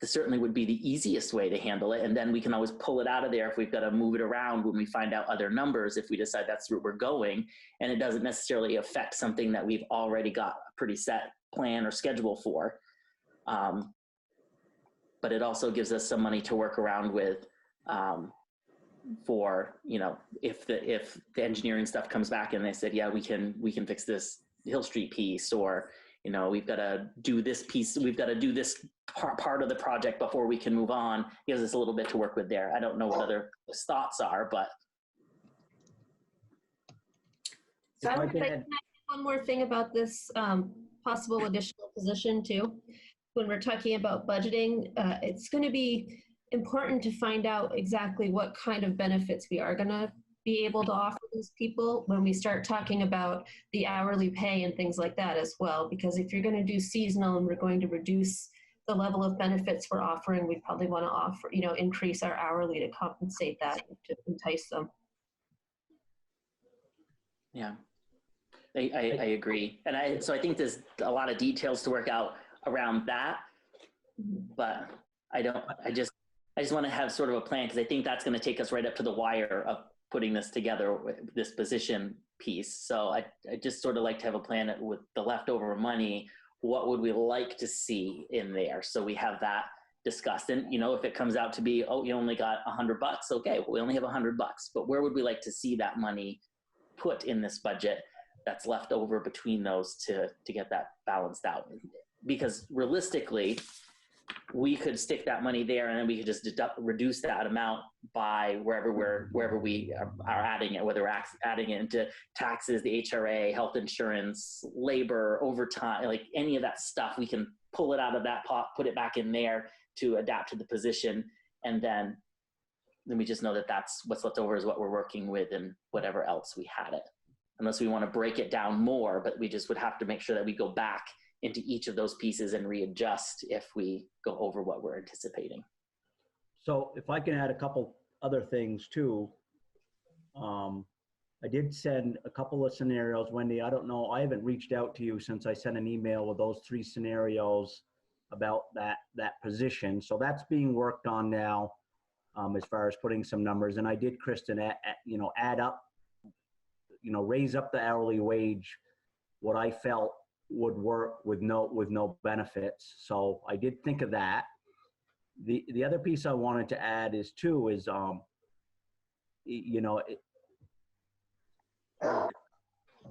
S3: this certainly would be the easiest way to handle it. And then we can always pull it out of there if we've got to move it around when we find out other numbers, if we decide that's where we're going. And it doesn't necessarily affect something that we've already got a pretty set plan or schedule for. But it also gives us some money to work around with for, you know, if the engineering stuff comes back and they said, yeah, we can fix this Hill Street piece, or, you know, we've got to do this piece, we've got to do this part of the project before we can move on. It gives us a little bit to work with there. I don't know what other thoughts are, but.
S7: So I would like to add one more thing about this possible additional position too. When we're talking about budgeting, it's going to be important to find out exactly what kind of benefits we are going to be able to offer these people when we start talking about the hourly pay and things like that as well. Because if you're going to do seasonal and we're going to reduce the level of benefits we're offering, we'd probably want to offer, you know, increase our hourly to compensate that, to entice them.
S3: Yeah, I agree. And so I think there's a lot of details to work out around that, but I just want to have sort of a plan, because I think that's going to take us right up to the wire of putting this together with this position piece. So I just sort of like to have a plan with the leftover money. What would we like to see in there? So we have that discussed. And, you know, if it comes out to be, oh, you only got $100, okay, well, we only have $100, but where would we like to see that money put in this budget that's left over between those to get that balanced out? Because realistically, we could stick that money there, and then we could just reduce that amount by wherever we are adding it, whether we're adding it into taxes, the HRA, health insurance, labor, overtime, like any of that stuff. We can pull it out of that pot, put it back in there to adapt to the position, and then we just know that that's what's left over is what we're working with, and whatever else we had it. Unless we want to break it down more, but we just would have to make sure that we go back into each of those pieces and readjust if we go over what we're anticipating.
S6: So if I can add a couple other things too. I did send a couple of scenarios, Wendy. I don't know, I haven't reached out to you since I sent an email with those 3 scenarios about that position. So that's being worked on now, as far as putting some numbers. And I did, Kristen, add up, raise up the hourly wage, what I felt would work with no benefits. So I did think of that. The other piece I wanted to add is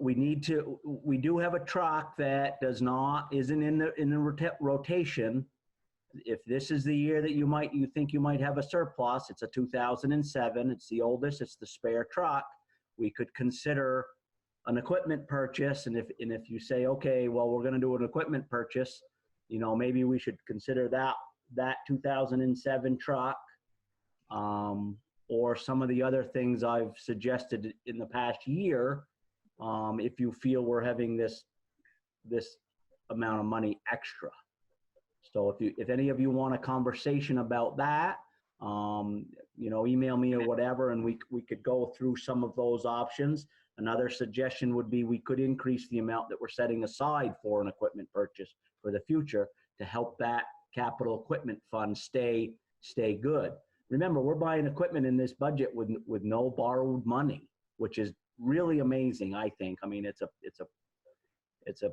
S6: we do have a truck that isn't in the rotation. If this is the year that you think you might have a surplus, it's a 2007, it's the oldest, it's the spare truck. We could consider an equipment purchase, and if you say, okay, well, we're going to do an equipment purchase, maybe we should consider that 2007 truck, or some of the other things I've suggested in the past year, if you feel we're having this amount of money extra. So if any of you want a conversation about that, email me or whatever, and we could go through some of those options. Another suggestion would be we could increase the amount that we're setting aside for an equipment purchase for the future to help that capital equipment fund stay good. Remember, we're buying equipment in this budget with no borrowed money, which is really amazing, I think. I mean, it's a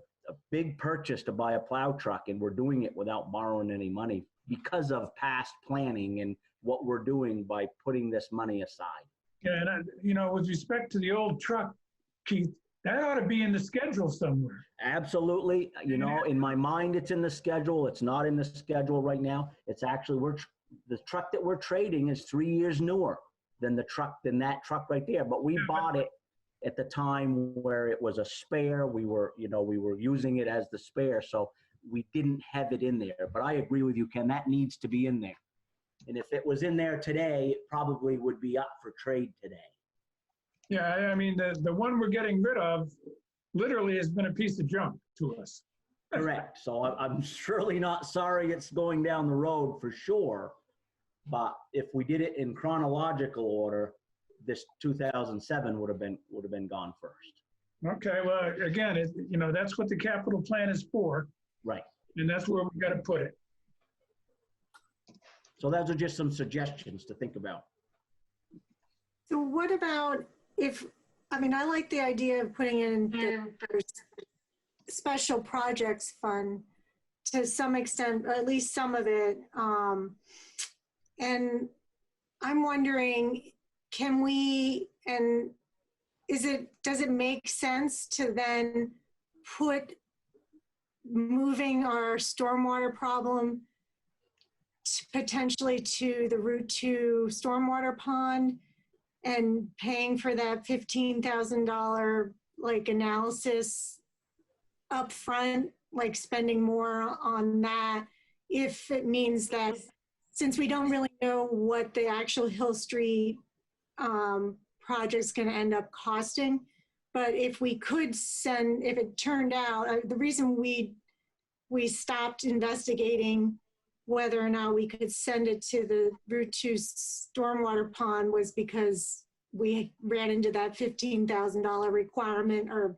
S6: big purchase to buy a plow truck, and we're doing it without borrowing any money because of past planning and what we're doing by putting this money aside.
S1: Yeah, and with respect to the old truck, Keith, that ought to be in the schedule somewhere.
S6: Absolutely. In my mind, it's in the schedule. It's not in the schedule right now. It's actually, the truck that we're trading is 3 years newer than that truck right there. But we bought it at the time where it was a spare. We were using it as the spare, so we didn't have it in there. But I agree with you, Ken, that needs to be in there. And if it was in there today, it probably would be up for trade today.
S1: Yeah, I mean, the one we're getting rid of literally has been a piece of junk to us.
S6: Correct. So I'm surely not sorry it's going down the road for sure. But if we did it in chronological order, this 2007 would have been gone first.
S1: Okay. Well, again, that's what the capital plan is for.
S6: Right.
S1: And that's where we got to put it.
S6: So those are just some suggestions to think about.
S4: So what about if, I mean, I like the idea of putting in the special projects fund to some extent, or at least some of it. And I'm wondering, can we, and does it make sense to then put moving our stormwater problem potentially to the Route 2 stormwater pond and paying for that $15,000 like analysis upfront, like spending more on that, if it means that, since we don't really know what the actual Hill Street project's going to end up costing, but if we could send, if it turned out, the reason we stopped investigating whether or not we could send it to the Route 2 stormwater pond was because we ran into that $15,000 requirement, or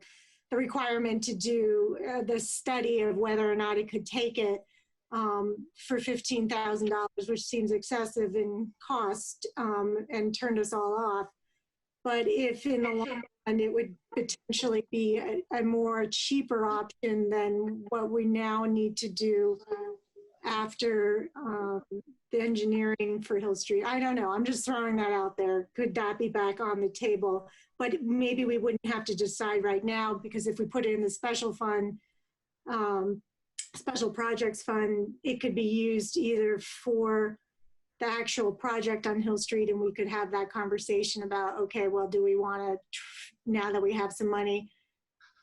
S4: the requirement to do the study of whether or not it could take it for $15,000, which seems excessive in cost, and turned us all off. But if in the long run it would potentially be a more cheaper option than what we now need to do after the engineering for Hill Street. I don't know. I'm just throwing that out there. Could that be back on the table? But maybe we wouldn't have to decide right now, because if we put it in the special fund, special projects fund, it could be used either for the actual project on Hill Street, and we could have that conversation about, okay, well, do we want to, now that we have some money,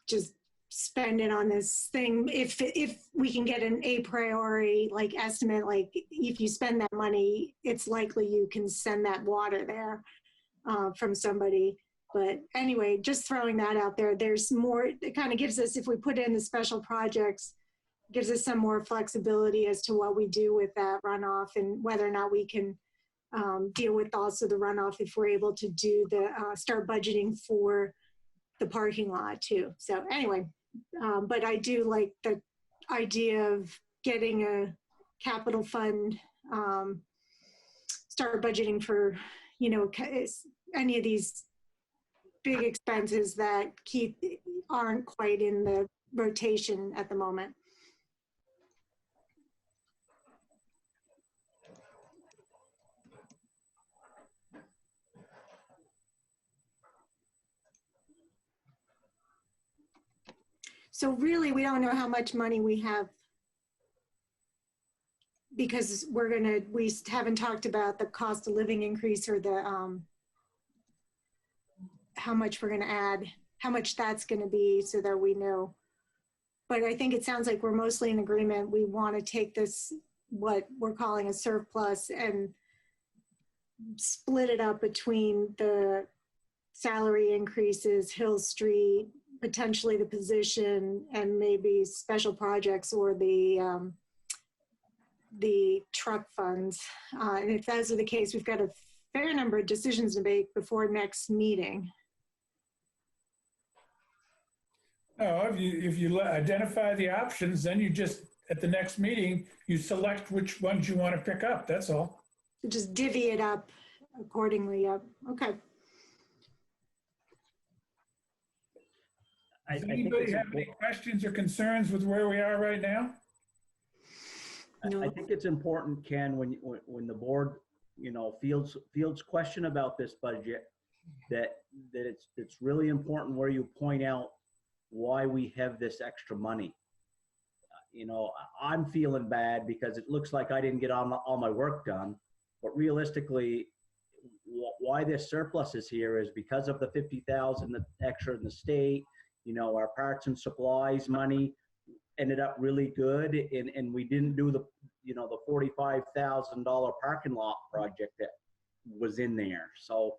S4: just spend it on this thing? If we can get an a priori like estimate, like if you spend that money, it's likely you can send that water there from somebody. But anyway, just throwing that out there. There's more, it kind of gives us, if we put in the special projects, gives us some more flexibility as to what we do with that runoff, and whether or not we can deal with also the runoff if we're able to do the, start budgeting for the parking lot too. So anyway, but I do like the idea of getting a capital fund, start budgeting for, you know, any of these big expenses that aren't quite in the rotation at the moment. So really, we don't know how much money we have, because we haven't talked about the cost of living increase, or the, how much we're gonna add, how much that's gonna be, so that we know. But I think it sounds like we're mostly in agreement. We wanna take this, what we're calling a surplus, and split it up between the salary increases, Hill Street, potentially the position, and maybe special projects, or the truck funds. And if those are the case, we've got a fair number of decisions to make before next meeting.
S1: No, if you identify the options, then you just, at the next meeting, you select which ones you want to pick up, that's all.
S4: Just divvy it up accordingly. Yep. Okay.
S1: Does anybody have any questions or concerns with where we are right now?
S4: No.
S6: I think it's important, Ken, when the board, you know, fields question about this budget, that it's really important where you point out why we have this extra money. You know, I'm feeling bad because it looks like I didn't get all my work done, but realistically, why this surplus is here is because of the $50,000 extra in the state. You know, our parts and supplies money ended up really good, and we didn't do the, you know, the $45,000 parking lot project that was in there. So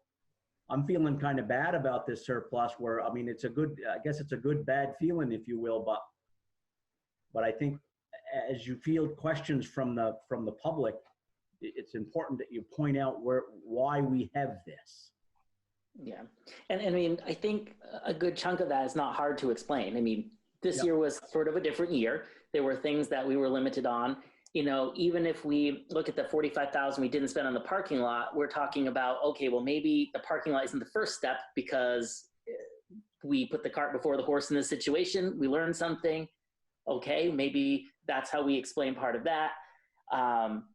S6: I'm feeling kind of bad about this surplus, where, I mean, it's a good, I guess it's a good bad feeling, if you will, but I think as you field questions from the public, it's important that you point out why we have this.
S3: Yeah. And I mean, I think a good chunk of that is not hard to explain. I mean, this year was sort of a different year. There were things that we were limited on. you know, even if we look at the 45,000 we didn't spend on the parking lot, we're talking about, okay, well, maybe the parking lot isn't the first step because we put the cart before the horse in this situation. We learned something. Okay, maybe that's how we explain part of that.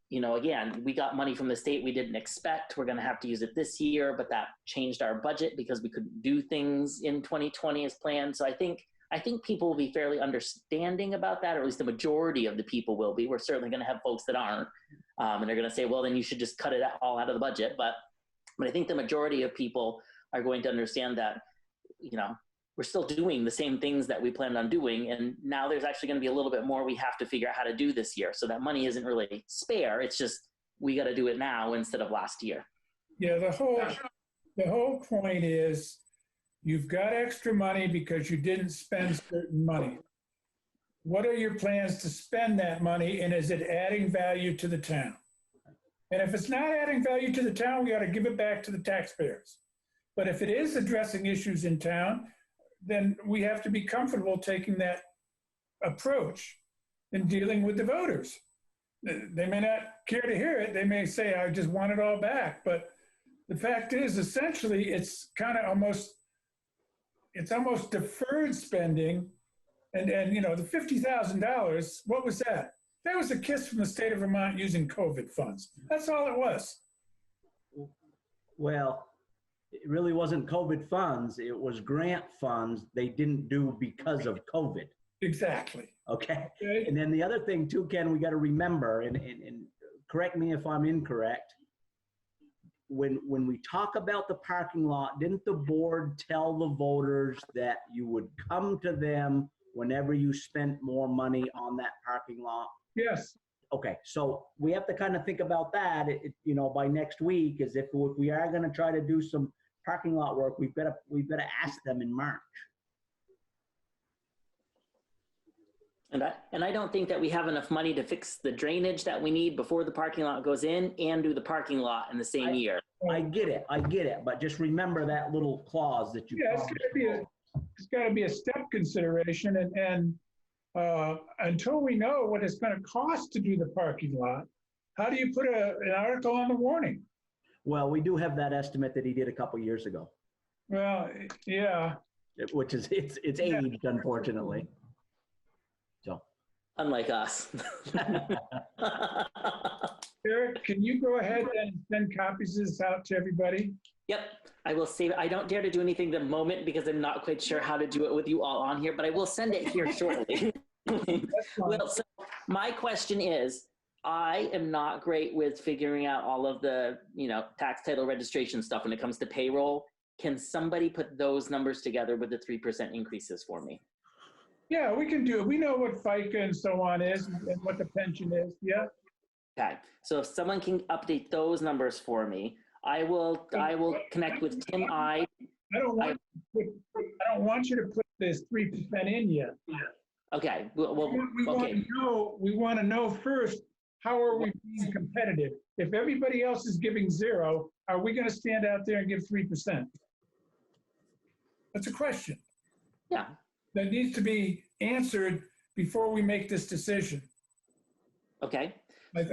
S3: You know, again, we got money from the state we didn't expect. We're going to have to use it this year, but that changed our budget because we couldn't do things in 2020 as planned. So I think people will be fairly understanding about that, or at least the majority of the people will be. We're certainly going to have folks that aren't, and they're going to say, well, then you should just cut it all out of the budget. But I think the majority of people are going to understand that, you know, we're still doing the same things that we planned on doing. And now there's actually going to be a little bit more we have to figure out how to do this year. So that money isn't really spare. It's just, we got to do it now instead of last year.
S1: Yeah, the whole point is you've got extra money because you didn't spend certain money. What are your plans to spend that money, and is it adding value to the town? And if it's not adding value to the town, we ought to give it back to the taxpayers. But if it is addressing issues in town, then we have to be comfortable taking that approach in dealing with the voters. They may not care to hear it. They may say, I just want it all back. But the fact is, essentially, it's kind of almost deferred spending. And you know, the $50,000, what was that? That was a kiss from the state of Vermont using COVID funds. That's all it was.
S6: Well, it really wasn't COVID funds. It was grant funds they didn't do because of COVID.
S1: Exactly.
S6: Okay.
S1: Okay.
S6: And then the other thing too, Ken, we got to remember, and correct me if I'm incorrect, when we talk about the parking lot, didn't the board tell the voters that you would come to them whenever you spent more money on that parking lot?
S1: Yes.
S6: Okay, so we have to kind of think about that, you know, by next week, as if we are going to try to do some parking lot work, we've got to ask them in March.
S3: And I don't think that we have enough money to fix the drainage that we need before the parking lot goes in and do the parking lot in the same year.
S6: I get it, but just remember that little clause that you.
S1: Yeah, it's got to be a step consideration, and until we know what it's going to cost to do the parking lot, how do you put an article on the warning?
S6: Well, we do have that estimate that he did a couple years ago.
S1: Well, yeah.
S6: Which is, it's aged, unfortunately. So.
S3: Unlike us.
S1: Eric, can you go ahead and send copies of this out to everybody?
S3: Yep, I will save it. I don't dare to do anything the moment because I'm not quite sure how to do it with you all on here, but I will send it here shortly. Well, so my question is, I am not great with figuring out all of the, you know, tax title registration stuff when it comes to payroll. Can somebody put those numbers together with the 3% increases for me?
S1: Yeah, we can do it. We know what FICA and so on is and what the pension is. Yeah.
S3: Okay, so if someone can update those numbers for me, I will connect with Tim
S1: I don't want you to put this 3% in yet.
S3: Okay. Well, okay.
S1: We want to know first, how are we being competitive? If everybody else is giving 0, are we going to stand out there and give 3%? That's a question.
S3: Yeah.
S1: That needs to be answered before we make this decision.
S3: Okay.
S1: I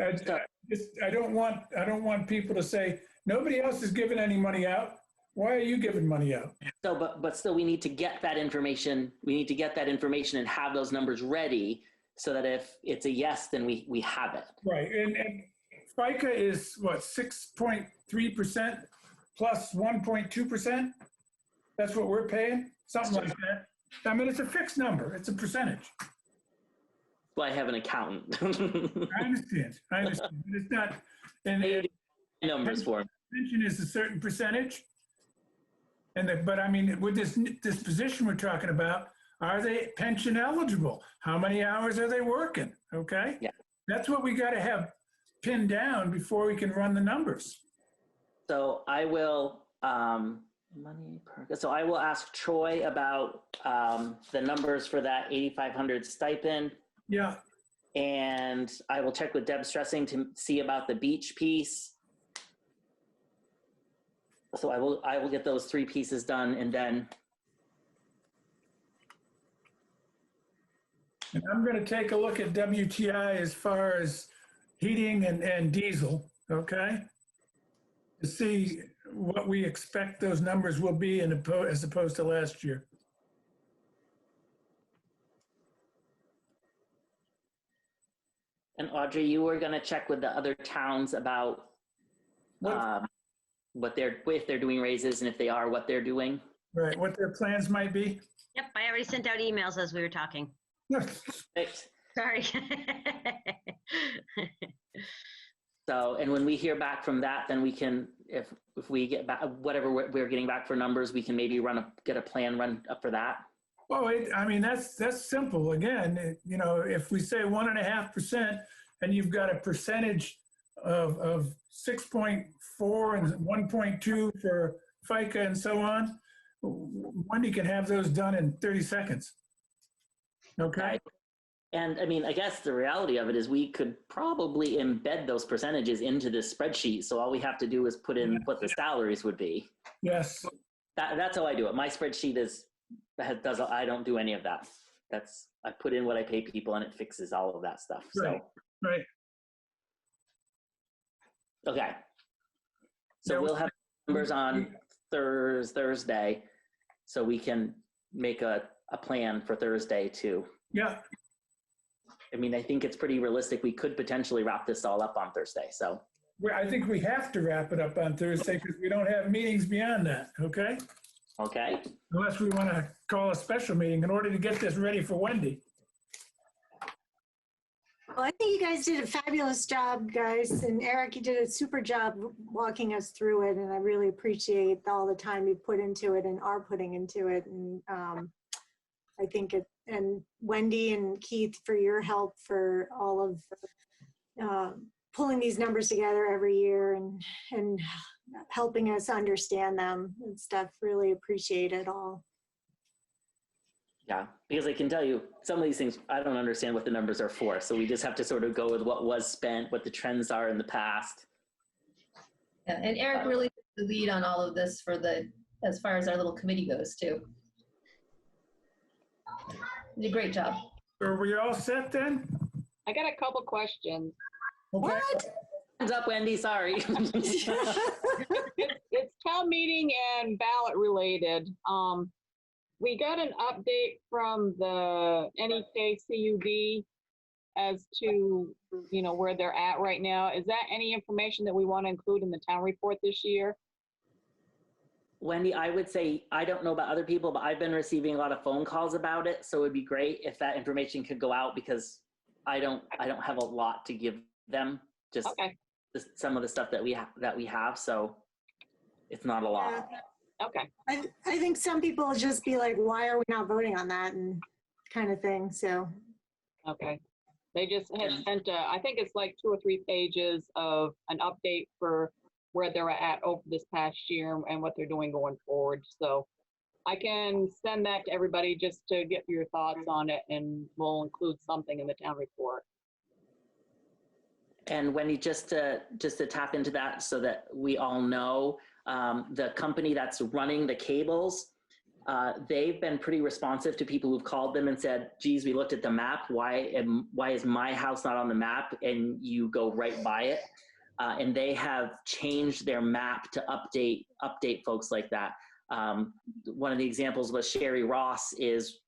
S1: don't want people to say, nobody else is giving any money out. Why are you giving money out?
S3: So, but still, we need to get that information. We need to get that information and have those numbers ready so that if it's a yes, then we have it.
S1: Right, and FICA is what, 6.3% plus 1.2%? That's what we're paying, something like that. I mean, it's a fixed number. It's a percentage.
S3: Well, I have an accountant.
S1: I understand. It's not. And
S3: numbers for him.
S1: Pension is a certain percentage. But I mean, with this position we're talking about, are they pension eligible? How many hours are they working? Okay.
S3: Yeah.
S1: That's what we got to have pinned down before we can run the numbers.
S3: So I will. So I will ask Troy about the numbers for that 8,500 stipend.
S1: Yeah.
S3: And I will check with Deb Stressing to see about the beach piece. So I will get those 3 pieces done, and then.
S1: And I'm going to take a look at WTI as far as heating and diesel, okay? To see what we expect those numbers will be as opposed to last year.
S3: And Audrey, you were gonna check with the other towns about if they're doing raises, and if they are, what they're doing.
S1: Right, what their plans might be.
S5: Yep, I already sent out emails as we were talking.
S3: Right.
S5: Sorry.
S3: So, and when we hear back from that, then we can, if we get back, whatever we're getting back for numbers, we can maybe get a plan run up for that.
S1: Well, I mean, that's simple. Again, you know, if we say 1.5% and you've got a percentage of 6.4 and 1.2 for FICA and so on, Wendy can have those done in 30 seconds. Okay?
S3: And I mean, I guess the reality of it is we could probably embed those percentages into this spreadsheet. So all we have to do is put in what the salaries would be.
S1: Yes.
S3: That's how I do it. My spreadsheet I don't do any of that. I put in what I pay people and it fixes all of that stuff.
S1: Right.
S3: So,
S1: right.
S3: Okay. So we'll have numbers on Thursday, so we can make a plan for Thursday too.
S1: Yeah.
S3: I mean, I think it's pretty realistic. We could potentially wrap this all up on Thursday. So
S1: I think we have to wrap it up on Thursday because we don't have meetings beyond that. Okay.
S3: Okay.
S1: Unless we want to call a special meeting in order to get this ready for Wendy.
S4: Well, I think you guys did a fabulous job, guys. And Eric, you did a super job walking us through it. And I really appreciate all the time you put into it and are putting into it. And I think and Wendy and Keith for your help for all of pulling these numbers together every year and helping us understand them and stuff. Really appreciate it all.
S3: Yeah, because I can tell you some of these things, I don't understand what the numbers are for. So we just have to sort of go with what was spent, what the trends are in the past.
S7: Yeah, and Eric really took the lead on all of this as far as our little committee goes too. You did a great job.
S1: Are we all set then?
S2: I got a couple questions.
S1: Okay.
S4: What?
S3: Hands up, Wendy, sorry.
S2: It's town meeting and ballot related. We got an update from the NEKCUD as to, you know, where they're at right now. Is that any information that we want to include in the town report this year?
S3: Wendy, I would say, I don't know about other people, but I've been receiving a lot of phone calls about it. So it'd be great if that information could go out because I don't have a lot to give them. Just
S2: okay.
S3: Some of the stuff that we have. So it's not a lot.
S4: Yeah.
S2: Okay.
S4: I think some people will just be like, why are we not voting on that and kind of thing. So.
S2: Okay. They just had sent, I think it's like 2 or 3 pages of an update for where they're at over this past year and what they're doing going forward. So I can send that to everybody just to get your thoughts on it, and we'll include something in the town report.
S3: And Wendy, just to tap into that so that we all know, the company that's running the cables, they've been pretty responsive to people who've called them and said, geez, we looked at the map. Why is my house not on the map? And you go right by it. And they have changed their map to update folks like that. One of the examples was Sherry Ross is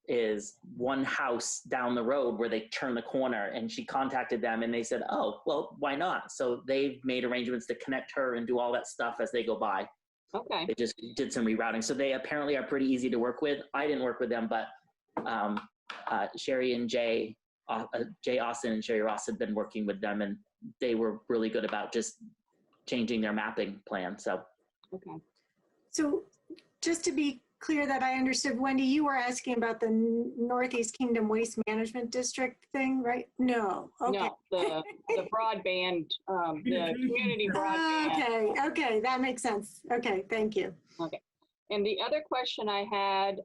S3: one house down the road where they turn the corner, and she contacted them and they said, oh, well, why not? So they've made arrangements to connect her and do all that stuff as they go by.
S2: Okay.
S3: They just did some rerouting. So they apparently are pretty easy to work with. I didn't work with them, but Sherry and Jay Austin and Sherry Ross had been working with them, and they were really good about just changing their mapping plan. So,
S2: Okay.
S4: So just to be clear that I understood, Wendy, you were asking about the Northeast Kingdom Waste Management District thing, right? No. Okay.
S2: No, the broadband, the community broadband.
S4: Okay, that makes sense. Okay, thank you.
S2: Okay. And the other question I had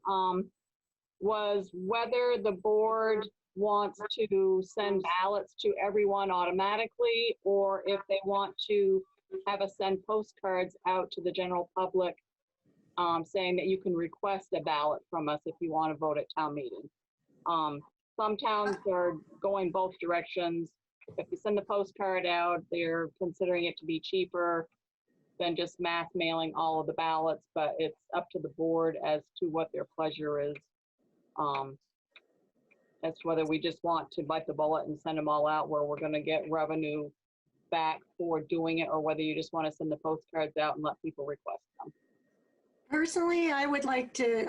S2: was whether the board wants to send ballots to everyone automatically, or if they want to have us send postcards out to the general public saying that you can request a ballot from us if you want to vote at town meeting. Some towns are going both directions. if you send the postcard out, they're considering it to be cheaper than just mass mailing all of the ballots, but it's up to the board as to what their pleasure is. As to whether we just want to bite the bullet and send them all out where we're gonna get revenue back for doing it, or whether you just want to send the postcards out and let people request them.
S4: Personally, I would like to,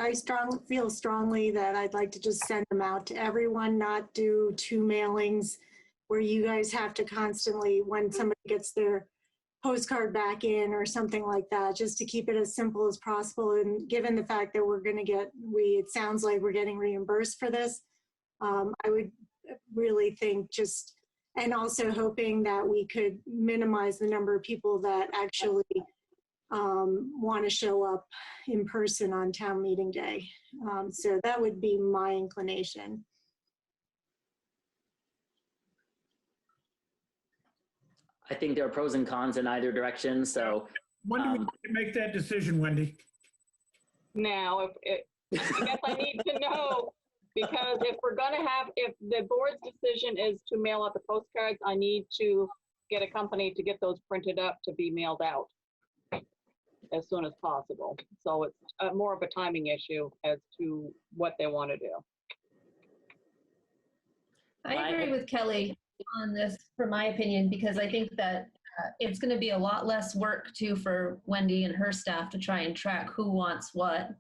S4: feel strongly that I'd like to just send them out to everyone, not do 2 mailings where you guys have to constantly, when somebody gets their postcard back in or something like that, just to keep it as simple as possible. And given the fact that we're going to get, it sounds like we're getting reimbursed for this, I would really think just, and also hoping that we could minimize the number of people that actually want to show up in person on town meeting day. So that would be my inclination.
S3: I think there are pros and cons in either direction, so.
S1: When do we make that decision, Wendy?
S2: Now, I guess I need to know, because if we're gonna have, if the board's decision is to mail out the postcards, I need to get a company to get those printed up to be mailed out as soon as possible. So it's more of a timing issue as to what they want to do.
S7: I agree with Kelly on this, for my opinion, because I think that it's going to be a lot less work too for Wendy and her staff to try and track who wants what.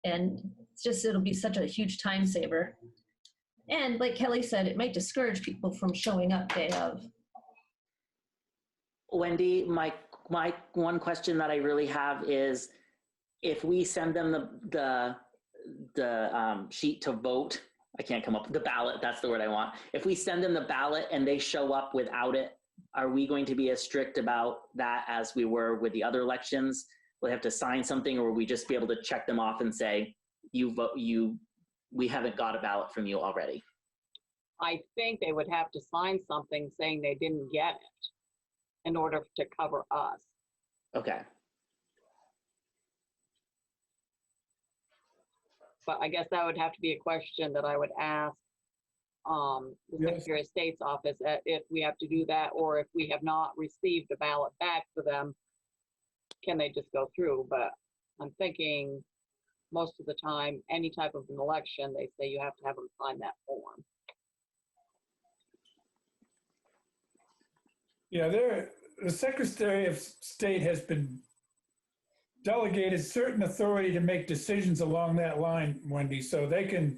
S7: And it's just, it'll be such a huge time saver. And like Kelly said, it might discourage people from showing up day of.
S3: Wendy, my one question that I really have is, if we send them the sheet to vote, I can't come up with the ballot, that's the word I want. If we send them the ballot and they show up without it, are we going to be as strict about that as we were with the other elections? Will they have to sign something, or will we just be able to check them off and say, we haven't got a ballot from you already?
S2: I think they would have to sign something saying they didn't get it in order to cover us.
S3: Okay.
S2: But I guess that would have to be a question that I would ask the Secretary of State's office if we have to do that, or if we have not received a ballot back for them, can they just go through? But I'm thinking most of the time, any type of an election, they say you have to have them sign that form.
S1: Yeah, the Secretary of State has been delegated certain authority to make decisions along that line, Wendy, so they can,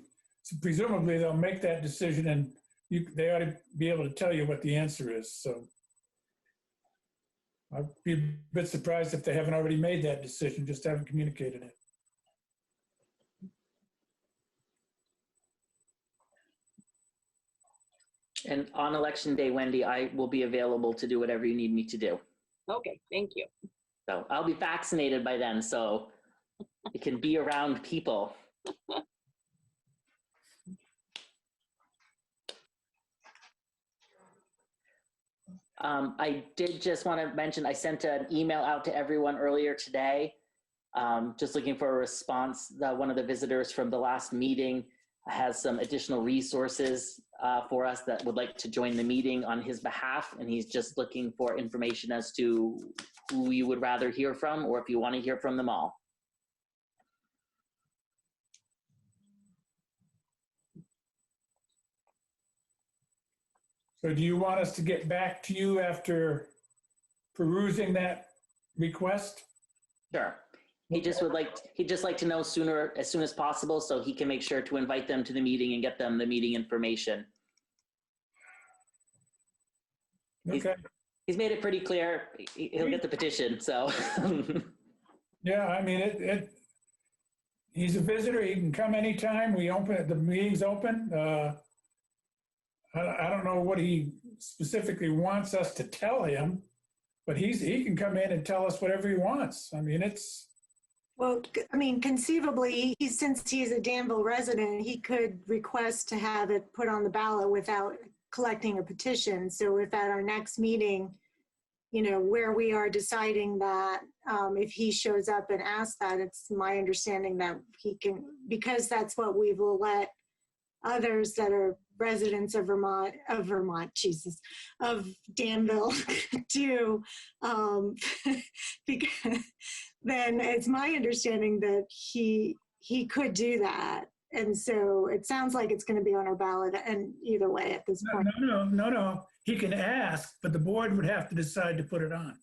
S1: presumably they'll make that decision, and they ought to be able to tell you what the answer is. So I'd be a bit surprised if they haven't already made that decision, just haven't communicated it.
S3: And on election day, Wendy, I will be available to do whatever you need me to do.
S2: Okay, thank you.
S3: So I'll be vaccinated by then, so it can be around people. I did just want to mention, I sent an email out to everyone earlier today, just looking for a response. One of the visitors from the last meeting has some additional resources for us that would like to join the meeting on his behalf, and he's just looking for information as to who you would rather hear from, or if you want to hear from them all.
S1: So do you want us to get back to you after perusing that request?
S3: Sure. He just would like, he'd just like to know as soon as possible, so he can make sure to invite them to the meeting and get them the meeting information.
S1: Okay.
S3: He's made it pretty clear. He'll get the petition, so.
S1: Yeah, I mean, he's a visitor. He can come anytime. The meeting's open. I don't know what he specifically wants us to tell him, but he can come in and tell us whatever he wants. I mean,
S4: Well, I mean, conceivably, since he's a Danville resident, he could request to have it put on the ballot without collecting a petition. So if at our next meeting, where we are deciding that, if he shows up and asks that, it's my understanding that he can, because that's what we will let others that are residents of Jesus, of Danville do, because then it's my understanding that he could do that. And so it sounds like it's going to be on our ballot and either way at this point.
S1: No. He can ask, but the board would have to decide to put it on.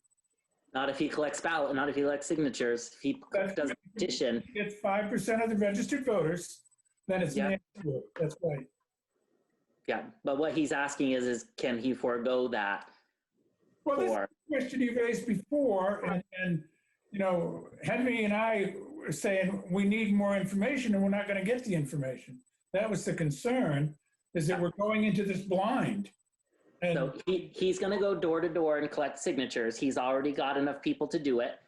S3: Not if he collects not if he collects signatures. If he does a petition.
S1: He gets 5% of the registered voters, then it's
S3: Yeah.
S1: That's right.
S3: Yeah, but what he's asking is can he forego that?
S1: Well, this is a question you raised before, and you know, Henry and I were saying we need more information and we're not going to get the information. That was the concern, is that we're going into this blind. And
S3: So he's going to go door to door and collect signatures. He's already got enough people to do it.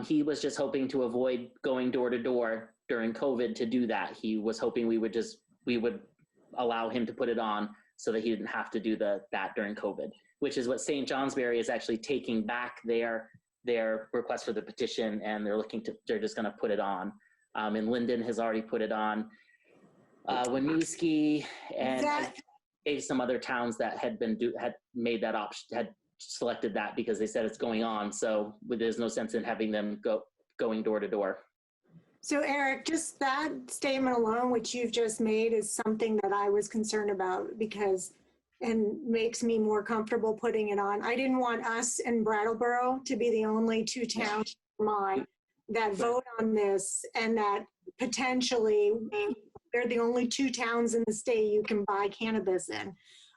S3: He was just hoping to avoid going door to door during COVID to do that. He was hoping we would allow him to put it on so that he didn't have to do that during COVID, which is what St. Johnsbury is actually taking back their request for the petition, and they're just going to put it on. And Linden has already put it on. Winooski and some other towns that had made that option, had selected that because they said it's going on. So there's no sense in having them going door to door.
S4: So Eric, just that statement alone, which you've just made, is something that I was concerned about and makes me more comfortable putting it on. I didn't want us in Brattleboro to be the only two towns in Vermont that vote on this, and that potentially they're the only two towns in the state you can buy cannabis in.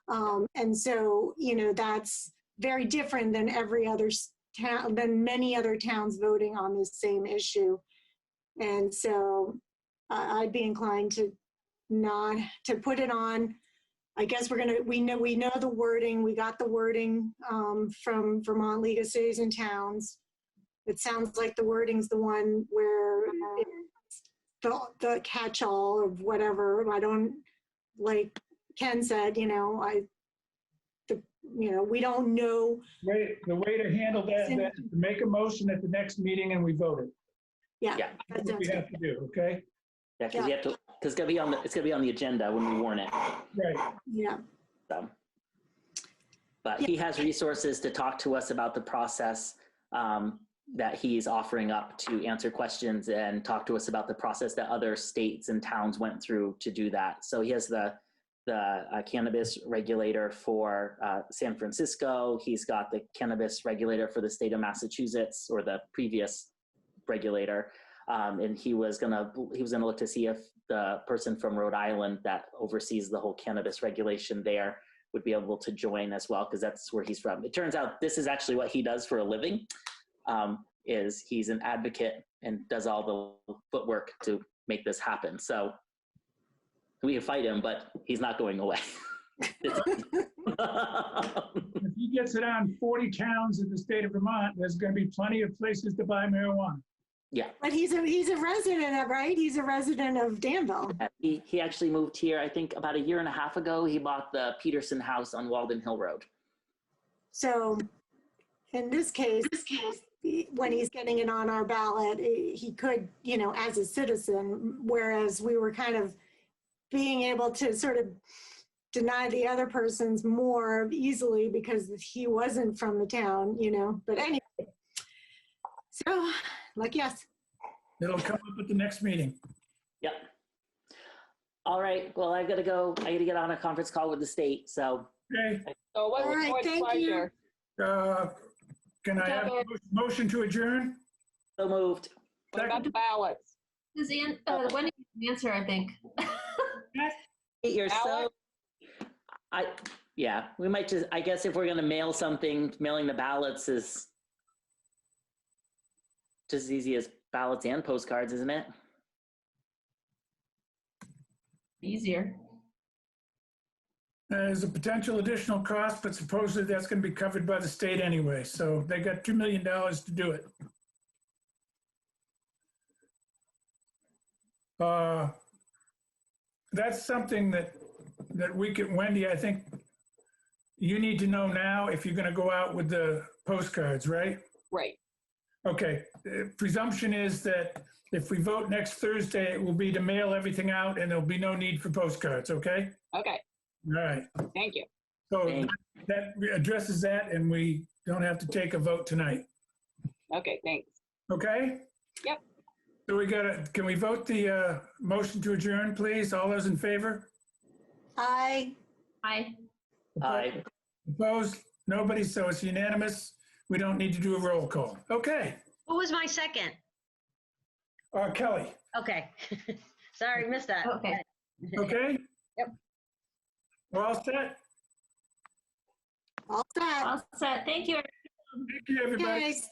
S4: And so, you know, that's very different than than many other towns voting on this same issue. And so I'd be inclined to put it on. I guess we know the wording. We got the wording from Vermont League of Cities and Towns. It sounds like the wording's the one where it's the catch-all of whatever. I don't, like Ken said, we don't know.
S1: the way to handle that is to make a motion at the next meeting and we vote it.
S4: Yeah.
S1: That's what we have to do, okay?
S3: Yeah, because it's gonna be on the agenda when we warn it.
S1: Right.
S4: Yeah.
S3: So, but he has resources to talk to us about the process that he's offering up to answer questions, and talk to us about the process that other states and towns went through to do that. So he has the cannabis regulator for San Francisco. He's got the cannabis regulator for the state of Massachusetts, or the previous regulator. And he was gonna look to see if the person from Rhode Island that oversees the whole cannabis regulation there would be able to join as well, because that's where he's from. It turns out this is actually what he does for a living. Is he's an advocate and does all the footwork to make this happen. So we can fight him, but he's not going away.
S1: If he gets it on 40 towns in the state of Vermont, there's going to be plenty of places to buy marijuana.
S3: Yeah.
S4: But he's a resident of, right? He's a resident of Danville.
S3: He actually moved here, I think, about a year and a half ago. He bought the Peterson house on Walden Hill Road.
S4: So in this case, when he's getting it on our ballot, he could, as a citizen, whereas we were kind of being able to sort of deny the other person's more easily because he wasn't from the town, But anyway, so, yes.
S1: It'll come up at the next meeting.
S3: Yep. All right. Well, I got to go. I got to get on a conference call with the state. So.
S1: Okay.
S2: So what's
S4: All
S2: the
S4: right,
S2: board's
S4: thank
S2: pleasure?
S1: Can I have a motion to adjourn?
S3: So moved.
S2: What about the ballots?
S7: Wendy can answer, I think.
S3: You're so.
S2: Alex?
S3: We might just. I guess if we're going to mail something, mailing the ballots is just as easy as ballots and postcards, isn't it?
S7: Easier.
S1: There's a potential additional cost, but supposedly that's going to be covered by the state anyway. So they got $2 million to do it. That's something that we can, Wendy, I think you need to know now if you're going to go out with the postcards, right?
S2: Right.
S1: Okay. The presumption is that if we vote next Thursday, it will be to mail everything out and there'll be no need for postcards, okay?
S2: Okay.
S1: All right.
S2: Thank you.
S1: So
S3: Thank-
S1: that addresses that, and we don't have to take a vote tonight.
S2: Okay, thanks.
S1: Okay?
S2: Yep.
S1: So can we vote the motion to adjourn, please? All those in favor?
S4: Aye.
S7: Hi.
S3: Aye.
S1: Opposed? Nobody, so it's unanimous. We don't need to do a roll call. Okay.
S5: Who was my second?
S1: Kelly,
S5: Okay. Sorry, missed that.
S7: Okay.
S1: okay?
S5: Yep.
S1: We're all set?
S4: All set.
S7: All set. Thank you.
S1: Thank you, everybody.
S4: Guys.